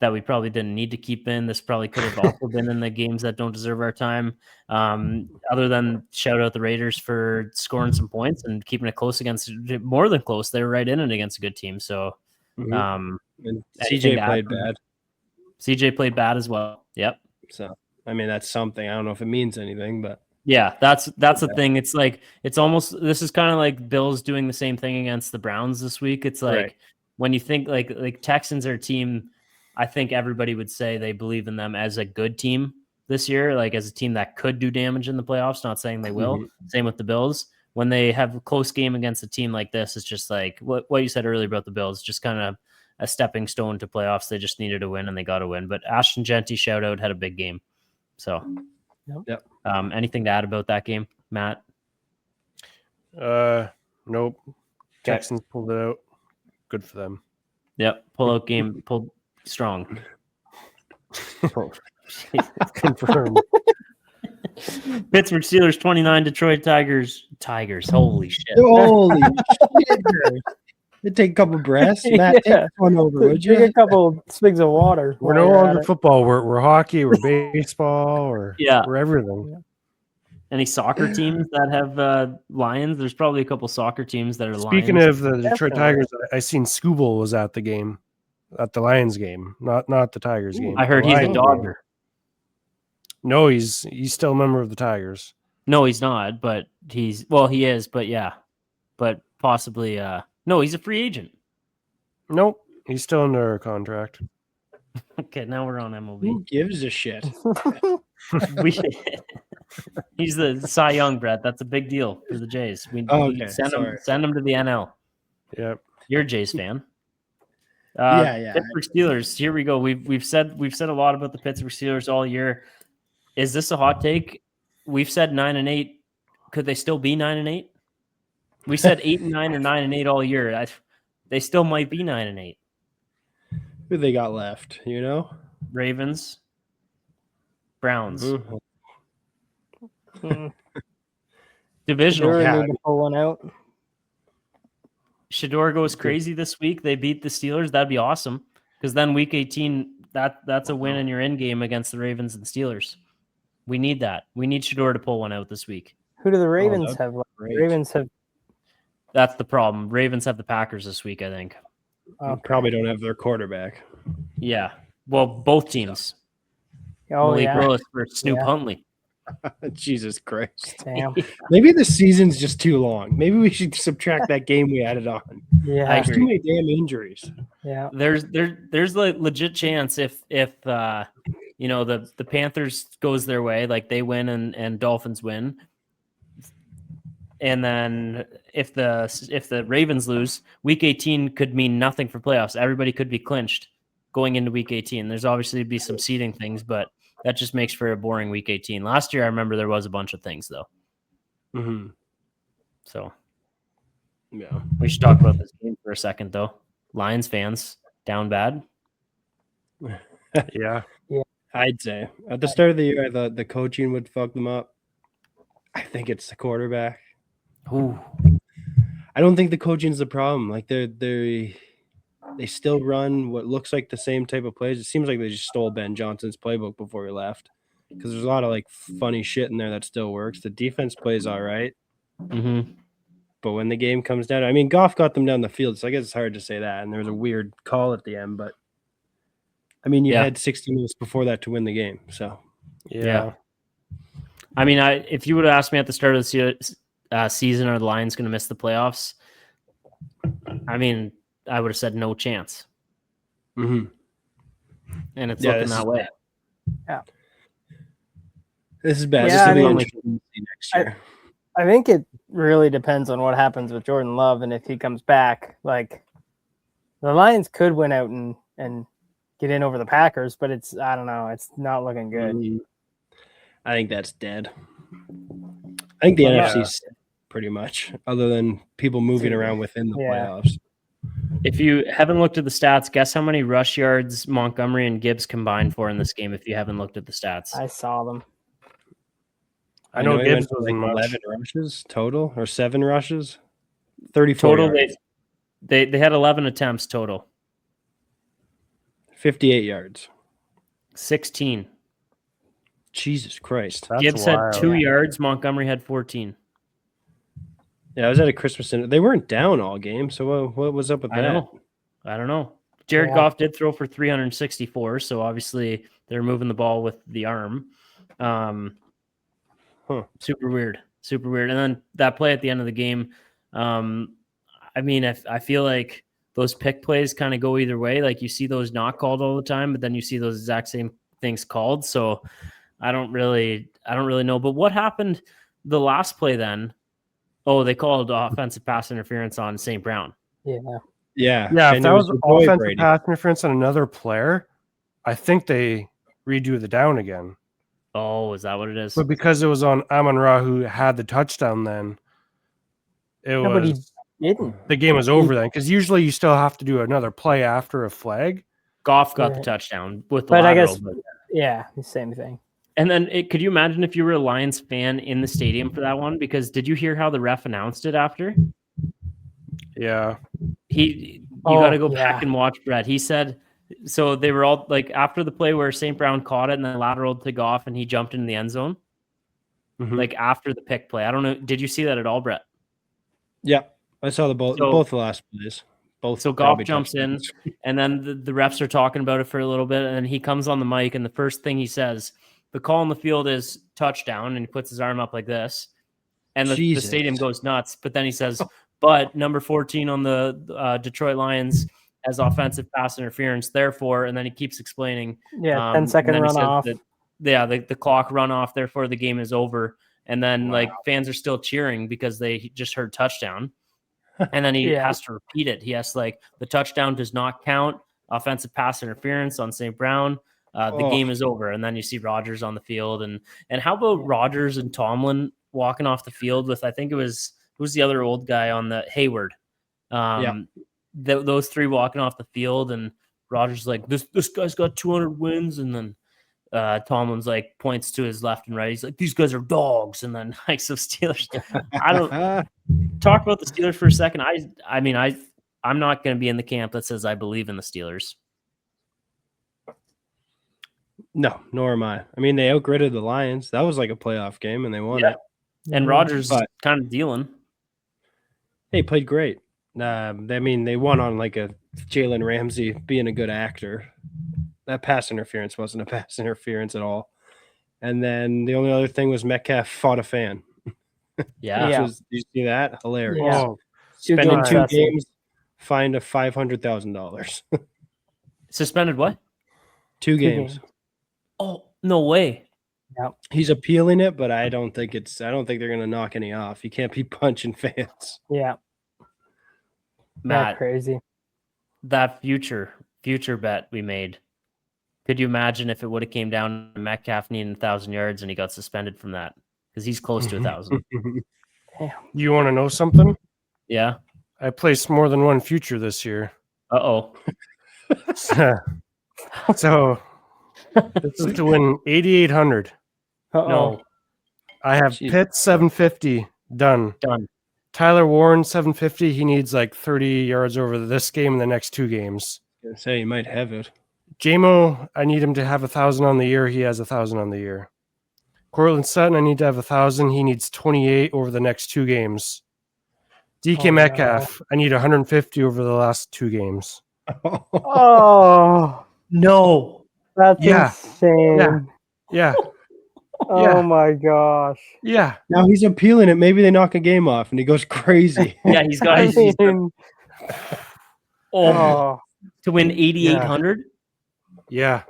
that we probably didn't need to keep in. This probably could have also been in the games that don't deserve our time. Other than shout out the Raiders for scoring some points and keeping it close against more than close. They were right in it against a good team. So And anything CJ to played add from- bad. CJ played bad as well. Yep. So, I mean, that's something. I don't know if it means anything, but Yeah, that's the thing. It's like it's almost this is kind of like Bills doing the same thing against the Browns this week. It's like Right. when you think like Texans are a team, I think everybody would say they believe in them as a good team this year, like as a team that could do damage in the playoffs. Not saying they will. Same with the Bills. When they have a close game against a team like this, it's just like what you said earlier about the Bills, just kind of a stepping stone to playoffs. They just needed to win and they got to win. But Ashton Genty, shout out, had a big game. So, Yep. Anything to add about that game, Matt? Nope. Texans pulled it out. Good for them. Yep. Pull out game. Pulled strong. Confirmed. Pittsburgh Steelers 29, Detroit Tigers. Holy shit. holy shit. It'd take a couple breaths. Matt, Yeah. take one over, would Drink you? a couple swigs of water. We're while no you're at longer it. football. We're hockey. We're baseball. Yeah. We're everything. Any soccer teams that have Lions? There's probably a couple soccer teams that are Speaking Lions. of the Detroit Definitely. Tigers, I seen Scooble was at the game, at the Lions game, not the Tigers game. I heard the he's a Lions Dodger. game. No, he's still a member of the Tigers. No, he's not, but he is, but yeah. But possibly no, he's a free agent. Nope, he's still under contract. Okay, now we're on MLB. Who gives a shit? He's the Cy Young, Brett. That's a big deal for the Jays. We Okay, send sorry. him to the NL. Yep. You're a Jays fan. Yeah. Pittsburgh Steelers. Here we go. We've said a lot about the Pittsburgh Steelers all year. Is this a hot take? We've said 9-8. Could they still be 9-8? We said 8-9 or 9-8 all year. They still might be 9-8. Who they got left, you know? Ravens, Browns, Mm. divisional. Sure, Yeah. need to pull one out. Shador goes crazy this week. They beat the Steelers. That'd be awesome. Because then week 18, that's a win in your end game against the Ravens and Steelers. We need that. We need Shador to pull one out this week. Who do the Ravens that'd have? Great. Ravens have That's the problem. Ravens have the Packers this week, I think. Probably don't have their quarterback. Yeah. Well, both teams. Oh Malik yeah. Willis versus Snoop Yeah. Huntley. Jesus Christ. Damn. Maybe the season's just too long. Maybe we should subtract that game we added on. Yeah. I There's too agree. many damn injuries. Yeah. There's a legit chance if the Panthers goes their way, like they win and Dolphins win, and then if the Ravens lose, week 18 could mean nothing for playoffs. Everybody could be clinched going into week 18. There's obviously be some seeding things, but that just makes for a boring week 18. Last year, I remember there was a bunch of things though. Mm-hmm. So Yeah. we should talk about this game for a second though. Lions fans down bad. Yeah. I'd say at the start of the year, I thought the coaching would fuck them up. I think it's the quarterback. Ooh. I don't think the coaching's the problem. Like they still run what looks like the same type of plays. It seems like they just stole Ben Johnson's playbook before he left, because there's a lot of like funny shit in there that still works. The defense plays all right, Mm-hmm. but when the game comes down, I mean, Goff got them down the field, so I guess it's hard to say that. And there was a weird call at the end, but I mean, you Yeah. had 60 minutes before that to win the game. So Yeah. I mean, if you would have asked me at the start of the season, are the Lions going to miss the playoffs? I mean, I would have said no chance, mm-hmm. and it's Yeah, looking this that is way. This is bad. Yeah, This will I be mean, interesting to see next year. I think it really depends on what happens with Jordan Love and if he comes back. Like the Lions could win out and get in over the Packers, but I don't know. It's not looking good. I think that's dead. I think the Yeah. NFC's pretty much, other than people moving around within the Yeah. playoffs. If you haven't looked at the stats, guess how many rush yards Montgomery and Gibbs combined for in this game if you haven't looked at the stats. I saw them. I know he Gibbs went for wasn't much. 11 rushes total, or 7 rushes. 34 Total, yards. they had 11 attempts total. 58 yards. 16. Jesus Christ. That's Gibbs wild. had 2 yards. Montgomery had 14. Yeah, I was at a Christmas dinner. They weren't down all game, so what was up with I that? don't know. Jared Yeah. Goff did throw for 364, so obviously they're moving the ball with the arm. Super weird. And then that play at the end of the game, I mean, I feel like those pick plays kind of go either way. Like you see those not called all the time, but then you see those exact same things called. So I don't really know. But what happened the last play then? Oh, they called offensive pass interference on St. Brown. Yeah. Yeah. Yeah, if and that it was your boy offensive Brady. pass interference on another player, I think they redo the down again. Oh, is that what it is? But because it was on Amon-Ra who had the touchdown then, But he didn't. the game was over then. Because usually you still have to do another play after a flag. Goff got the Right. touchdown with the But I lateral. guess, yeah, the same thing. And then could you imagine if you were a Lions fan in the stadium for that one? Because did you hear how the ref announced it after? Yeah. You got to go yeah. back and watch, Brett. He said, so they were all like after the play where St. Brown caught it and then lateraled to Goff and he jumped into the end zone. Mhm. Like after the pick play. I don't know. Did you see that at all, Brett? Yeah, I saw both the last plays. Both. So Goff jumps in, and then the refs are talking about it for a little bit, and then he comes on the mic, and the first thing he says, the call on the field is touchdown, and he puts his arm up like this, and the stadium goes nuts. But then he says, but number 14 on the Detroit Lions has offensive pass interference, therefore, and then he keeps explaining. Yeah, 10-second run off. The clock run off, therefore the game is over. And then like fans are still cheering because they just heard touchdown. And then he has to repeat it. He has like the touchdown does not count. Offensive pass interference on St. Brown. The game is over. And then you see Rodgers on the field. And how about Rodgers and Tomlin walking off the field with, I think who's the other old guy on the Hayward. Those three walking off the field, and Rodgers like, this guy's got 200 wins. And then Tomlin's like points to his left and right. He's like, these guys are dogs. And then like, so Steelers, I don't talk about the Steelers for a second. I mean, I'm not going to be in the camp that says I believe in the Steelers. No, nor am I. I mean, they outgritted the Lions. That was like a playoff game, and they won it. And Mhm. Rodgers But- kind of dealing. He played great. I mean, they won on like a Jalen Ramsey being a good actor. That pass interference wasn't a pass interference at all. And then the only other thing was Metcalf fought a fan. Yeah. Which Yeah. was, did you see that? Hilarious. Yeah. Oh, Suspended game 2 session. games, fined a $500,000. Suspended what? 2 2 games. games. Oh, no way. He's appealing it, but I don't think they're gonna knock any off. You can't be punching fans. Yeah. Matt, Crazy. that future bet we made. Could you imagine if it would have came down to Metcalf needing 1,000 yards and he got suspended from that? Because he's close to 1,000. you want to know something? Yeah. I placed more than one future this year. Uh-oh. So this is to win 8,800. No. I have Jeez. Pitt 750 done. Done. Tyler Warren 750. He needs like 30 yards over this game and the next 2 games. Gonna say you might have it. JMO, I need him to have 1,000 on the year. He has 1,000 on the year. Cortland Sutton, I need to have 1,000. He needs 28 over the next 2 games. DK Oh, Metcalf, I need 150 over the last 2 games. Oh, No. that's Yeah. insane. Yeah, Oh Yeah. my gosh. yeah. Now he's appealing it. Maybe they knock a game off and he goes crazy. Yeah, he's got I he's mean, oh, to win 8,800? Yeah.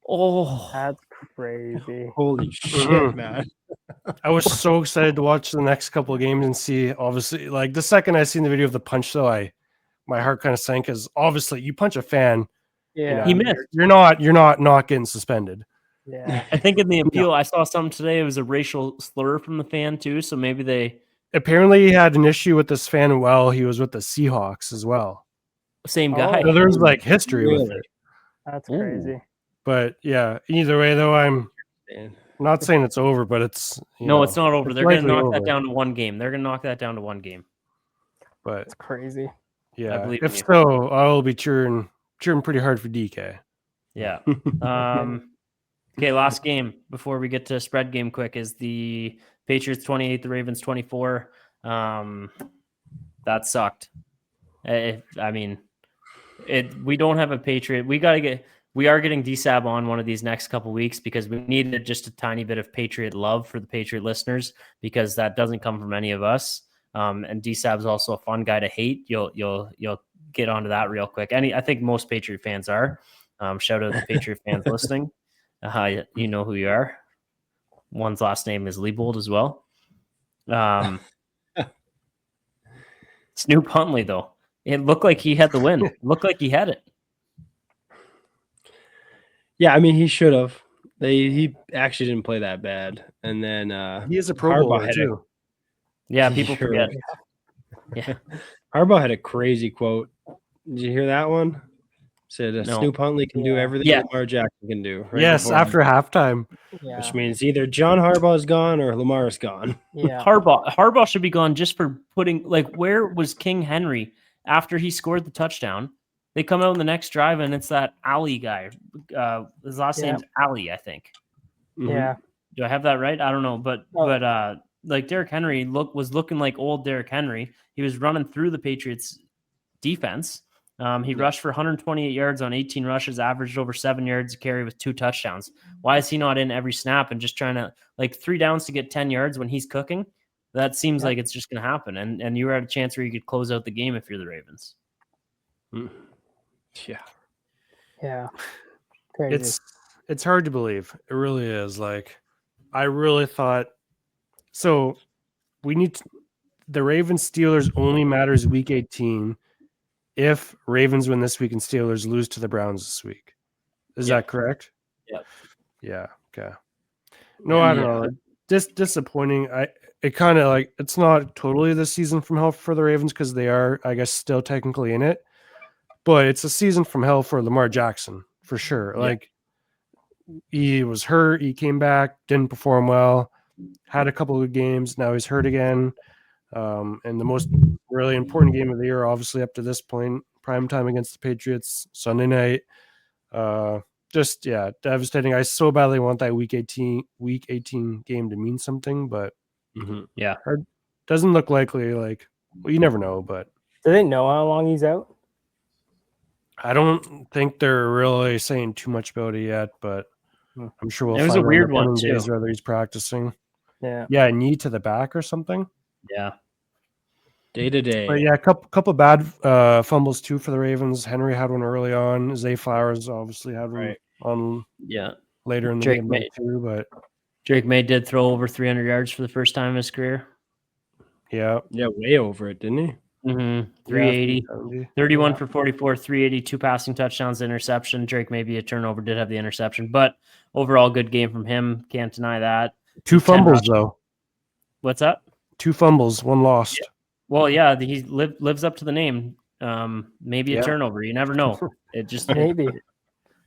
Oh. that's crazy. Holy shit, Mhm. man. I was so excited to watch the next couple of games and see, obviously, like the second I seen the video of the punch, though, my heart kind of sank because obviously you punch a fan, Yeah. He missed. you're not getting suspended. Yeah. I think in the appeal, I saw something today. It was a racial slur from the fan too. So maybe they Apparently, he had an issue with this fan while he was with the Seahawks as well. same guy. So there's like history with Really? it. That's Ooh. crazy. But yeah, either way, though, I'm Man. not saying it's over, but it's No, it's not over. it's They're going to likely knock over. that down to one game. They're going to knock that down to one game. But That's crazy. yeah, believe if in you. so, I will be cheering pretty hard for DK. Yeah. Okay, last game before we get to spread game quick is the Patriots 28, the Ravens 24. That sucked. We don't have a Patriot. We are getting DSAB on one of these next couple weeks because we needed just a tiny bit of Patriot love for the Patriot listeners because that doesn't come from any of us. And DSAB is also a fun guy to hate. You'll get onto that real quick. I think most Patriot fans are. Shout out to Patriot fans listening. You know who you are. One's last name is Leibold as well. Snoop Huntley, though. It looked like he had the win. It looked like he had it. Yeah, I mean he should have. He actually didn't play that bad. And then He is a Pro Harbaugh Bowler had too. Yeah, people Sure. forget. Yeah. Harbaugh had a crazy quote. Did you hear that one? Said No. Snoop Huntley can do Yeah. everything Yeah. Lamar Jackson can do. right Yes, before- after halftime. Yeah. which means either John Harbaugh is gone or Lamar is gone. Yeah. Harbaugh should be gone just for putting where was King Henry after he scored the touchdown? They come out in the next drive and it's that Ali guy. His last Yeah. name's Ali, I think. Yeah. Do I have that right? I don't know, but Oh. Derrick Henry was looking like old Derrick Henry. He was running through the Patriots defense. He rushed for 128 yards on 18 rushes, averaged over 7 yards a carry with 2 touchdowns. Why is he not in every snap and just trying to 3 downs to get 10 yards when he's cooking? That seems like it's just going to happen. And you were at a chance where you could close out the game if you're the Ravens. Yeah. Yeah. Crazy. It's hard to believe. It really is. I really thought so. The Ravens Steelers only matters week 18 if Ravens win this week and Steelers lose to the Browns this week. Is that correct? Yep. Yeah. Okay. No, I don't know. Disappointing. It kind of it's not totally the season from hell for the Ravens because they are, I guess, still technically in it. But it's a season from hell for Lamar Jackson for sure. Yeah. He was hurt. He came back, didn't perform well, had a couple of games. Now he's hurt again. And the most really important game of the year, obviously up to this point, prime time against the Patriots, Sunday night. Devastating. I so badly want that week 18 game to mean something, but Yeah. Doesn't look likely. Like, well, you never know, but Do they know how long he's out? I don't think they're really saying too much about it yet. But I'm sure we'll It was find a out weird in the one, coming too. days whether he's practicing. Yeah. Yeah, knee to the back or something. Yeah. Day to day. But yeah, a couple bad fumbles too for the Ravens. Henry had one early on. Zay Flowers obviously had one Right. on Yeah. later in the Drake game May- too. But Drake May did throw over 300 yards for the first time in his career. yeah, Yeah, way over it, didn't he? 380. 370. 31 Yeah. for 44, 380, 2 passing touchdowns, interception. Drake maybe a turnover, did have the interception, but overall good game from him. Can't deny that. 2 10 fumbles rush- though. What's up? 2 fumbles, 1 lost. Well, yeah, he lives up to the name. Maybe a Yeah. turnover. You never know. It just Maybe.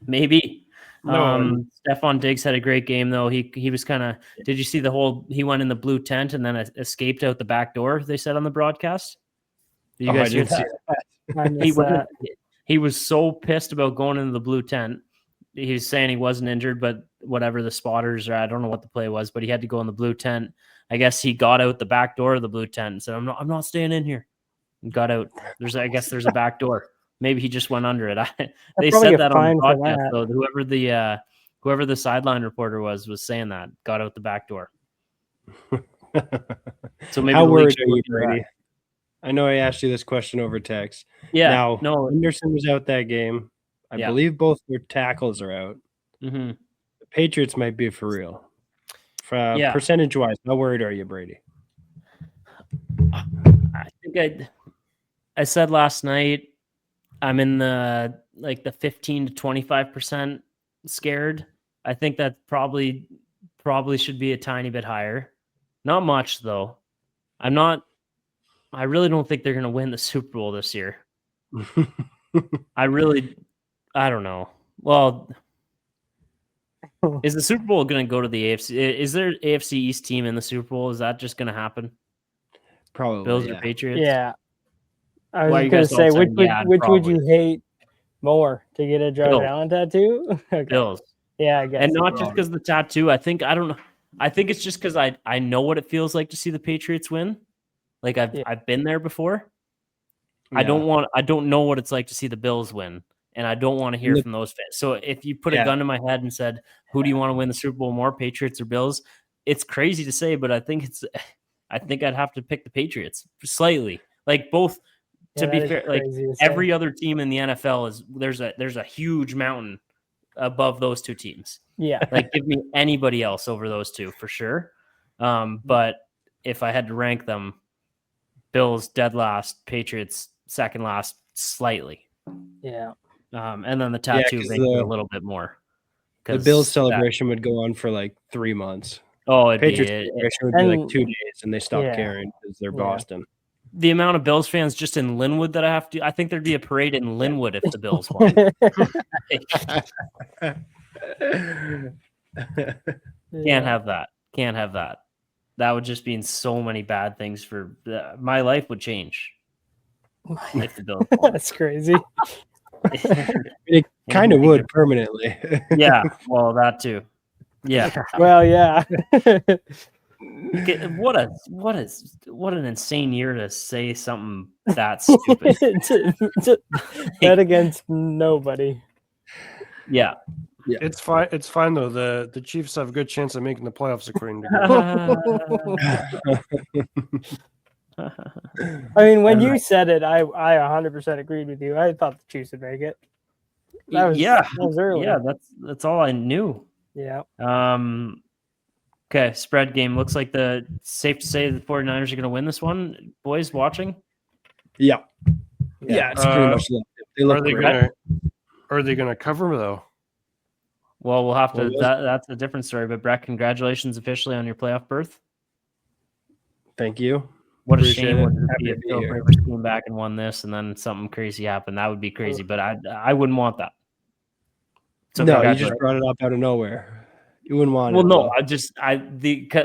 maybe. No, Stephon Diggs had a great game though. He was kind of. Did you see the whole? He went in the blue tent and then escaped out the back door. They said on the broadcast. Did you Oh, guys I hear didn't see that? I He missed went, that. he was so pissed about going into the blue tent. He was saying he wasn't injured, but whatever the spotters or I don't know what the play was, but he had to go in the blue tent. I guess he got out the back door of the blue tent and said, I'm not staying in here. And got out. I guess there's a back door. Maybe he just went under it. They probably said get that on the fined for broadcast, that. though. Whoever the sideline reporter was saying that, got out the back door. So maybe How the league worried should are you, look into that. Brady? I know I asked you this question over text. Yeah. Now, no. Henderson was out that game. I Yeah. believe both their tackles are out. Mhm. The Patriots might be for real. Yeah. Percentage-wise, how worried are you, Brady? I think I said last night I'm in the 15 to 25% scared. I think that probably should be a tiny bit higher. Not much though. I really don't think they're going to win the Super Bowl this year. I don't know. Well, is the Super Bowl going to go to the AFC? Is there AFC East team in the Super Bowl? Is that just going to happen? Probably, Bills yeah. or Patriots? Yeah. I Why are was you going guys to all say, saying, yeah, which would probably. you hate more, to get a Josh Bills. Allen tattoo? Okay. Bills. Yeah, I guess. And not just because of the tattoo. I think it's just because I know what it feels like to see the Patriots win. Like I've been there before. I don't know what it's like to see the Bills win, and I don't want to hear from those fans. So if you put a gun to my head and said, "Who do you want to win the Super Bowl more, Patriots or Bills?" It's crazy to say, but I think I'd have to pick the Patriots slightly. Like both. To be fair, like every other team in the NFL there's a huge mountain above those two teams. Yeah. Like give me anybody else over those two for sure. But if I had to rank them, Bills dead last, Patriots second last slightly. Yeah. And then the tattoo makes it a little bit more. The Bills celebration would go on for like 3 months. Oh, Patriots celebration would be like 2 days, and they stopped caring because they're Boston. The amount of Bills fans just in Linwood that I think there'd be a parade in Linwood if the Bills won. Can't have that. Can't have that. That would just mean so many bad things for my life would change. If the Bills won. That's crazy. It kind of would permanently. Yeah, well, that too. Yeah. Well, yeah. What an insane year to say something that stupid. Bet against nobody. Yeah. It's fine though. The Chiefs have a good chance of making the playoffs according to I mean, when you said it, I 100% agreed with you. I thought the Chiefs would make it. That was early. Yeah, that's all I knew. Yeah. Okay, spread game. Looks like safe to say the 49ers are going to win this one. Boys watching? Yeah, it's pretty much they look great. Are they gonna cover though? Well, we'll have to. That's a different story. But Brett, congratulations officially on your playoff berth. Thank you. What a shame would it be if Philip Rivers came back and won this, and then something crazy happened. That would be crazy. But I wouldn't want that. So no, you just brought it up out of nowhere. You wouldn't want it. Well, no,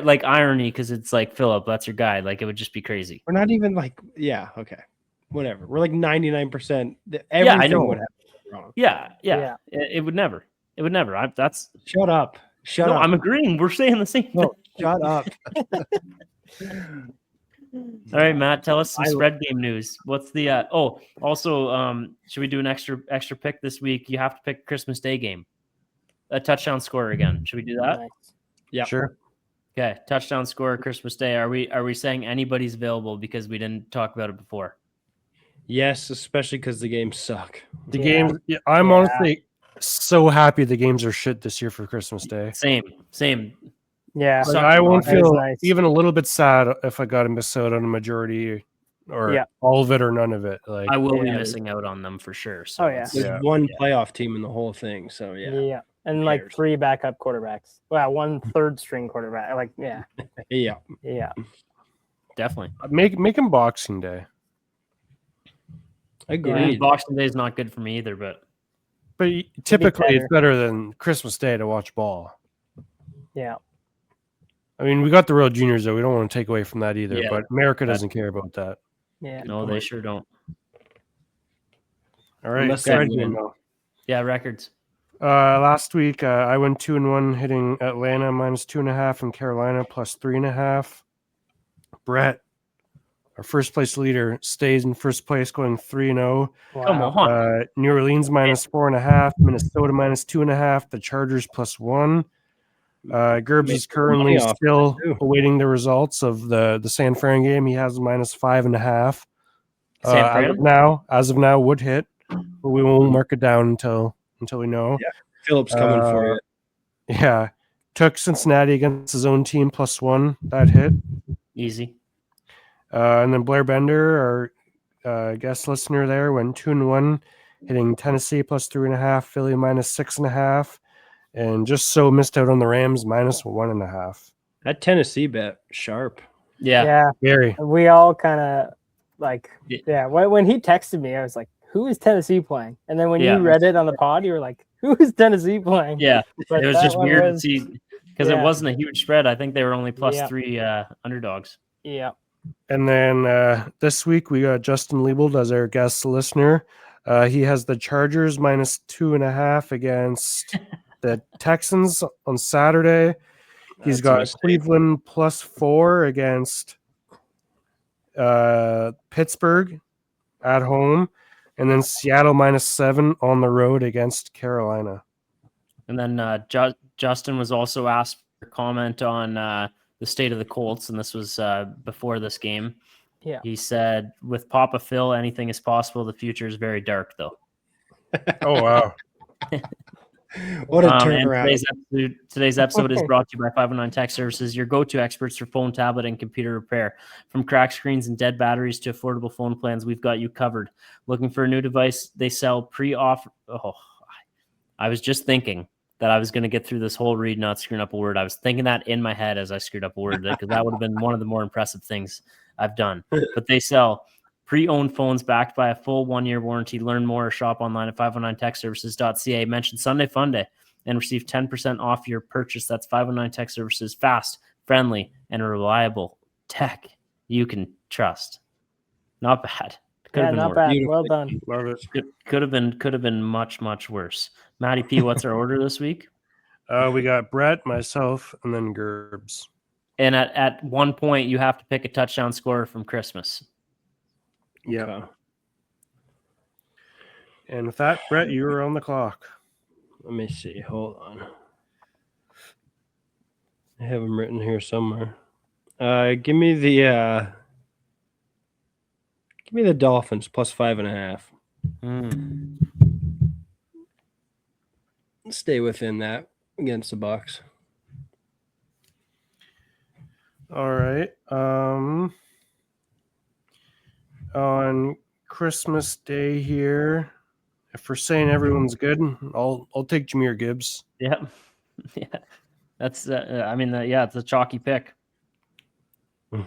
like irony because it's like Philip, that's your guy. Like it would just be crazy. We're not even like, yeah, okay, whatever. We're like 99%. Everything would happen wrong. Yeah. It would never. It would never. Shut up. I'm agreeing. We're saying the same thing. Shut up. All right, Matt, tell us some I- spread game news. What's the also should we do an extra pick this week? You have to pick Christmas Day game. A touchdown scorer again. Should we do that? Nice. Yeah. Sure. Okay, touchdown scorer Christmas Day. Are we saying anybody's available because we didn't talk about it before? Yes, especially because the games suck. The Yeah. games. I'm Yeah. honestly so happy the games are shit this year for Christmas Day. Same. Yeah. Like, Sucks I won't That is feel nice. even a little bit sad if I got to miss out on a majority or Yeah. all of it or none of it. Like I will be Yeah. missing out on them for sure. So Oh, yeah. it's- There's Yeah. one playoff team in the whole thing, so Yeah. yeah. And like cares? 3 backup quarterbacks. Well, 1 third string quarterback. Like, yeah. Yeah. Yeah. definitely. make them Boxing Day, I mean, Agreed. Boxing Day is not good for me either, but but typically it's better. better than Christmas Day to watch ball. Yeah. I mean, we got the World Juniors though. We don't want to take away from that either. Yeah. But America doesn't care about that. Yeah. no, they sure don't. All right, Unless they spread win. game though. Yeah, records. Last week I went 2-1, hitting Atlanta -2.5 and Carolina +3.5. Brett, our first place leader, stays in first place, going 3-0. Come Wow. on. New Orleans -4.5, Minnesota -2.5, the Chargers +1. Gerbs is currently money off still too. awaiting the results of the San Fran game. He has -5.5. San As of now, would hit, but we won't mark it down until we know. Yeah. Phillips coming for you. Yeah, took Cincinnati against his own team +1. That hit. Easy. And then Blair Bender, our guest listener there, went 2-1, hitting Tennessee +3.5, Philly -6.5, and just so missed out on the Rams -1.5. That Tennessee bet sharp. Yeah. Yeah. Gary, We all kind of like, Yeah. yeah. When he texted me, I was like, who is Tennessee playing? And then when Yeah. you read it on the pod, you were like, who is Tennessee playing? Yeah. But It was that just one weird to was- see because yeah. it wasn't a huge spread. I think they were only Yeah. +3 underdogs. Yeah. and then this week we got Justin Liebold as our guest listener. He has the Chargers -2.5 against the Texans on Saturday. He's That's a got mistake. Cleveland +4 against Pittsburgh at home, and then Seattle -7 on the road against Carolina. And then Justin was also asked for comment on the state of the Colts, and this was before this game. Yeah. He said, "With Papa Phil, anything is possible. The future is very dark, though." Oh wow! What a And turnaround. today's episode is brought to you by 509 Tech Services, your go-to experts for phone, tablet, and computer repair. From cracked screens and dead batteries to affordable phone plans, we've got you covered. Looking for a new device? They sell pre-offer. Oh, I was just thinking that I was going to get through this whole read, not screwing up a word. I was thinking that in my head as I screwed up a word, because that would have been one of the more impressive things I've done. But they sell pre-owned phones backed by a full 1-year warranty. Learn more or shop online at 509techservices.ca. Mention Sunday Funday and receive 10% off your purchase. That's 509 Tech Services. Fast, friendly, and reliable tech you can trust. Not bad. Could Yeah, have been not worse. bad. Beautiful. Well done. Love it. It could have been much, much worse. Matty P, what's our order this week? We got Brett, myself, and then Gerbs. And at one point, you have to pick a touchdown scorer from Christmas. Yeah. Okay. And with that, Brett, you were on the clock. Let me see. Hold on. I have them written here somewhere. Give me the Dolphins +5.5. Hmm. Stay within that against the Bucks. All right. On Christmas Day here, if we're saying everyone's good, I'll take Jahmyr Gibbs. Yeah. Yeah. That's, yeah, it's a chalky pick. I'm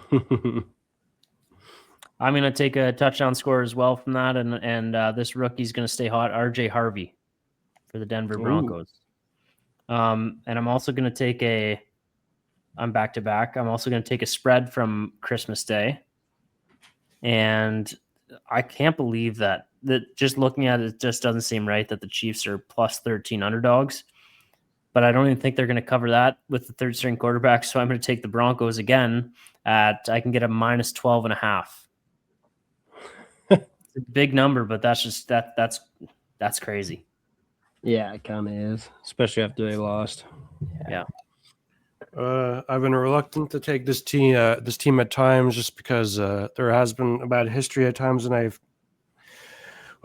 going to take a touchdown score as well from that. And this rookie's going to stay hot, RJ Harvey for the Denver Broncos. And I'm also going to take I'm back to back. I'm also going to take a spread from Christmas Day. And I can't believe that just looking at it, it just doesn't seem right that the Chiefs are +13 underdogs. But I don't even think they're going to cover that with the third string quarterback. So I'm going to take the Broncos again I can get a minus 12.5. It's a big number, but that's just that's crazy. Yeah, it kind of is, especially after they lost. Yeah. I've been reluctant to take this team at times just because there has been a bad history at times when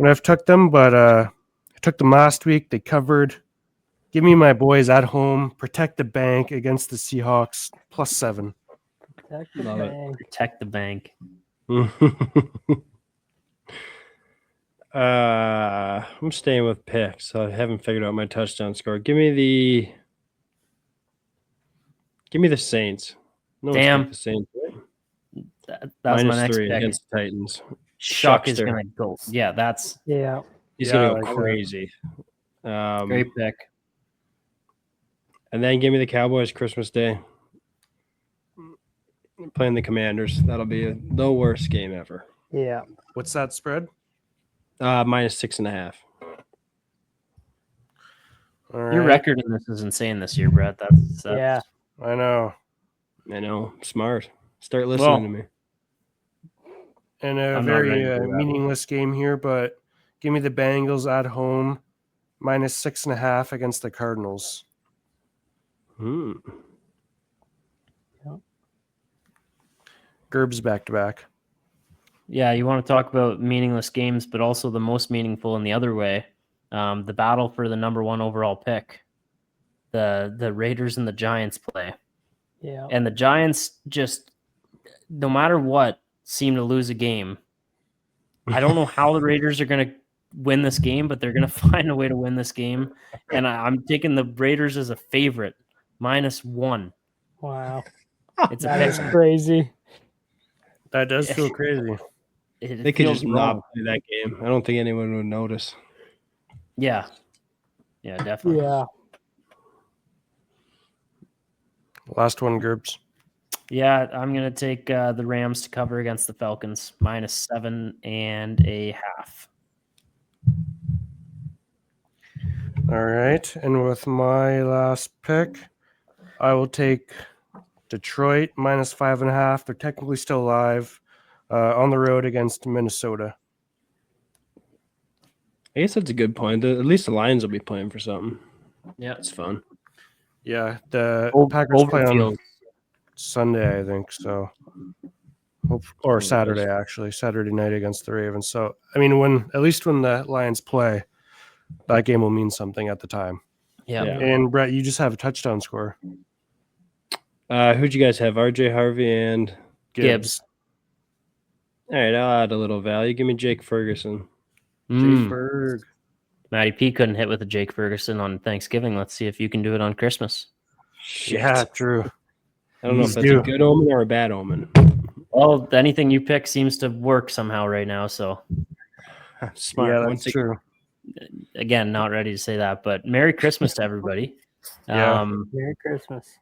I've took them, but I took them last week. They covered. Give me my boys at home. Protect the bank against the Seahawks +7. Protect the Love it. bank. Protect the bank. I'm staying with picks. I haven't figured out my touchdown score. Give me the Saints. No one's Damn. picked the Saints. That was my next -3 pick. against the Titans. Shuck is Shuckster. gonna go. Yeah, that's Yeah. He's Yeah, I gonna like go that. crazy. great pick. And then give me the Cowboys Christmas Day. Playing the Commanders. That'll be the worst game ever. Yeah. What's that spread? -6.5. All right. Your record in this is insane this year, Brett. That's Yeah. I know. I know. Smart. Start listening to me. And a I'm not ready very to do that. meaningless game here, but give me the Bengals at home -6.5 against the Cardinals. Hmm. Gerbs back to back. Yeah, you want to talk about meaningless games, but also the most meaningful in the other way. The battle for the number 1 overall pick. The Raiders and the Giants play. Yeah. And the Giants just, no matter what, seem to lose a game. I don't know how the Raiders are going to win this game, but they're going to find a way to win this game. And I'm taking the Raiders as a favorite, -1. Wow. It's a That is pick. crazy. That does feel crazy. It They could feels just wrong. not play that game. I don't think anyone would notice. Yeah. Yeah, definitely. Yeah. Last one, Gerbs. Yeah, I'm going to take the Rams to cover against the Falcons, -7.5. All right. And with my last pick, I will take Detroit -5.5. They're technically still alive on the road against Minnesota. I guess that's a good point. At least the Lions will be playing for something. Yeah, That's fun. Yeah, the O- Packers play on Overfield. Sunday, I think so. Or Saturday, actually. Saturday night against the Ravens. So, I mean, at least when the Lions play, that game will mean something at the time. Yeah. Yeah. And Brett, you just have a touchdown score. Who'd you guys have? RJ Harvey and Gibbs. all right, I'll add a little value. Give me Jake Ferguson. Berg. Matty P couldn't hit with a Jake Ferguson on Thanksgiving. Let's see if you can do it on Christmas. Shit. Yeah, true. I don't know if He's that's due. a good omen or a bad omen. Well, anything you pick seems to work somehow right now. So Smart. Yeah, Once that's true. again, not ready to say that, but Merry Christmas to everybody. Yeah. Merry Christmas.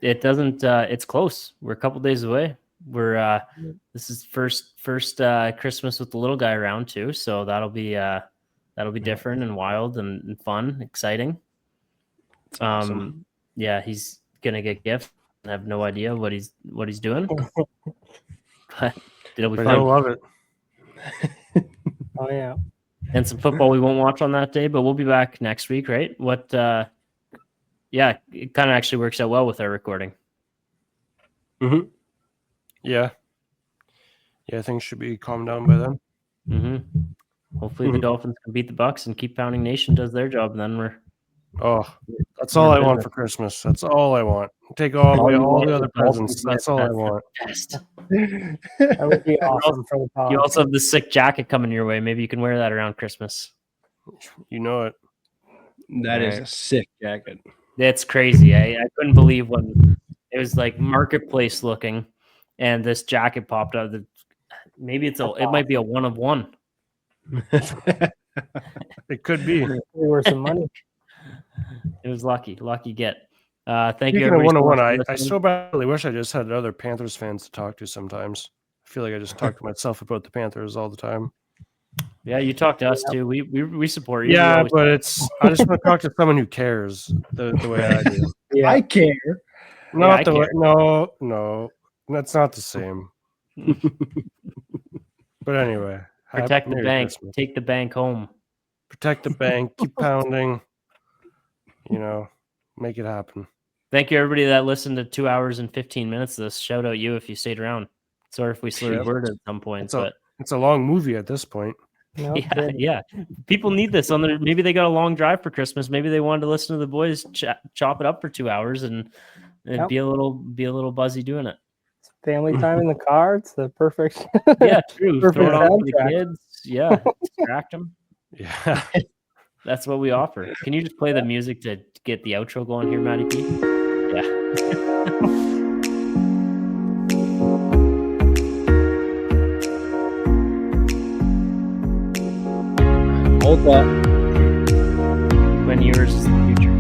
It doesn't. It's close. We're a couple days away. We're this is first Christmas with the little guy around too, so that'll be different and wild and fun, exciting. awesome. Yeah, he's gonna get gifts. I have no idea what he's doing, but it'll be But fun. he'll love it. Oh yeah. And some football we won't watch on that day, but we'll be back next week, right? Yeah, it kind of actually works out well with our recording. Mm-hmm. Yeah. Yeah, things should be calmed down by then. Mm-hmm. Hopefully the Dolphins can beat the Bucks and keep Pounding Nation does their job, and then we're Oh, that's all I want for Christmas. That's all I want. Take all the other presents. That's all I want. best. That would be awesome for the pod. You also have the sick jacket coming your way. Maybe you can wear that around Christmas. You know it. That is Right. a sick jacket. That's crazy. I couldn't believe when it was like marketplace looking, and this jacket popped out. Maybe it might be a 1 of 1. It could be. It's worth some money. It was lucky get. Thank you, Speaking of everybody. so 101, much for I listening. so badly wish I just had other Panthers fans to talk to sometimes. I feel like I just talk to myself about the Panthers all the time. Yeah, you talk to us too. We support you. We Yeah, always- but I just want to talk to someone who cares the way I do. Yeah. I care. Not I the way, care. no, That's not the same. But anyway, Protect the Merry bank. Christmas. Take the bank home. Protect the bank. Keep pounding. Make it happen. Thank you, everybody that listened to 2 hours and 15 minutes of this. Shout out you if you stayed around. Sorry if we slurred word at some point, but It's a long movie at this point. No yeah, kidding. yeah. People need this on their. Maybe they got a long drive for Christmas. Maybe they wanted to listen to the boys chop it up for 2 hours and Yep. be a little buzzy doing it. Family time in the car. It's the perfect. Yeah, true. Perfect Throw it on for the soundtrack. kids. Yeah, distract them. Yeah. That's what we offer. Can you just play the music to get the outro going here, Matty P? Yeah. Hold that. When yours is the future.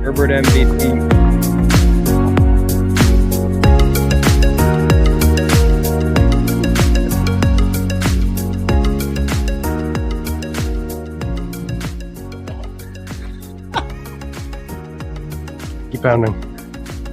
Herbert MVP. Keep pounding.